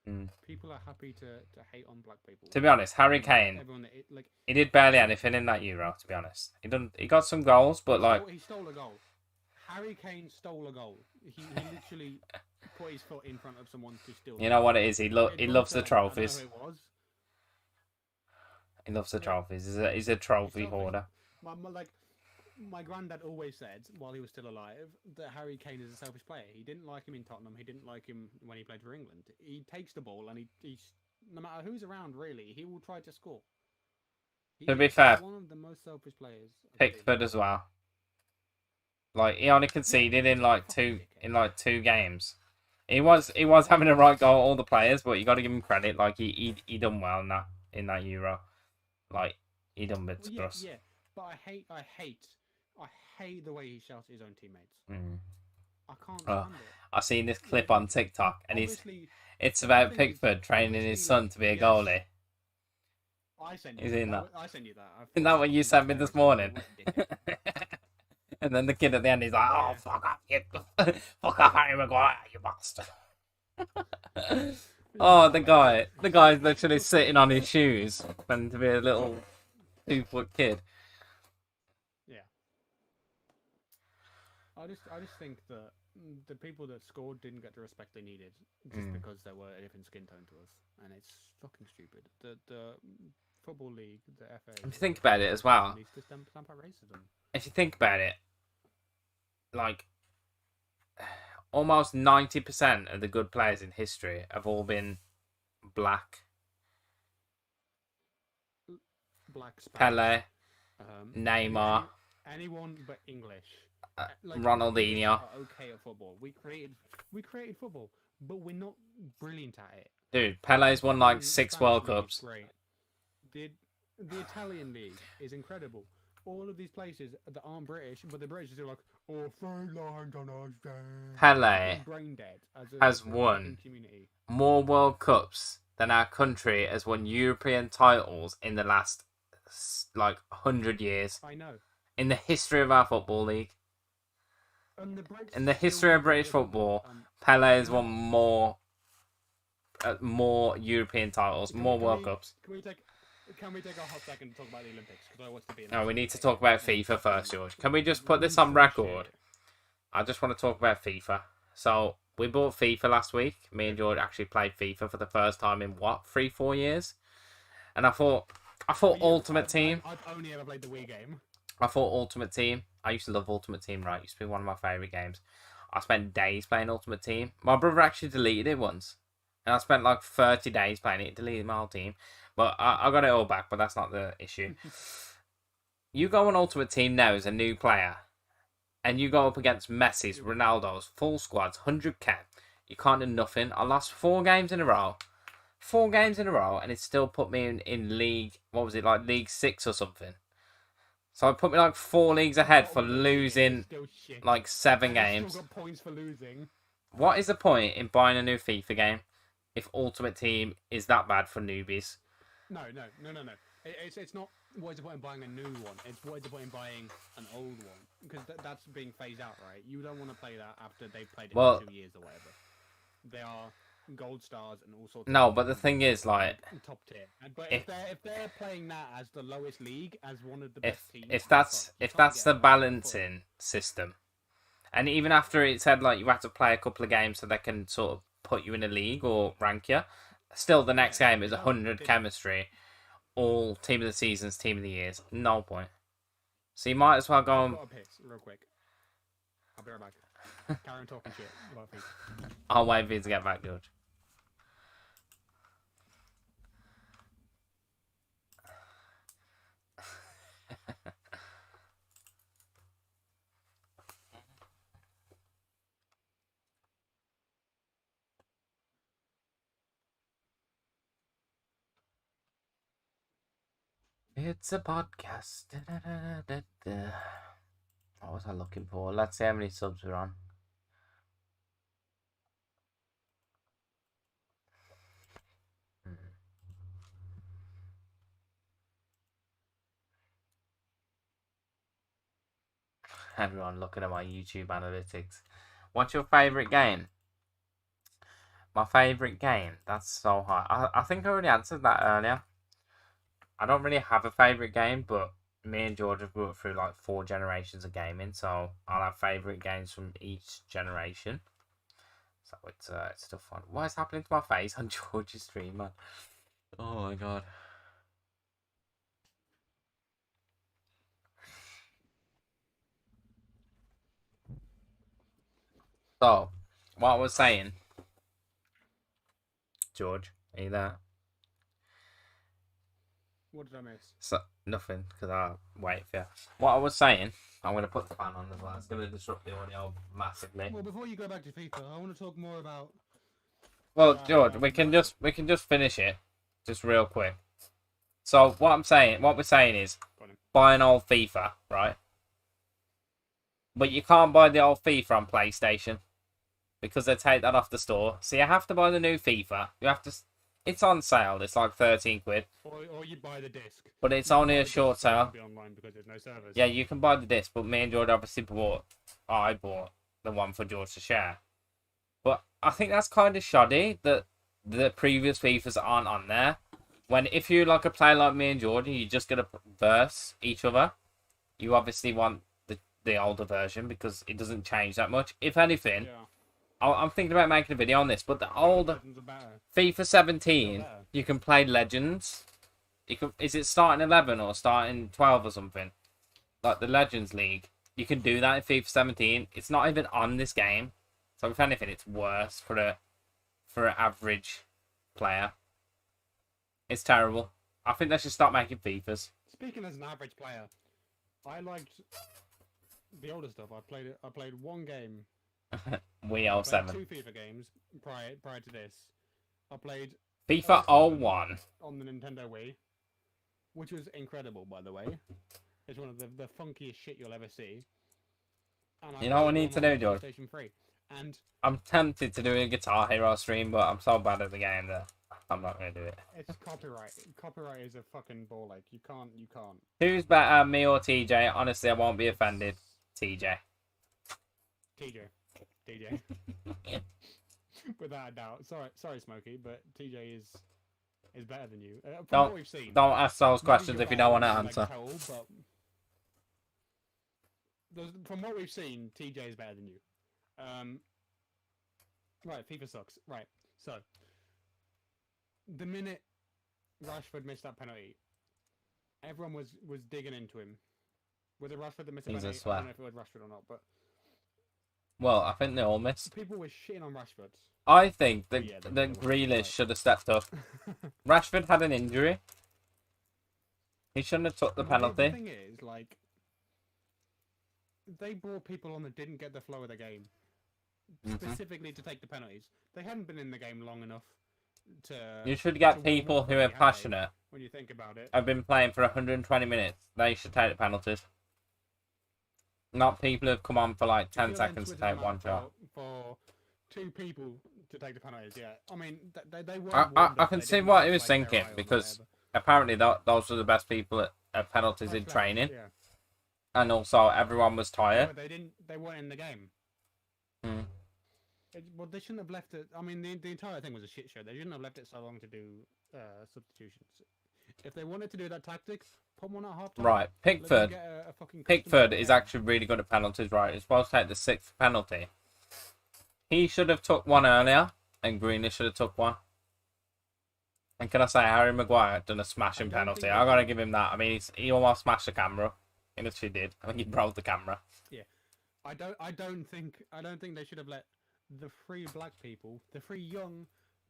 Mm. People are happy to hate on black people. To be honest, Harry Kane, Everyone, like, he did barely anything in that Euro, to be honest. He got some goals, but like... He stole a goal. Harry Kane stole a goal. He literally put his foot in front of someone to steal. You know what it is? He loves the trophies. I know who it was. He loves the trophies. He's a trophy He's hoarder. My granddad always said, while he was still alive, that Harry Kane is a selfish player. He didn't like him in Tottenham. He didn't like him when he played for England. He takes the ball and he's no matter who's around, really, he will try to score. To be fair, one of the most selfish players. Pickford as well. Like, he only conceded in like two games. He was having a right goal, all the players, but you got to give him credit. Like, he done well in that Euro. Like, he done bits for us. Yeah, but I hate the way he shouts at his own teammates. I can't stand it. I've seen this clip on TikTok, and it's about thing is, Pickford training his son to be a yes. goalie. I sent Is you he in that? I sent you that. Isn't that what you sent me this morning? And then the kid at the end is like, "Oh, fuck off, you, fuck off, Harry Maguire, you bastard." Oh, the guy's literally sitting on his shoes, meant to be a little 2-foot kid. Yeah. I just think that the people that scored didn't get the respect they needed just because they were a different skin tone to us, and it's fucking stupid. The football league, the FA. If you think about it as well, needs to stamp out racism. if you think about it, like almost 90% of the good players in history have all been black. Black Spanish, Pele, Neymar, anyone but English. Ronaldinho. Are okay at football. We created football, but we're not brilliant at it. Dude, Pele's won like 6 Spanish World league is Cups. Great. The Italian league is incredible. All of these places that aren't British, but the British are like, "Oh, three lines on us." Pele brain dead has won more World Cups than our country has won European titles in the last like 100 years. I know. In the history of our football league. In the history of British football, Pele has won more European titles, more World Cups. Can we take a hot second to talk about the Olympics? Because I want to be. No, we need to talk about FIFA first, George. Can we just put this on record? I just want to talk about FIFA. So, we bought FIFA last week. Me and George actually played FIFA for the first time in, 3-4 years? And I thought Ultimate Team. I've only ever played the Wii game. I thought Ultimate Team. I used to love Ultimate Team, right? It used to be one of my favourite games. I spent days playing Ultimate Team. My brother actually deleted it once. And I spent like 30 days playing it, deleted my whole team. But I got it all back, but that's not the issue. You go on Ultimate Team now as a new player, and you go up against Messi's, Ronaldo's, full squads, 100k. You can't do nothing. I lost 4 games in a row. 4 games in a row, and it still put me in League, what was it, like League 6 or something. So it put me like 4 leagues ahead for losing like 7 games. Still got points for losing. What is the point in buying a new FIFA game if Ultimate Team is that bad for newbies? No. It's not what is the point in buying a new one. It's what is the point in buying an old one, because that's being phased out, right? You don't want to play that after they've played it for 2 years or whatever. They are gold stars and all sorts. No, but the thing is, like, top tier. But if they're playing that as the lowest league, as one of the best teams, if that's the balancing system, and even after it said like you have to play a couple of games so they can sort of put you in a league or rank you, still the next game is 100 chemistry, all team of the seasons, team of the years, no point. So you might as well go on. I've got a piss real quick. I'll be right back. Carry on talking shit about FIFA. I'll wait for you to get back, George. It's a podcast. Da-da-da-da-da. What was I looking for? Let's see how many subs we're on. Everyone looking at my YouTube analytics. What's your favourite game? My favourite game? That's so hard. I think I already answered that earlier. I don't really have a favourite game, but me and George have worked through like 4 generations of gaming, so I'll have favourite games from each generation. So it's still fun. What is happening to my face on George's stream, man? Oh my god. So, what I was saying, George, are you there? What did I miss? So, nothing, because I wait for you. What I was saying, I'm going to put the fan on as well. It's going to disrupt the audio massively. Well, before you go back to FIFA, I want to talk more about. Well, George, we can just finish it, just real quick. So what we're saying is, buy an old FIFA, right? But you can't buy the old FIFA on PlayStation because they take that off the store. So you have to buy the new FIFA. You have to. It's on sale. It's like 13 quid. Or you buy the disc. But it's only a short sale. Be online because there's no servers. Yeah, you can buy the disc, but me and George obviously I bought the one for George to share. But I think that's kind of shoddy that the previous FIFAs aren't on there. When if you like a player like me and George, and you're just gonna verse each other, you obviously want the older version because it doesn't change that much. If anything, Yeah. I'm thinking about making a video on this. But the old Legends are better. FIFA 17, you can play Legends. Is it starting 11 or starting 12 or something? Like the Legends League, you can do that in FIFA 17. It's not even on this game, so if anything, it's worse for an average player. It's terrible. I think they should start making FIFAs. Speaking as an average player, I liked the older stuff. I played one game. We I 07. played 2 FIFA games prior to this. I played FIFA 01 on the Nintendo Wii, which was incredible, by the way. It's one of the funkiest shit you'll ever see. And You know what we need to do, George? PlayStation 3. And I'm tempted to do a Guitar Hero stream, but I'm so bad at the game that I'm not going to do it. it's copyright. Copyright is a fucking ball ache. You can't. Who's better, me or TJ? Honestly, I won't be offended. TJ. TJ. Without a doubt. Sorry, Smokey, but TJ is better than you. From what we've seen. Don't ask those questions if you don't want to like answer. From what we've seen, TJ is better than you. Right, FIFA sucks. Right, so the minute Rashford missed that penalty, everyone was digging into him. Was it Rashford that missed the penalty? I don't know if it was Rashford or not, but well, I think they all missed. people were shitting on Rashford. I think that Yeah, Grealish should have stepped up. Rashford had an injury. He shouldn't have took the penalty. The thing is, like, they brought people on that didn't get the flow of the game, specifically to take the penalties. They hadn't been in the game long enough to. You should get people who are passionate. When you think about it, I've been playing for 120 minutes. They should take the penalties. Not people who've come on for like 10 seconds to take one shot. For 2 people to take the penalties, yeah. I mean, they were. I can see what he was thinking because apparently those were the best people at penalties in training. Yeah. And also everyone was tired. But they weren't in the game. Well, they shouldn't have left it. I mean, the entire thing was a shit show. They shouldn't have left it so long to do substitutions. If they wanted to do that tactics, put one at half time. Right, Pickford is actually really good at penalties, right? He's supposed to take the 6th penalty. He should have took one earlier, and Greenish should have took one. And can I say, Harry Maguire done a smashing penalty. I gotta give him that. I mean, he almost smashed the camera. He literally did. I think he broke the camera. Yeah, I don't think they should have let the 3 young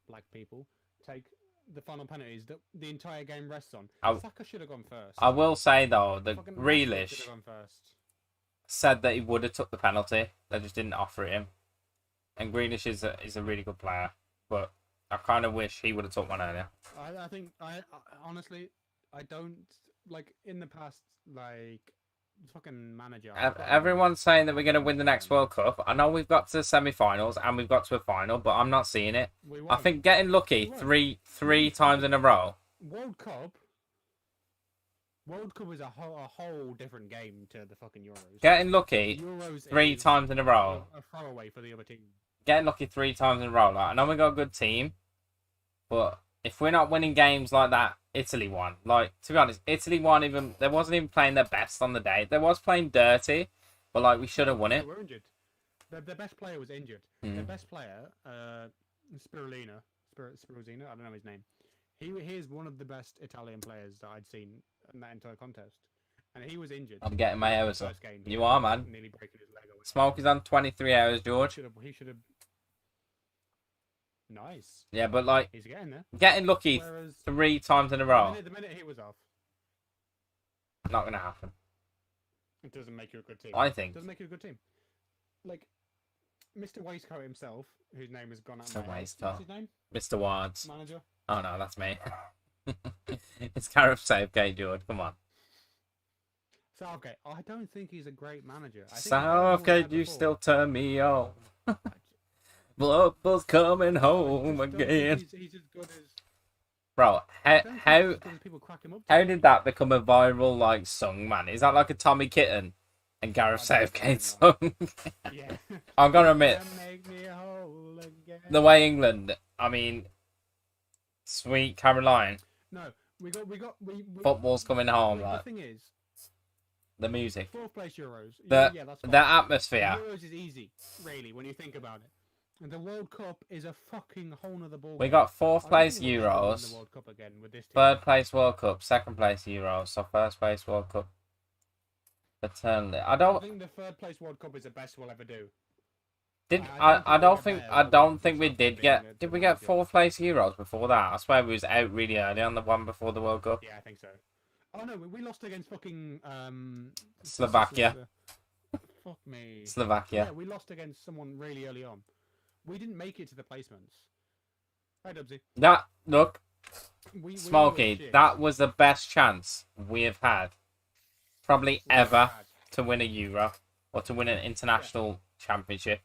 black people, take the final penalties that the entire game rests on. Saka should have gone first. I will say though that Fucking Grealish should have gone first. said that he would have took the penalty. They just didn't offer it him. And Grealish is a really good player, but I kind of wish he would have took one earlier. I think honestly, I don't like in the past, like fucking manager. I forgot the name. Everyone's saying that we're going to win the next World Cup. I know we've got to the semi-finals and we've got to a final, but I'm not seeing it. We I won't. think getting lucky We won't. three times in a row. World Cup. World Cup is a whole different game to the fucking Euros. Getting lucky Euros three is times in a row. a throwaway for the other team. Getting lucky 3 times in a row. Like, I know we got a good team, but if we're not winning games like that, Italy won. Like, to be honest, Italy won even. They wasn't even playing their best on the day. They was playing dirty, but like we should have won it. They were injured. The best player was injured. Mm. The best player, Spirulina, I don't know his name. He is one of the best Italian players that I'd seen in that entire contest, and he was injured. I'm getting my hours the up. first game. You are, man. Nearly breaking his leg away. Smoke is on 23 hours, George. He should have. Nice. Yeah, but like He's getting there. getting lucky Whereas 3 times in a row, the minute he was off, not gonna happen. it doesn't make you a good team. I It think. doesn't make you a good team. Like Mr. Waistcoat himself, whose name has gone out. Mr. My head. Waistcoat. What's his name? Mr. Wards. Manager. Oh no, that's me. It's Gareth Southgate, George. Come on. Southgate. I don't think he's a great manager. I think Southgate, you still turn me on. Blood was coming home again. He's as good as. Bro, I don't think he's how as good as people crack him up. how did that become a viral like song, man? Is that like a Tommy Kitten and Gareth I don't Southgate know. song? Yeah. I'm gonna admit, Make me whole again. the way England, I mean, sweet Caroline, No, we football's coming home, The like thing is, the music, 4th place Euros. the yeah, that's fine. the atmosphere. Euros is easy, really, when you think about it. And the World Cup is a fucking whole nother ball. We got 4th I don't place think we'll ever win Euros, the World Cup again with this team. 3rd place World Cup, 2nd place Euros, so 1st place World Cup. Eternally, I I don't. think the 3rd place World Cup is the best we'll ever do. I don't think we'll get we better did than get. the Did we get World 4th place Euros before that? I swear we was out really early on the one before the World Cup. Yeah, I think so. Oh no, we lost against fucking Slovakia. Fuck me. Slovakia. Yeah, we lost against someone really early on. We didn't make it to the placements. Hi, Dubsy. That look, We were Smokey. shit. That was the best chance we have had, probably We were ever, bad. to win a Euro or to win an international championship.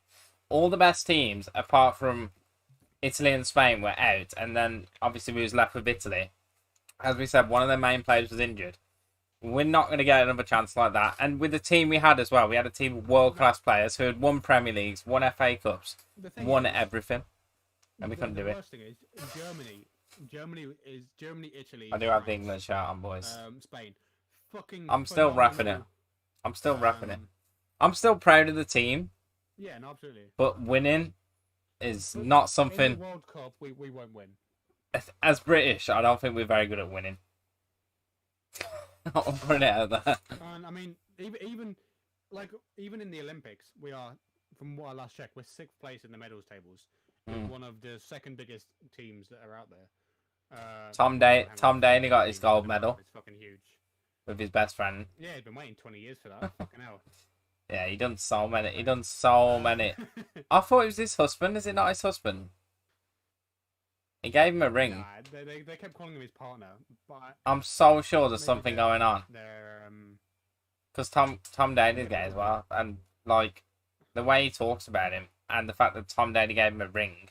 All the best teams, apart from Italy and Spain, were out, and then obviously we was left with Italy. As we said, one of their main players was injured. We're not going to get another chance like that. And with the team we had as well, we had a team of world-class players who had won Premier Leagues, won FA Cups, The thing won is, everything, and we couldn't do the it. worst thing is Germany, Italy. I do have the France, England shirt on, boys. Spain. Fucking. I'm still wrapping it. phenomenal. I'm still wrapping it. Um, I'm still proud of the team, Yeah, no, absolutely. but winning is But not In something. the World Cup, we won't win. As British, I don't think we're very good at winning. I'm putting it out there. And I mean, even in the Olympics, we are, from what I last checked, we're 6th place in the medals tables. We're Mm. one of the second biggest teams that are out there. Tom Daly got his gold medal It's fucking huge. with his best friend. Yeah, he's been waiting 20 years for that. Fucking hell. Yeah, he done so many. He done so many. I thought it was his husband. Is it not his husband? He gave him a ring. Nah, they kept calling him his partner, but I'm so sure there's maybe something they're- going on. they're Because Tom Daly's gay as well, and like the way he talks about him, and the fact that Tom Daly gave him a ring.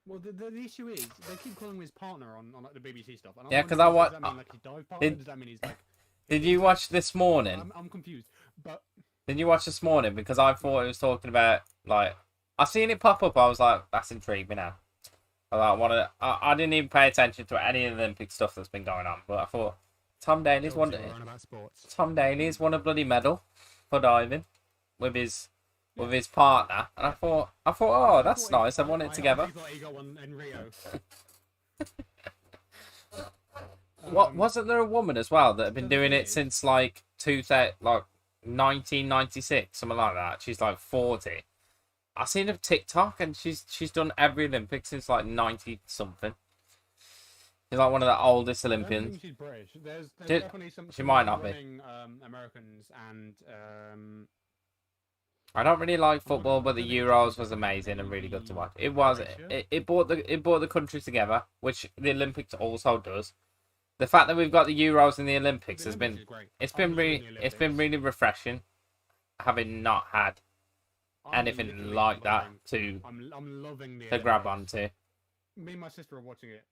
well, the issue is they keep calling him his partner on like the BBC stuff. And I'm Yeah, 'cause wondering, I does that mean like his dive partner? did- Does that mean he's like? Did you watch this morning? I'm confused, but Did you watch this morning? Because I thought it was talking about like I seen it pop up. I was like, that's intrigued me now. I didn't even pay attention to any of the Olympic stuff that's been going on, but I thought Tom Daly's won. we're on about sports. Tom Daly's won a bloody medal for diving with his partner, and I thought, oh, that's nice. They won it together. I thought he got one in Rio. What wasn't there a woman as well that had been So the doing thing it is- since like 1996, something like that. She's like 40. I seen her TikTok, and she's done every Olympic since like 90 something. She's like one of the oldest I don't Olympians. think she's British. There's She- definitely some. she might not be. running, Americans and I don't really like football, but the Euros was amazing and really good to watch. It was. It brought the countries together, which the Olympics also does. The fact that we've got the Euros and the Olympics The has Olympics been is great. it's I'm been loving the it's been Olympics. really refreshing, having not had I'm anything literally like that loving- to I'm loving the grab Olympics. onto. Me and my sister are watching it.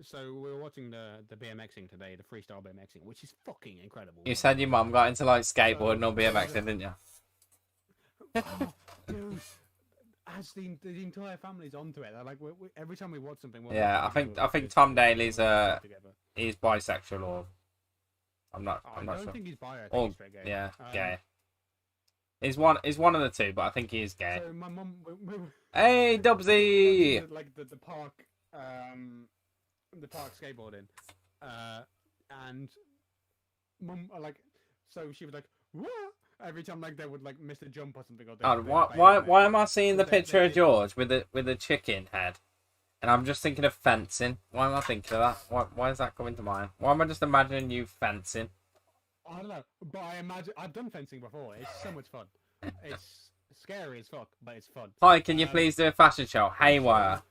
So we were watching the BMXing today, the freestyle BMXing, which is fucking incredible. You said your mum got into like skateboarding or So- BMXing, didn't you? Oh, dude, as the entire family's onto it. They're like, every time we watch something, we're Yeah, like, I think Tom Daly's together. he's bisexual or I'm not I not don't sure. think he's bi. I think Or he's straight gay. yeah, Um, gay. He's one of the two, but I think he is gay. So my mum, Hey, Dubsy! like the park skateboarding, and mum like, so she was like, what? Every time like they would like miss a jump or something. Or Oh, why am I seeing the But they- picture they of did- George with the chicken head, and I'm just thinking of fencing? Why am I thinking of that? Why is that coming to mind? Why am I just imagining you fencing? I don't know, but I imagine I've done fencing before. It's so much fun. It's scary as fuck, but it's fun. Hi, can you Um, please do a fashion show? Haywire.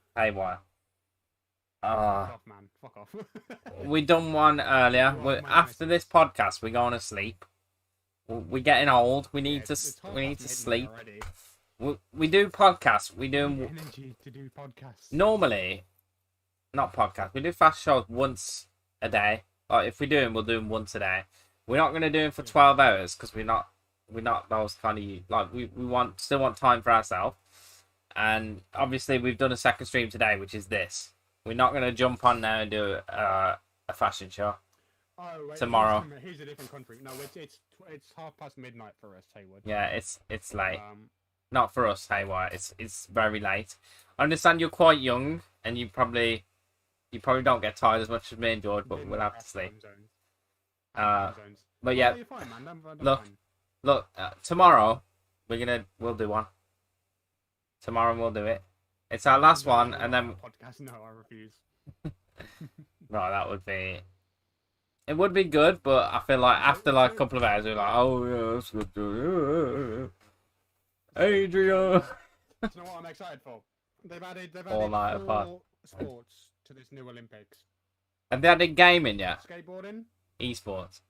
Fuck off, man. Fuck off. We done one earlier. You are We're, my after nemesis. this podcast, we're going to sleep. We're getting old. We need Yeah, to it's half we need past to midnight sleep. already. We do podcasts. We do Need energy to do podcasts. normally, not podcasts. We do fast shows once a day. Like if we do them, we'll do them once a day. We're not gonna do them for 12 hours because we're not those kind of like we still want time for ourselves. And obviously, we've done a second stream today, which is this. We're not gonna jump on now and do a fashion show. Oh, wait, tomorrow. He's a different country. No, it's midnight for us, Haywood. Yeah, it's late. Um, Not for us, Haywire. It's very late. I understand you're quite young, and you probably don't get tired as much as me and George, but we'll have to sleep. But yeah, you're fine, man. I'm look. fine. Look, tomorrow we'll do one. Tomorrow we'll do it. It's our last Don't one, do and it on then the podcast. No, I refuse. no, that would be. It would be good, but I feel like after like a couple of hours, we're like, oh yeah, that's good. Adrian. You know what I'm excited for? They've added All night apart. 4 sports to this new Olympics. Have they added gaming yet? Skateboarding? Esports.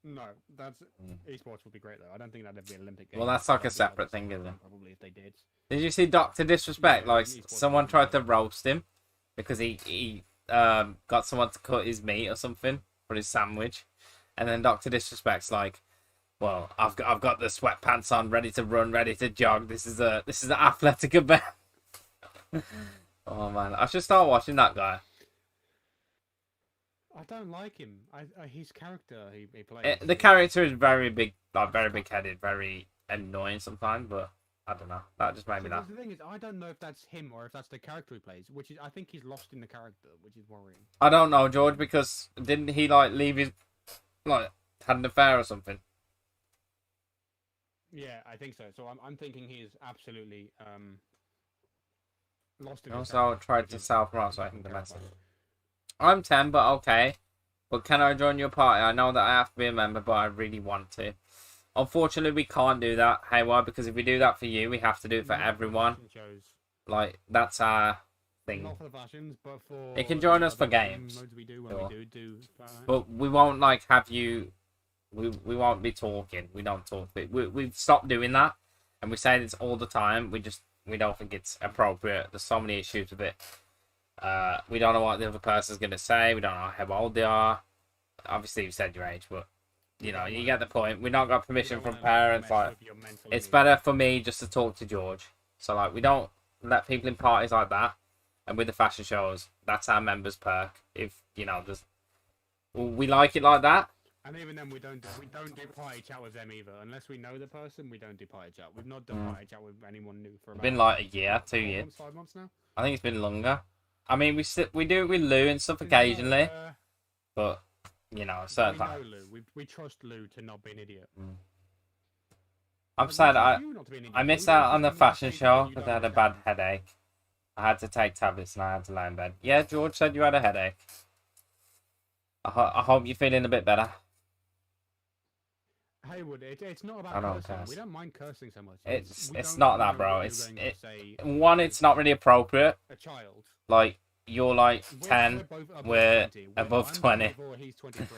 No, that's esports would be great though. I don't think that'd be an Olympic game. Well, that's like a separate thing, isn't it? Probably if they did. Did you see Doctor Disrespect? Yeah, Like esports someone would be tried to great. roast him because he got someone to cut his meat or something for his sandwich, and then Doctor Disrespect's like, "Well, I've got the sweatpants on, ready to run, ready to jog. This is an athletic event." Oh man, I should start watching that guy. I don't like him. His character he plays. The character is very big, like very big headed, very annoying sometimes, but I don't know. That just made me laugh. The thing is, I don't know if that's him or if that's the character he plays. Which is, I think he's lost in the character, which is worrying. I don't know, George, because didn't he like leave his like had an affair or something? Yeah, I think so. So I'm thinking he's absolutely lost in his Also, character, tried which to is self-promote so I can terrifying. domestic. I'm 10, but okay. But can I join your party? I know that I have to be a member, but I really want to. Unfortunately, we can't do that, Haywire, because if we do that for you, we have to do it for Not everyone. fashion shows. Like, that's our thing. Not for the fashions, but for. You can join the us for other games. modes we do when Sure. we do. But we won't, like, have you... We won't be talking. We don't talk. We've stopped doing that. And we say this all the time. We don't think it's appropriate. There's so many issues with it. We don't know what the other person's going to say. We don't know how old they are. Obviously, you said your age, but you know, you get the point. We've not got permission from parents. Like, it's better for me just to talk to George. So, like, we don't let people in parties like that. And with the fashion shows, that's our members' perk. If you know, we like it like that. And even then, we don't do party chat with them either. Unless we know the person, we don't do party chat. We've not done party chat with anyone new for about Been like a year, 2 4 years. months, 5 months now. I think it's been longer. I mean, we do it with Lou and stuff occasionally, Uh, but you know, certain we know times. Lou. We trust Lou to not be an idiot. I'm But sad we I trust you not to be an idiot. missed We don't out on the trust you not to fashion say show something you because I don't had a bad understand. headache. I had to take tablets and I had to lie in bed. Yeah, George said you had a headache. I hope you're feeling a bit better. Haywood, it's not I about don't cursing. curse. We don't mind cursing so much. It's we don't not know that, bro. what you're It's going to say one. It's not really appropriate. a child. Like you're like 10, both above we're 20. above I'm 20. 24, he's 23.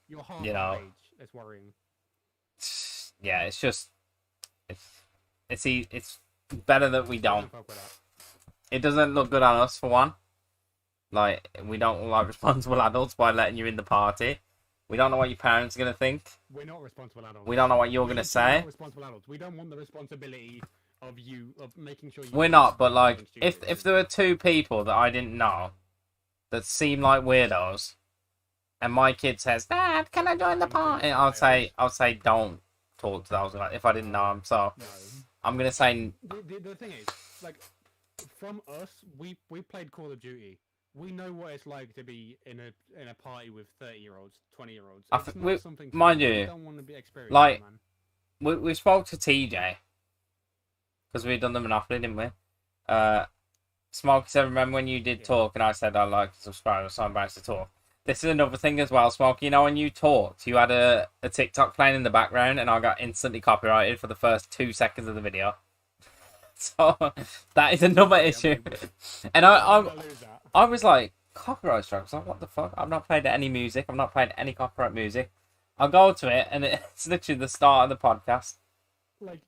You're half You our know. age. It's worrying. Yeah, it's just it's better that we don't. Fuck with that. It doesn't look good on us for one. Like we don't look like responsible adults by letting you in the party. We don't know what your parents are gonna think. We're not responsible adults. We don't know what you're gonna say. Not responsible adults. We don't want the responsibility of making sure you. We're not, but like something if stupid. there were two people that I didn't know that seem like weirdos, and my kid says, "Dad, can I join the party?" I'll say don't talk to those guys if I didn't know them. So No. I'm gonna say The thing is, like, from us, we played Call of Duty. We know what it's like to be in a party with 30-year-olds, 20-year-olds. It's not something mind we you, don't want to be experienced, like, man. we spoke to TJ because we'd done the Monopoly, didn't we? Smokey said, remember when you did talk and I said I'd like to subscribe, so I'm about to talk. This is another thing as well, Smokey. You know, when you talked, you had a TikTok playing in the background and I got instantly copyrighted for the first 2 seconds of the video. So that is another issue. And I was like, copyright strikes? Like, what the fuck? I've not played any music. I've not played any copyright music. I'll go to it and it's literally the start of the podcast. Like,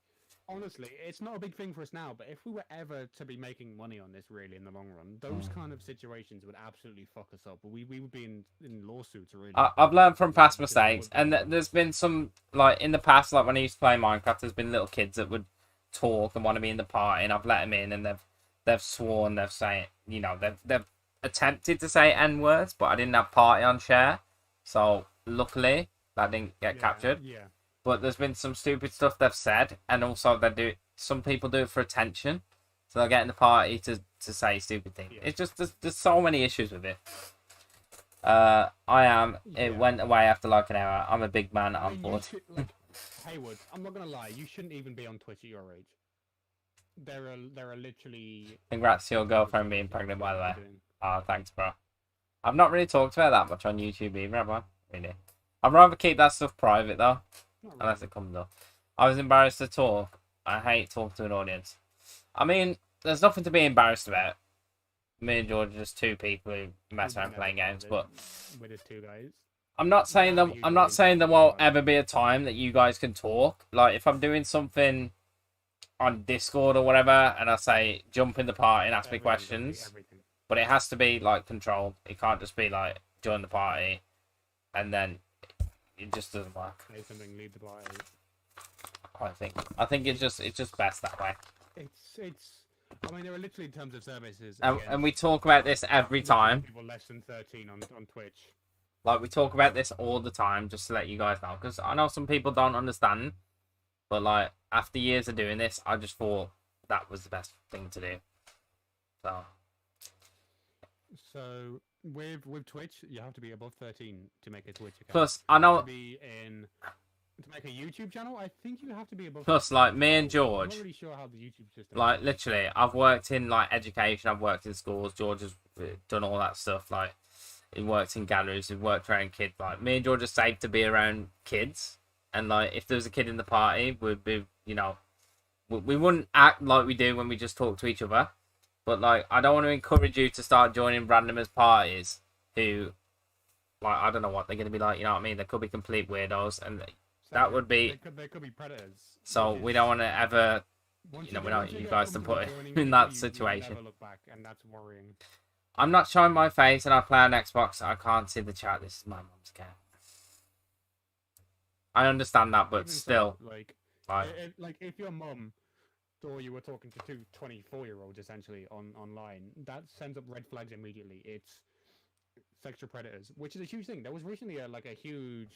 honestly, it's not a big thing for us now, but if we were ever to be making money on this, really, in the long run, those kind of situations would absolutely fuck us up. We would be in lawsuits, really. I've learned from past mistakes, and there's been some, like, in the past, like when I used to play Minecraft, there's been little kids that would talk and want to be in the party, and I've let them in, and they've sworn, they've said, you know, they've attempted to say N-words, but I didn't have party on share, so luckily that didn't get captured. Yeah. But there's been some stupid stuff they've said, and also they do. Some people do it for attention, so they'll get in the party to say stupid things. Yeah. It's just there's so many issues with it. It went away after like an hour. I'm a big man. I'm bored. Haywood, I'm not gonna lie. You shouldn't even be on Twitch at your age. There are literally. Congrats to your girlfriend being pregnant, by the way. Oh, thanks, bro. I've not really talked to her that much on YouTube either, have I? Really. I'd rather keep that stuff private though. Really. Unless it comes up. I was embarrassed to talk. I hate talking to an audience. I mean, there's nothing to be embarrassed about. Me and George are just two people who mess around playing games, but we're just two guys. I'm not saying there won't ever be a time that you guys can talk. Like if I'm doing something on Discord or whatever, and I say jump in the party and ask me questions, but it has to be like controlled. It can't just be like join the party, and then it just doesn't work. Say something, leave the party. I think it's just best that way. It's. I mean, there are literally terms of services, and we talk about this every time. People less than 13 on Twitch. Like we talk about this all the time, just to let you guys know, because I know some people don't understand. But like after years of doing this, I just thought that was the best thing to do. So with Twitch, you have to be above 13 to make a Twitch account. Plus, I know to make a YouTube channel, I think you have to be above. Plus, like me and George, I'm not really sure how the YouTube system. Like literally, I've worked in like education. I've worked in schools. George has done all that stuff. Like he worked in galleries. He worked around kids. Like me and George are safe to be around kids. And like if there was a kid in the party, we'd be, you know, we wouldn't act like we do when we just talk to each other. But like I don't want to encourage you to start joining randomers parties who, like I don't know what they're gonna be like. You know what I mean? They could be complete weirdos and. That would be. They could be predators. So we don't want to ever. You know, we don't want you guys to put in that situation. Never look back, and that's worrying. I'm not showing my face, and I play on Xbox. I can't see the chat. This is my mom's account. I understand that, but still, like if your mum or you were talking to two 24-year-olds essentially online, that sends up red flags immediately. It's sexual predators, which is a huge thing. There was recently a huge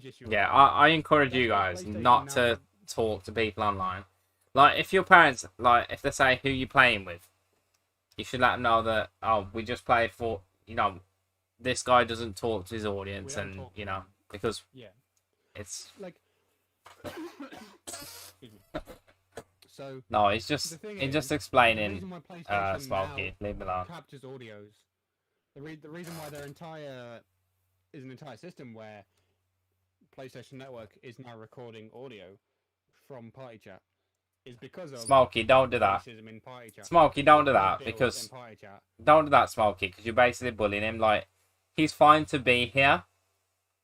issue. Yeah, I encourage you guys not to talk to people online. Like, if your parents, like, if they say who you're playing with, you should let them know that, oh, we just play for, you know, this guy doesn't talk to his audience, and, you know, because it's... like... Excuse me. So... No, he's just explaining, Smokey, leave me alone. Captures audios. The reason why their is an entire system where PlayStation Network is now recording audio from party chat is because of Smokey, don't do that. racism in party chat. Smokey, don't do Drug that deals because in party chat. don't do that, Smokey, because you're basically bullying him. Like, he's fine to be here.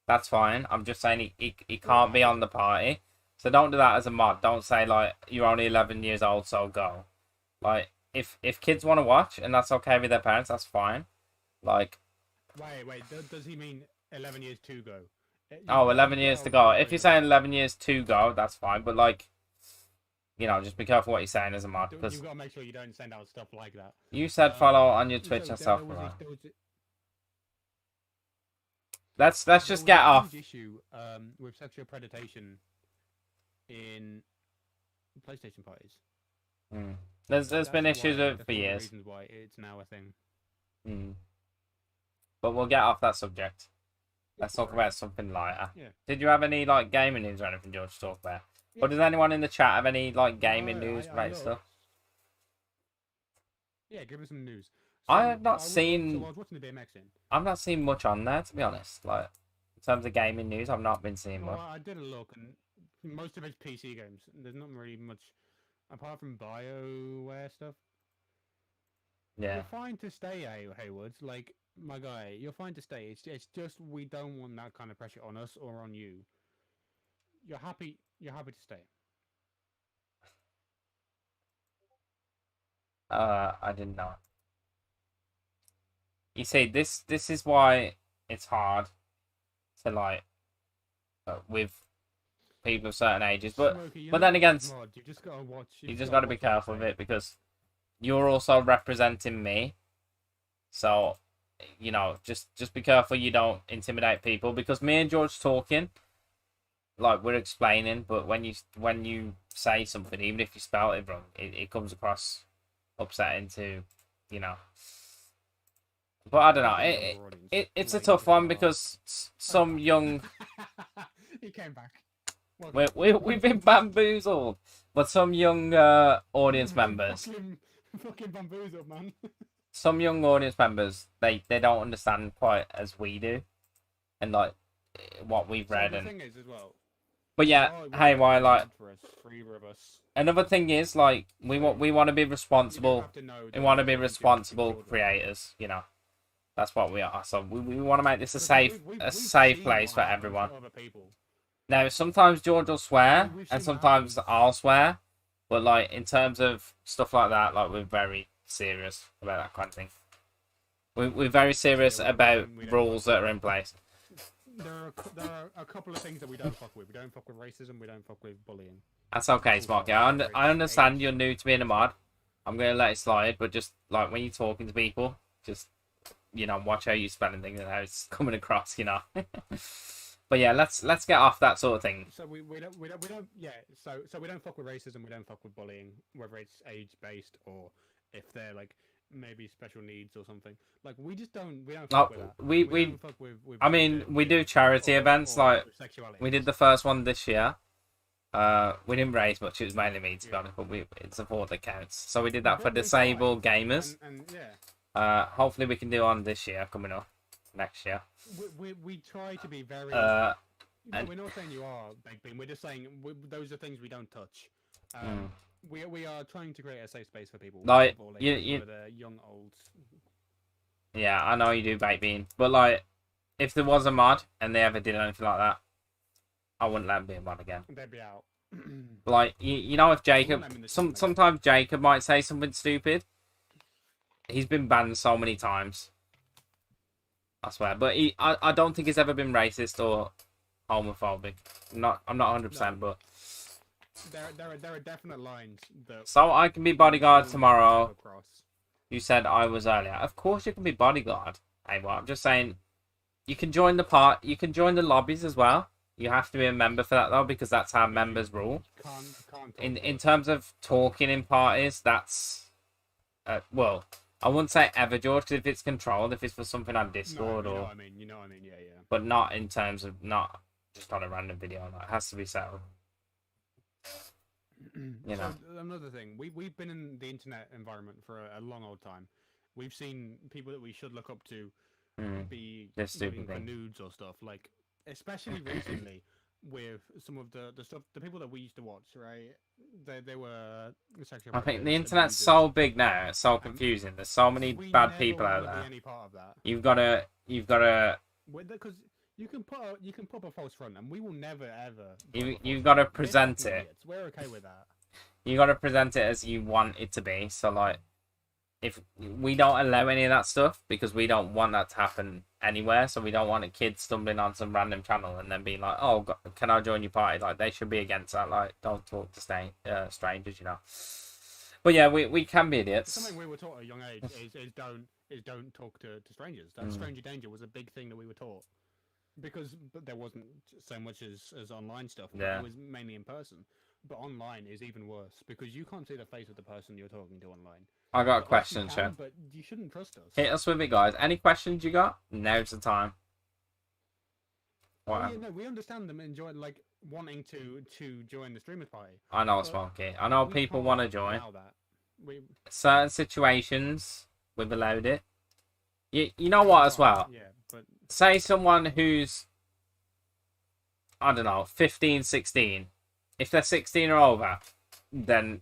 That's fine. I'm just saying he can't be on the party. So don't do that as a mod. Don't say like you're only 11 years old, so go. Like, if kids want to watch and that's okay with their parents, that's fine. Like, Wait. Does he mean 11 years to go? oh, 11 years to go. If you're saying 11 years to go, that's fine. But like, just be careful what you're saying as a mod, because you've got to make sure you don't send out stuff like that. you said follow on your Twitch and stuff. Let's just get off. Issue with sexual predation in PlayStation parties. There's been issues with it for years. Reasons why it's now a thing. But we'll get off that subject. Let's talk about something lighter. Yeah. Did you have any like gaming news or anything, George, to talk about? Yeah. Or does anyone in the chat have any like gaming news about stuff? Yeah, give us some news. So, I have not seen. So I was watching the BMX in. I've not seen much on there, to be honest. Like, in terms of gaming news, I've not been seeing much. I did a look, and most of it's PC games. There's not really much, apart from BioWare stuff. Yeah. You're fine to stay, Haywood. Like, my guy, you're fine to stay. It's just we don't want that kind of pressure on us or on you. You're happy to stay. I didn't know. You see, this is why it's hard to like with people of certain ages, but Smokey, then again, you just gotta watch. You just got to be careful with it because you're also representing me. So, just be careful you don't intimidate people, because me and George talking, like we're explaining, but when you say something, even if you spell it wrong, it comes across upsetting to, But I don't know. It's a tough one because some young. He came back. We've been bamboozled, but some young audience members. Fucking bamboozled, man. Some young audience members, they don't understand quite as we do, and like what we've read the and. Thing is as well. But yeah, hey, why like? For either of us. Another thing is like we want to be responsible. We want to be responsible creators, That's what we are. So we want to make this a safe place for everyone. Now, sometimes George will swear, and sometimes I'll swear, but like in terms of stuff like that, like we're very serious about that kind of thing. We're very serious about rules that are in place. There are a couple of things that we don't fuck with. We don't fuck with racism. We don't fuck with bullying. That's okay, Smoky. I understand you're new to being a mod. I'm gonna let it slide, but just like when you're talking to people, just watch how you spelling things and how it's coming across, But yeah, let's get off that sort of thing. So we don't So we don't fuck with racism. We don't fuck with bullying, whether it's age based or if they're like maybe special needs or something. Like we don't fuck with that. We don't fuck with I mean, we do charity events like we did the first one this year. We didn't raise much. It was mainly me, to be honest, but it's a support that counts. So we did that for disabled gamers. And yeah. Hopefully we can do on this year coming up, next year. We try to be very. And we're not saying you are Big Bean. We're just saying those are things we don't touch. We are trying to create a safe space for people. Like you young, old. Yeah, I know you do, Baked Bean, but like, if there was a mod and they ever did anything like that, I wouldn't let them be a mod again. They'd be out. Like if Jacob, sometimes Jacob might say something stupid. He's been banned so many times. I swear, but I don't think he's ever been racist or homophobic. I'm not 100%, but there are definite lines that. So I can be bodyguard tomorrow. You said I was earlier. Of course you can be bodyguard. Hey, well, I'm just saying, you can join the part. You can join the lobbies as well. You have to be a member for that though, because that's how members rule. Can't in terms of talking in parties, that's well, I wouldn't say ever, George, because if it's controlled, if it's for something on Discord you know or. what I mean, yeah. But not in terms of not just on a random video. Like, it has to be settled. So, another thing, we've been in the internet environment for a long old time. We've seen people that we should look up to be looking for nudes or stuff. Like, especially recently, with some of the stuff, the people that we used to watch, right? They were sexual I think the predators, internet's abusers. so big now. It's so And confusing. There's so many we bad never people out want to be there. any part of that. You've gotta, Because you can put up a false front, and we will never ever. you've gotta We're present fucking it. idiots. We're okay with that. You gotta present it as you want it to be. So like, if we don't allow any of that stuff because we don't want that to happen anywhere, so we don't want a kid stumbling on some random channel and then being like, "Oh, can I join your party?" Like they should be against that. Like, don't talk to strangers, you know. But yeah, we can be idiots. Something we were taught at a young age is don't talk to strangers. That stranger danger was a big thing that we were taught because there wasn't so much as online stuff. Yeah. It was mainly in person. But online is even worse because you can't see the face of the person you're talking to online. I got a Us, you question, can, Shed. but you shouldn't trust us. Hit us with it, guys. Any questions you got? Now's the time. Oh, yeah, no, we understand them enjoying wanting to join the streamer party. I know, But Smokey. I know we people can't want to join. allow that. Certain situations, we've allowed it. You know what, as well? Yeah, but Say someone who's, I don't know, 15, 16. If they're 16 or over, then,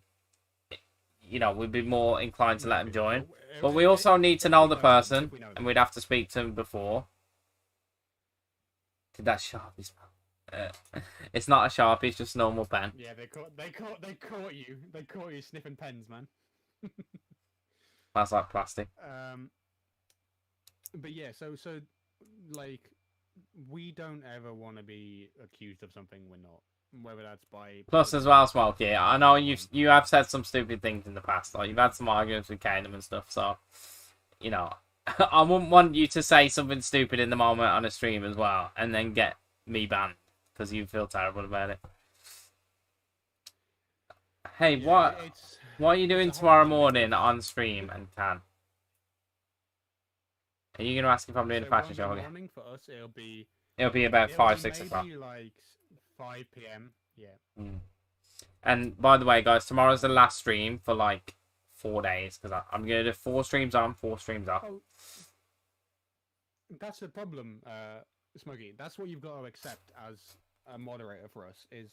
you know, we'd be more inclined to let them join. But we also need to know the person, and we'd have to speak to them before. Did that Sharpie smell? It's not a Sharpie, it's just a normal pen. Yeah, they caught you. They caught you sniffing pens, man. Smells like plastic. But yeah, so like we don't ever want to be accused of something we're not. Whether that's by Plus, as well, Smokey, I know you have said some stupid things in the past. Like you've had some arguments with Kane and stuff. So, you know, I wouldn't want you to say something stupid in the moment on a stream as well, and then get me banned because you feel terrible about it. Hey, yeah, what are you doing tomorrow morning on stream and can? Are you gonna ask if I'm doing a fashion show again? Morning for us, it'll be about 5, 6 o'clock. Maybe like 5 p.m. Yeah. Mm. And by the way, guys, tomorrow's the last stream for like 4 days because I'm gonna do 4 streams on, 4 streams off. Oh, that's the problem, Smokey. That's what you've got to accept as a moderator for us is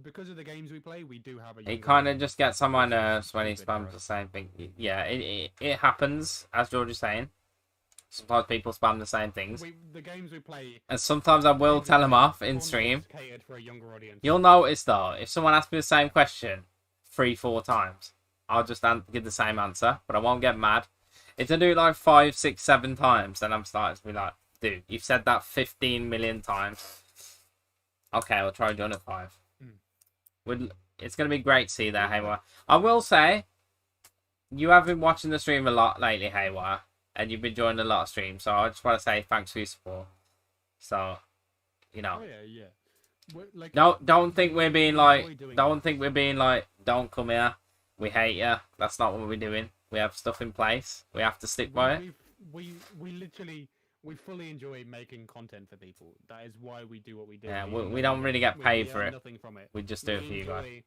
because of the games we play. We do have a. It kind of just gets on my nerves when he spams the same thing. Yeah, it happens, as George is saying. Sometimes people spam the same things. The games we play. And sometimes I will tell them off in stream. Catered for a younger audience. You'll notice though, if someone asks me the same question 3, 4 times, I'll just give the same answer, but I won't get mad. If they do it like 5, 6, 7 times, then I'm starting to be like, dude, you've said that 15 million times. Okay, we'll try doing it 5. It's going to be great to see that, Haywire. I will say, you have been watching the stream a lot lately, Haywire, and you've been joining a lot of streams, so I just want to say thanks for your support. So, you know. Oh, yeah. Like, don't think we're being like, don't come here. We hate you. That's not what we're doing. We have stuff in place. We have to stick by it. We literally, we fully enjoy making content for people. That is why we do what we do. Yeah, we don't really get paid for it. Nothing from it. We just do it for you guys.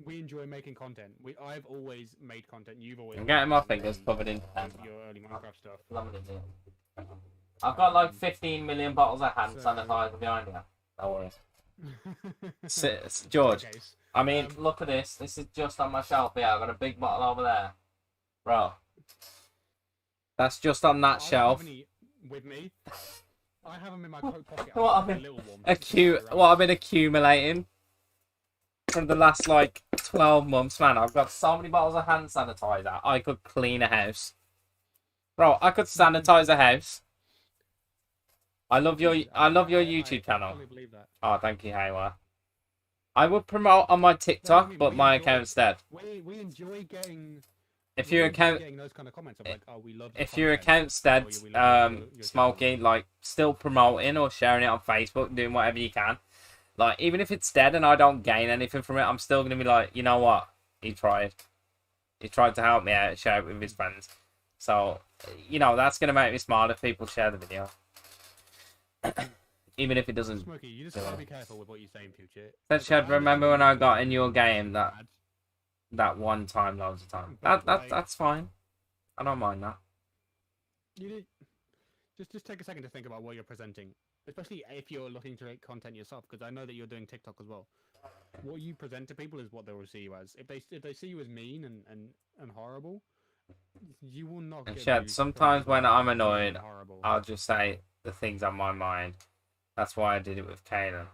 We enjoy making content. I've always made content. You've always. I'm getting my fingers covered in your early Minecraft stuff. I've got like 15 million bottles of hand sanitizer behind you. Don't worry. George, I mean, look at this. This is just on my shelf here. I've got a big bottle over there. Bro. That's just on that shelf. With me. I have them in my coat pocket. What I've been accumulating from the last like 12 months, man. I've got so many bottles of hand sanitizer. I could clean a house. Bro, I could sanitize a house. I love your YouTube channel. Oh, thank you, Haywire. I would promote on my TikTok, but my account's dead. We enjoy getting. If your account, those kind of comments of like, oh, we love if your account's dead, Smokey, like still promoting or sharing it on Facebook, doing whatever you can. Like even if it's dead and I don't gain anything from it, I'm still gonna be like, you know what? He tried. He tried to help me out, share it with his friends. So, you know, that's gonna make me smile if people share the video. Even if it doesn't. Smokey, you just gotta be careful with what you say in future. Said Shed, remember when I got in your game that one time, loads of time. That's fine. I don't mind that. You just take a second to think about what you're presenting. especially if you're looking to create content yourself, because I know that you're doing TikTok as well. What you present to people is what they will see you as. If they see you as mean and horrible, you will not And get Shed, views from sometimes when anybody I'm who's mean annoyed, and horrible. I'll just say the things on my mind. That's why I did it with Kaylin.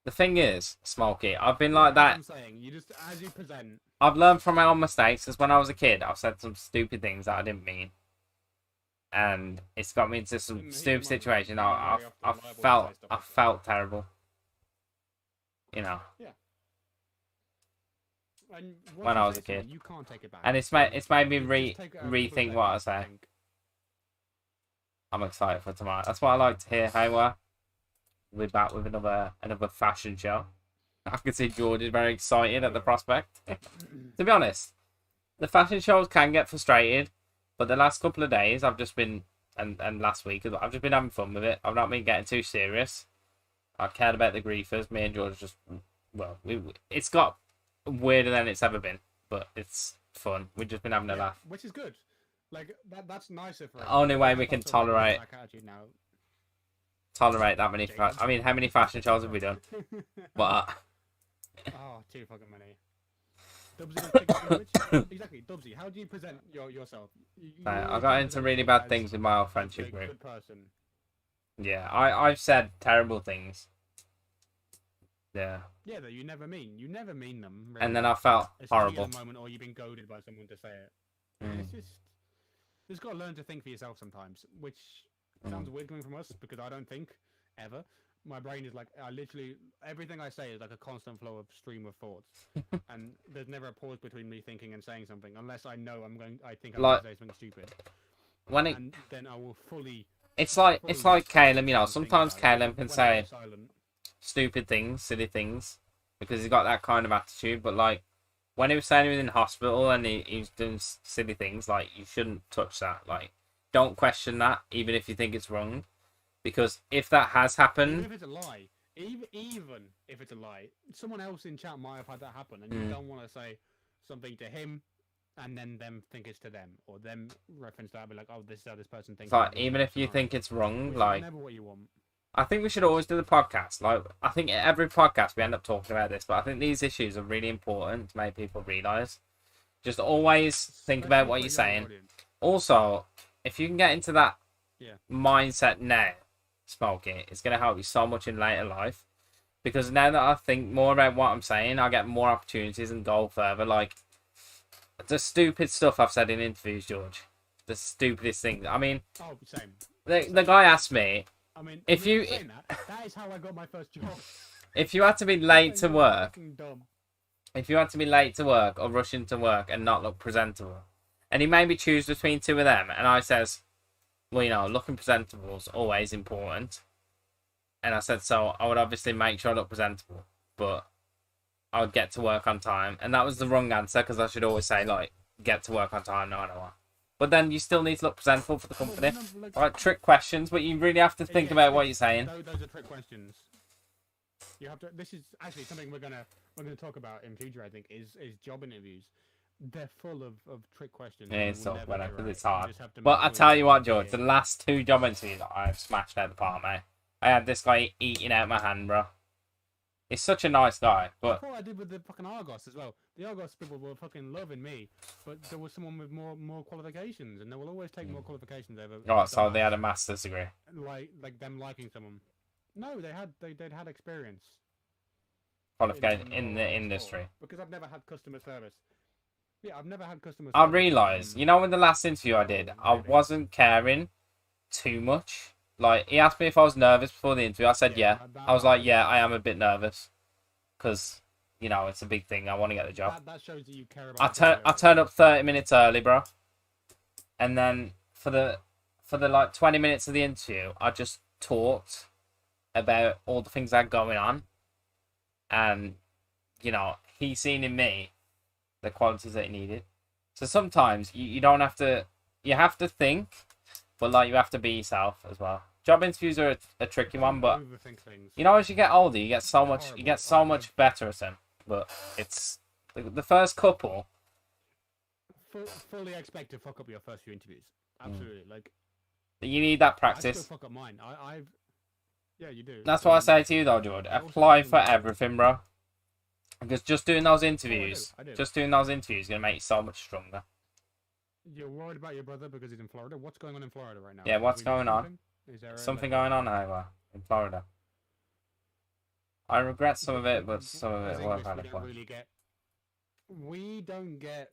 The thing is, Smokey, I've been like that. I'm saying, you just as you present. I've learned from my own mistakes. Because when I was a kid, I've said some stupid things that I didn't mean, and it's got me into some stupid situation. I felt terrible. You know. Yeah. And when I was a kid, you can't take it back. And it's made me rethink what I say. I'm excited for tomorrow. That's what I like to hear. Hey, we're back with another fashion show. I can see George is very excited at the prospect. To be honest, the fashion shows can get frustrated, but the last couple of days I've just been, and last week I've just been having fun with it. I've not been getting too serious. I cared about the griefers. Me and George just, well, it's got weirder than it's ever been, but it's fun. We've just been having a laugh, which is good. Like that's nicer for us. Only way we can tolerate that many. I mean, how many fashion shows have we done? What? Oh, too fucking many. Dubsy, exactly, Dubsy. How do you present yourself? I got into really bad things with my old friendship group. Good person. Yeah, I've said terrible things. Yeah. Yeah, that you never mean. You never mean them. Really. And then I felt horrible. At the moment, or you've been goaded by someone to say it. It's just, you just got to learn to think for yourself sometimes, which sounds weird coming from us because I don't think ever. My brain is like, I literally, everything I say is like a constant flow of stream of thoughts, and there's never a pause between me thinking and saying something unless I know I think I'm going to say something stupid. And then I will fully. It's like Caleb, you know. Sometimes Caleb can say stupid things, silly things, because he's got that kind of attitude. But like when he was saying he was in hospital and he was doing silly things, like you shouldn't touch that. Like don't question that, even if you think it's wrong, because if that has happened, even if it's a lie, even if it's a lie, someone else in chat might have had that happen, and you don't want to say something to him. And then them think it's to them, or them reference that, be like, "Oh, this is how this person thinks." Like, even if you think it's wrong, like, never what you want. I think we should always do the podcast. Like, I think every podcast we end up talking about this, but I think these issues are really important to make people realize. Just always think about what you're saying. Also, if you can get into that mindset now, Smokey, it's going to help you so much in later life. Because now that I think more about what I'm saying, I get more opportunities and go further. Like, the stupid stuff I've said in interviews, George. The stupidest things. I mean, same. The guy asked me, that is how I got my first job. If you had to be late to work, or rush into work and not look presentable, and he made me choose between two of them, and I says, well, you know, looking presentable is always important. And I said, so I would obviously make sure I look presentable, but I would get to work on time. And that was the wrong answer, because I should always say, like, get to work on time no matter what. But then you still need to look presentable for the company. Like, trick questions, but you really have to think about what you're saying. Those are trick questions. You have to. This is actually something we're gonna talk about in future. I think is job interviews. They're full of trick questions. Yeah, it's tough, because it's hard. But I tell you what, George, the last two job interviews I've smashed out the park, mate. I had this guy eating out my hand, bro. He's such a nice guy, but that's what I did with the fucking Argos as well. The Argos people were fucking loving me, but there was someone with more qualifications, and they will always take more qualifications over. Oh, so they had a master's degree. Like them liking someone. No, they'd had experience. Qualification in the industry. Because I've never had customer service. Yeah, I've never had customer service. I realised, you know, in the last interview I did, I wasn't caring too much. Like, he asked me if I was nervous before the interview. I said, yeah. I was like, yeah, I am a bit nervous. Because, you know, it's a big thing. I want to get the job. That shows that you care about I turned up 30 minutes early, bro. And then for the like 20 minutes of the interview, I just talked about all the things that are going on. And, you know, he seen in me the qualities that he needed. So sometimes you don't have to... You have to think... But, like, you have to be yourself as well. Job interviews are a tricky one, but, you know, as you get older, you get so much better at them. But it's the first couple. Fully expect to fuck up your first few interviews. Absolutely. Like, you need that practice. I still fuck up mine. Yeah, you do. That's what I say to you though, George. I also Apply live in for Florida. everything, bro. Because just doing those Oh, interviews, I do. just doing those interviews is gonna make you so much stronger. You're worried about your brother because he's in Florida. What's going on in Florida right now? Yeah, what's Have we missed going on? something? Is there Something like going on over in Florida. I regret some of it, but some of As it English, was had we a don't fun. really get. We don't get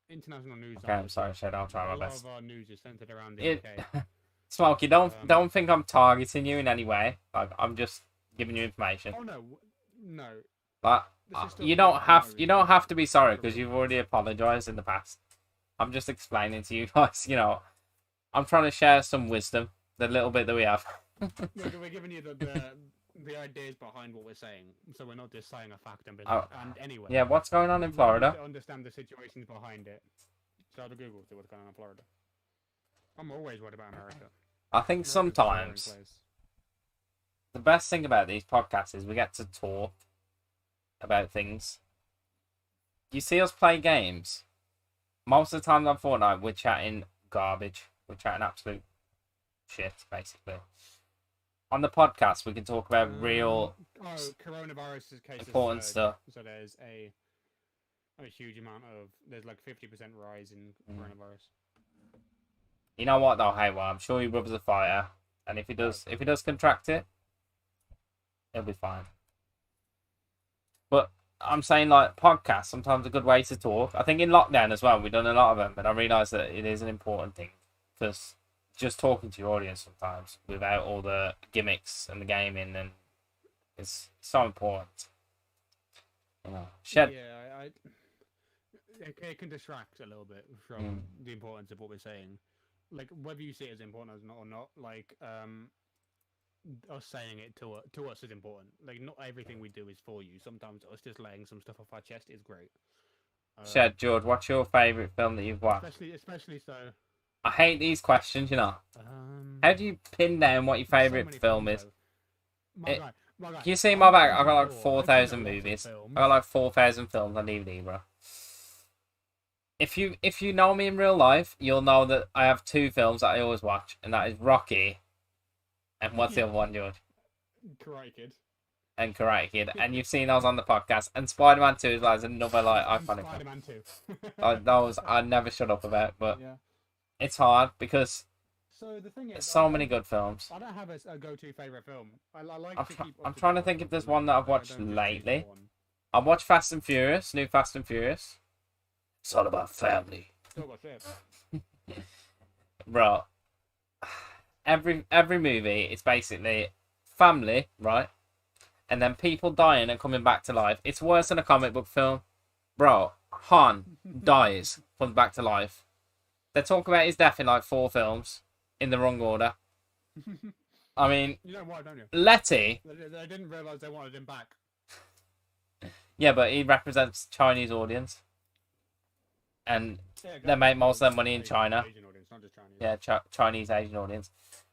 international news. Okay, I'm sorry, Shed. I'll try A my lot best. of our news is centered around the It, UK. Smokey, don't think I'm targeting you in any way. Like I'm just giving you information. Oh no, no. Like This is stuff you we get for no you don't reason. have to be sorry For because real. you've already apologized in the past. I'm just explaining to you guys. I'm trying to share some wisdom, the little bit that we have. We're giving you the ideas behind what we're saying, so we're not just saying a fact and Oh, and anyway. Yeah, what's going on in we want you Florida? to understand the situations behind it. So to Google see what's going on in Florida. I'm always worried about America. I think America's a boring sometimes place. the best thing about these podcasts is we get to talk about things. You see us play games. Most of the time on Fortnite, we're chatting garbage. We're chatting absolute shit, basically. On the podcast, we can talk about real coronavirus cases important surged, stuff. So there's a huge amount of there's like 50% rise in coronavirus. You know what though, hey, well, I'm sure he rubs a fire, and if he does contract it, he'll be fine. But I'm saying like podcasts sometimes a good way to talk. I think in lockdown as well, we've done a lot of them, but I realise that it is an important thing because just talking to your audience sometimes without all the gimmicks and the gaming and it's so important. Shed. Yeah, it can distract a little bit from the importance of what we're saying. Like whether you see it as important or not, like us saying it to us is important. Like not everything we do is for you. Sometimes us just laying some stuff off our chest is great. Shed, George, what's your favourite film that you've watched? Especially so. I hate these questions, How do you pin down what your favourite film is? My guy, You see my back? I got like 4,000 movies. I got like 4,000 films on DVD, bro. If you know me in real life, you'll know that I have two films that I always watch, and that is Rocky, and what's the other one, George? Karate Kid. And Karate Kid, and you've seen those on the podcast. And Spider-Man 2 is like another like iconic. Spider-Man 2. Like those I never shut up about, but yeah. It's hard because so the thing is, there's so many good films. I don't have a go-to favorite film. I like to keep. I'm trying to think if there's one that I've watched lately. I watched Fast and Furious, new Fast and Furious. It's all about family. It's all about shit. Bro, every movie is basically family, right? And then people dying and coming back to life. It's worse than a comic book film. Bro, Han dies, comes back to life. They talk about his death in like 4 films in the wrong order. I mean, you know why, don't you? Letty. They didn't realise they wanted him back. Yeah, but he represents Chinese audience, and they make most of their money in China. Asian audience, not just Chinese. Yeah, Chinese Asian audience.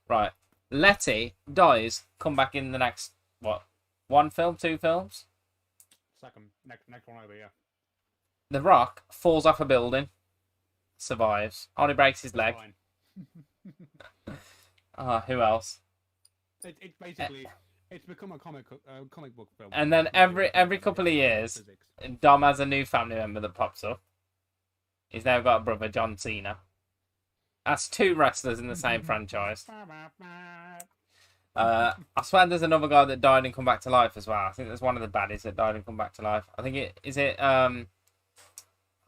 Right, Letty dies. Come back in the next 1 film, 2 films. Second, next one over, yeah. The Rock falls off a building. Survives. Only breaks his leg. Who else? It's basically it's become a comic book film. And then every couple of years, Dom has a new family member that pops up. He's now got a brother, John Cena. That's 2 wrestlers in the same franchise. I swear there's another guy that died and come back to life as well. I think there's one of the baddies that died and come back to life. I think it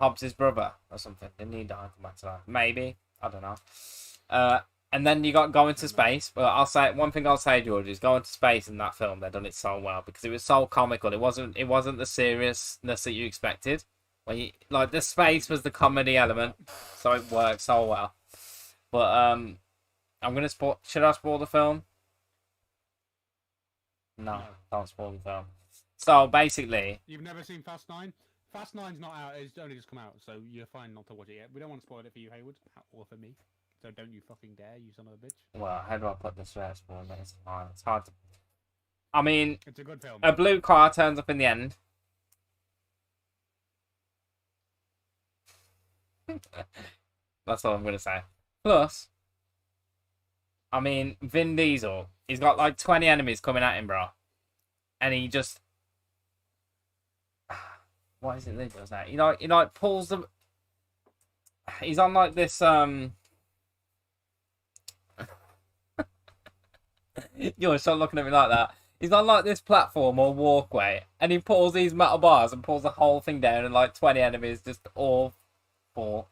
Hobbs' brother or something. Didn't he die and come back to life? Maybe. I don't know. And then you got Going to Space. But I'll say one thing I'll say, George, is Going to Space in that film, they've done it so well because it was so comical. It wasn't the seriousness that you expected. Like the space was the comedy element, so it worked so well. But I'm gonna spoil. Should I spoil the film? No, don't spoil the film. So basically, you've never seen Fast 9? Fast 9's not out. It's only just come out, so you're fine not to watch it yet. We don't want to spoil it for you, Haywood, or for me. So don't you fucking dare, you son of a bitch. Well, how do I put this without spoiling it? It's hard to. I mean, it's a good film. A blue car turns up in the end. That's all I'm gonna say. Plus, I mean, Vin Diesel, he's got like 20 enemies coming at him, bro. And he just... What is it that he does that? He like pulls them... He's on like this, You're stop looking at me like that. He's on like this platform or walkway, and he pulls these metal bars and pulls the whole thing down, and like 20 enemies just all fall.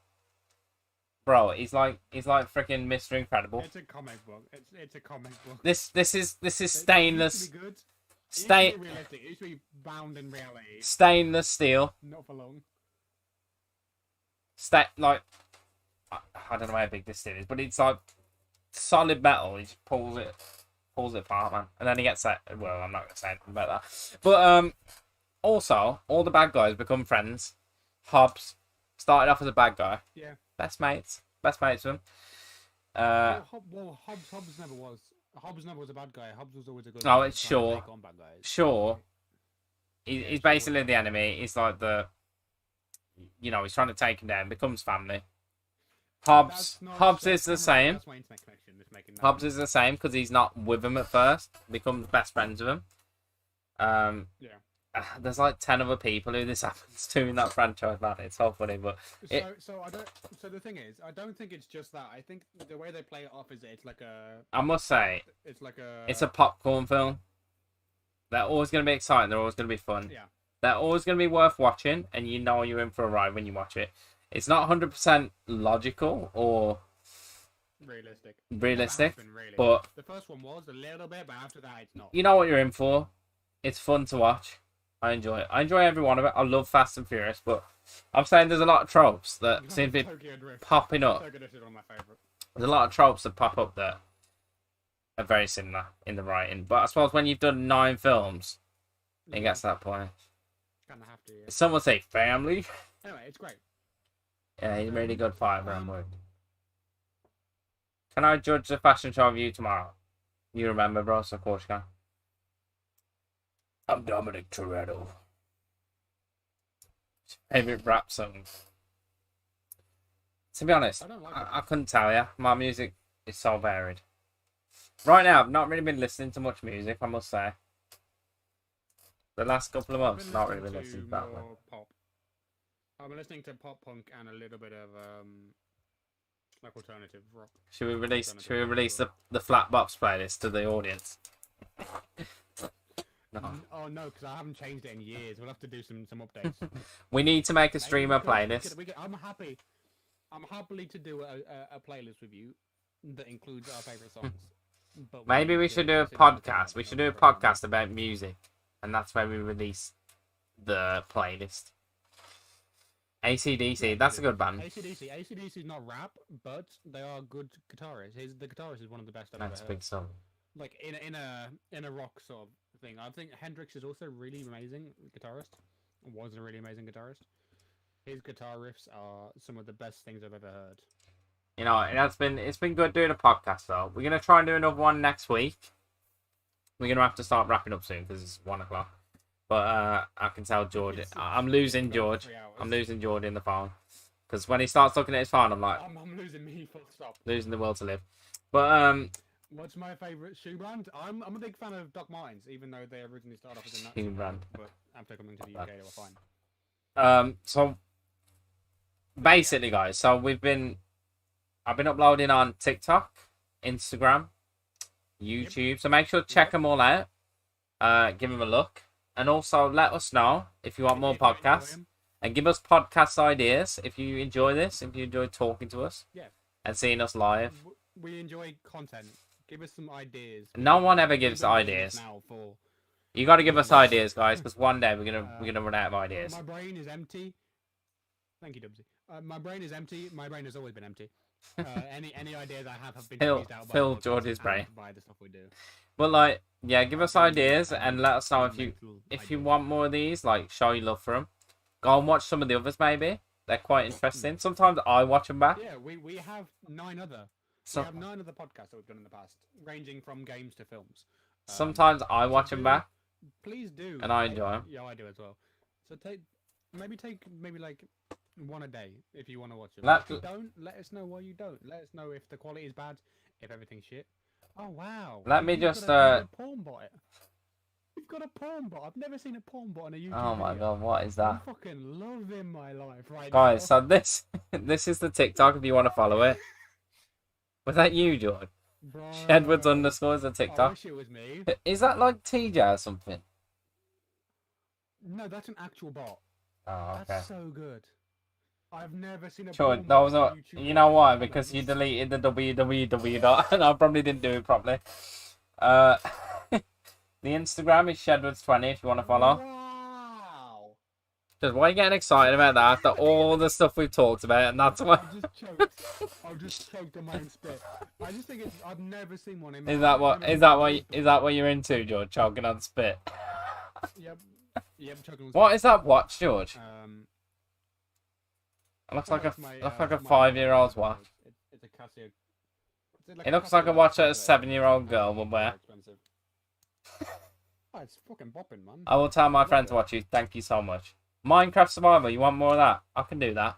Bro, he's like freaking Mr. Incredible. It's a comic book. It's a comic book. This is stainless. It used to be good. It used Stain to be realistic. It used to be bound in reality. Stainless steel. Not for long. Like I don't know how big this thing is, but it's like solid metal. He just pulls it apart, man, and then he gets that. Well, I'm not gonna say anything about that. But also all the bad guys become friends. Hobbs started off as a bad guy. Yeah. Best mates with him. Hobbs never was. Hobbs never was a bad guy. Hobbs was always a good. Oh, it's trying to sure. take on bad guys. Sure. He's basically the enemy. He's like the, he's trying to take him down. Becomes family. Hobbs is the same. Hobbs is the same because he's not with him at first. Becomes best friends with him. Yeah. There's like 10 other people who this happens to in that franchise, man. It's so funny, but So the thing is, I don't think it's just that. I think the way they play it off is it's like a. I must say, it's a popcorn film. They're always going to be exciting. They're always going to be fun. Yeah. They're always going to be worth watching, and you know you're in for a ride when you watch it. It's not 100% logical or realistic, really. But the first one was a little bit, but after that, it's not. You know what you're in for. It's fun to watch. I enjoy it. I enjoy every one of it. I love Fast and Furious, but I'm saying there's a lot of tropes that seem to be popping up. Tokyo Drift is one of my favorite. There's a lot of tropes that pop up that are very similar in the writing. But I suppose when you've done 9 films, it gets to that point. Kind of have to. Yeah. Some would say family. Anyway, it's great. Yeah, he's a really good fighter and word. Can I judge the fashion show of you tomorrow? You remember, bro, so of course you can. I'm Dominic Toretto. Favorite rap song? To be honest, I couldn't tell you. My music is so varied. Right now, I've not really been listening to much music, I must say. The last couple of months, not really been listening to that one. Pop. I've been listening to pop punk and a little bit of like alternative rock. Should we release the Flat Bops playlist to the audience? No. Oh no, because I haven't changed it in years. We'll have to do some updates. We need to make a streamer playlist. I'm happily to do a playlist with you that includes our favorite songs. But maybe we should do a podcast. We should do a podcast about music, and that's where we release the playlist. AC/DC, that's a good band. AC/DC is not rap, but they are good guitarists. The guitarist is one of the best I've That's a ever big song. Like in a rock sort of thing. I think Hendrix is also really amazing guitarist. Was a really amazing guitarist. His guitar riffs are some of the best things I've ever heard. You know, it's been good doing a podcast though. We're gonna try and do another one next week. We're gonna have to start wrapping up soon because it's 1 o'clock. But I can tell George. I'm losing George. I'm losing George in the phone because when he starts looking at his phone, I'm like, I'm losing me full stop. Losing the will to live. But what's my favorite shoe brand? I'm a big fan of Doc Martens, even though they originally started off as a shoe brand. But after coming to the UK, they were fine. So basically, guys, I've been uploading on TikTok, Instagram, YouTube. Yep. So make sure to check them all out. Give them a look, and also let us know if you want more podcasts, and give us podcast ideas if you enjoy this. If you enjoy talking to us, and seeing us live. We enjoy content. Give us some ideas. No one ever gives ideas. You got to give us ideas, guys, because one day we're gonna run out of ideas. My brain is empty. Thank you, Dubsy. My brain is empty. My brain has always been empty. Any ideas I have been squeezed out by Phil George's brain. By the stuff we do. But give us ideas and let us know if you want more of these. Like, show your love for them. Go and watch some of the others. Maybe they're quite interesting. Sometimes I watch them back. Yeah, we have 9 other. We have 9 other podcasts that we've done in the past, ranging from games to films. Sometimes I watch them back. Please do. And I enjoy them. Yeah, I do as well. So take like 1 a day if you want to watch it. If you don't, let us know why you don't. Let us know if the quality is bad, if everything's shit. Oh wow. Let me You've just got a porn bot. You've got a porn bot. I've never seen a porn bot on a YouTube Oh my video. god, what is I'm that? fucking loving my life right Guys, now. so this this is the TikTok if you want to follow it. Was that you, George? Bro. Shedwards underscore is a I TikTok. wish it was me. Is that like TJ or something? No, that's an actual bot. Oh, okay. That's so good. I've never seen a George, porn that bot was on a not. YouTube You know video. why? Because you deleted the www dot, and I probably didn't do it properly. Uh, the Instagram is Shedwards20 if you want to follow. Wow. Just why are you getting excited about that after all the stuff we've talked about? And that's why. I just choked. I just choked on my own spit. I just think I've never seen one in my Is that life. what? Is that what you're into, George? Choking on spit. Yep. Yep. Choking on What spit. is that watch, George? It looks like it's looks like a my 5-year-old's watch. It's a Casio. It looks like a watch that a 7-year-old girl would wear. Expensive. Oh, it's fucking bopping, man. I will tell my friend to watch you. Thank you so much. Minecraft Survival, you want more of that? I can do that.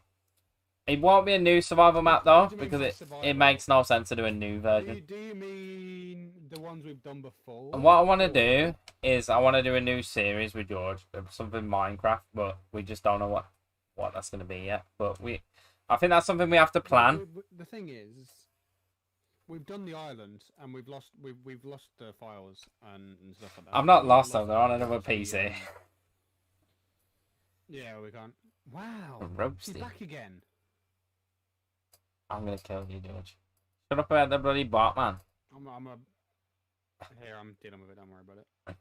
It won't be a new survival map though, because it makes no sense to do a new version. Do you mean the ones we've done before? And what I want to do is I want to do a new series with George, something Minecraft, but we just don't know what that's going to be yet. But I think that's something we have to plan. The thing is, we've done the island and we've lost the files and stuff like that. I'm not lost though. They're on another PC. Yeah, we can't. Wow. She's Roasty. back again. I'm gonna kill you, George. Shut up about the bloody bot, man. I'm dealing with it. Don't worry about it.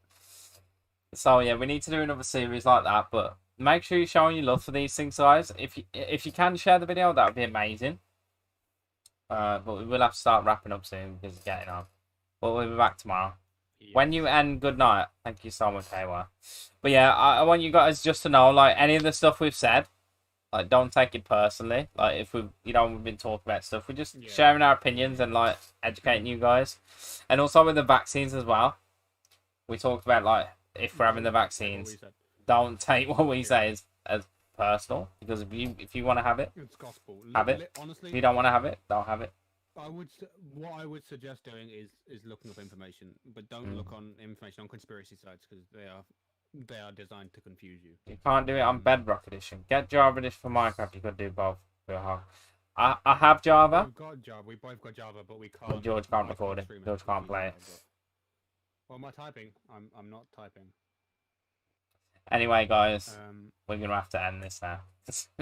So yeah, we need to do another series like that, but make sure you're showing your love for these things, guys. If you can share the video, that would be amazing. But we will have to start wrapping up soon because it's getting on. But we'll be back tomorrow. Yes. When you end, good night. Thank you so much, KY. But yeah, I want you guys just to know, like, any of the stuff we've said, like, don't take it personally. Like, if we've been talking about stuff, we're just sharing our opinions and, like, educating you guys. And also with the vaccines as well. We talked about, like, if we're having the vaccines, don't take what we say as personal. Because if you want to have it, it's gospel. Have it. Honestly, if you don't want to have it, don't have it. What I would suggest doing is looking up information, but don't look on information on conspiracy sites because they are designed to confuse you. You can't do it on Bedrock Edition. Get Java Edition for Minecraft. You could do both. I have Java. We've got Java. We both got Java, but we can't. But George can't record it. George can't play it. Well, am I typing? I'm not typing. Anyway, guys, we're gonna have to end this now.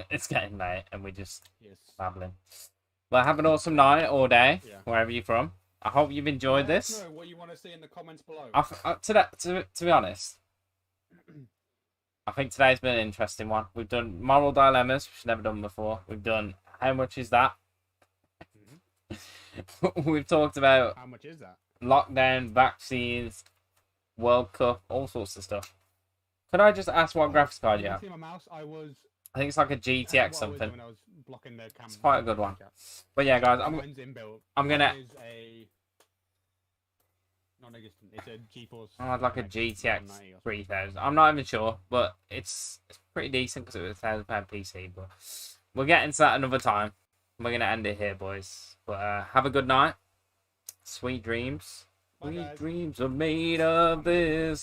It's getting late, and we're just babbling. Well, have an awesome night or day, wherever you're from. I hope you've enjoyed this. Let us know what you want to see in the comments below. To be honest, I think today's been an interesting one. We've done moral dilemmas, which we've never done before. We've done how much is that? We've talked about how much is that? Lockdown, vaccines, World Cup, all sorts of stuff. Could I just ask what graphics card you have? See my mouse? I think it's like a GTX something. When I was blocking the camera. It's quite a good one. But yeah, guys, I'm gonna. Is a non-existent. It's a GeForce. I'd like a GTX 3000. I'm not even sure, but it's pretty decent because it was a £1,000 PC. But we'll get into that another time. We're gonna end it here, boys. But have a good night. Sweet dreams. Bye, Sweet guys. dreams are made of this.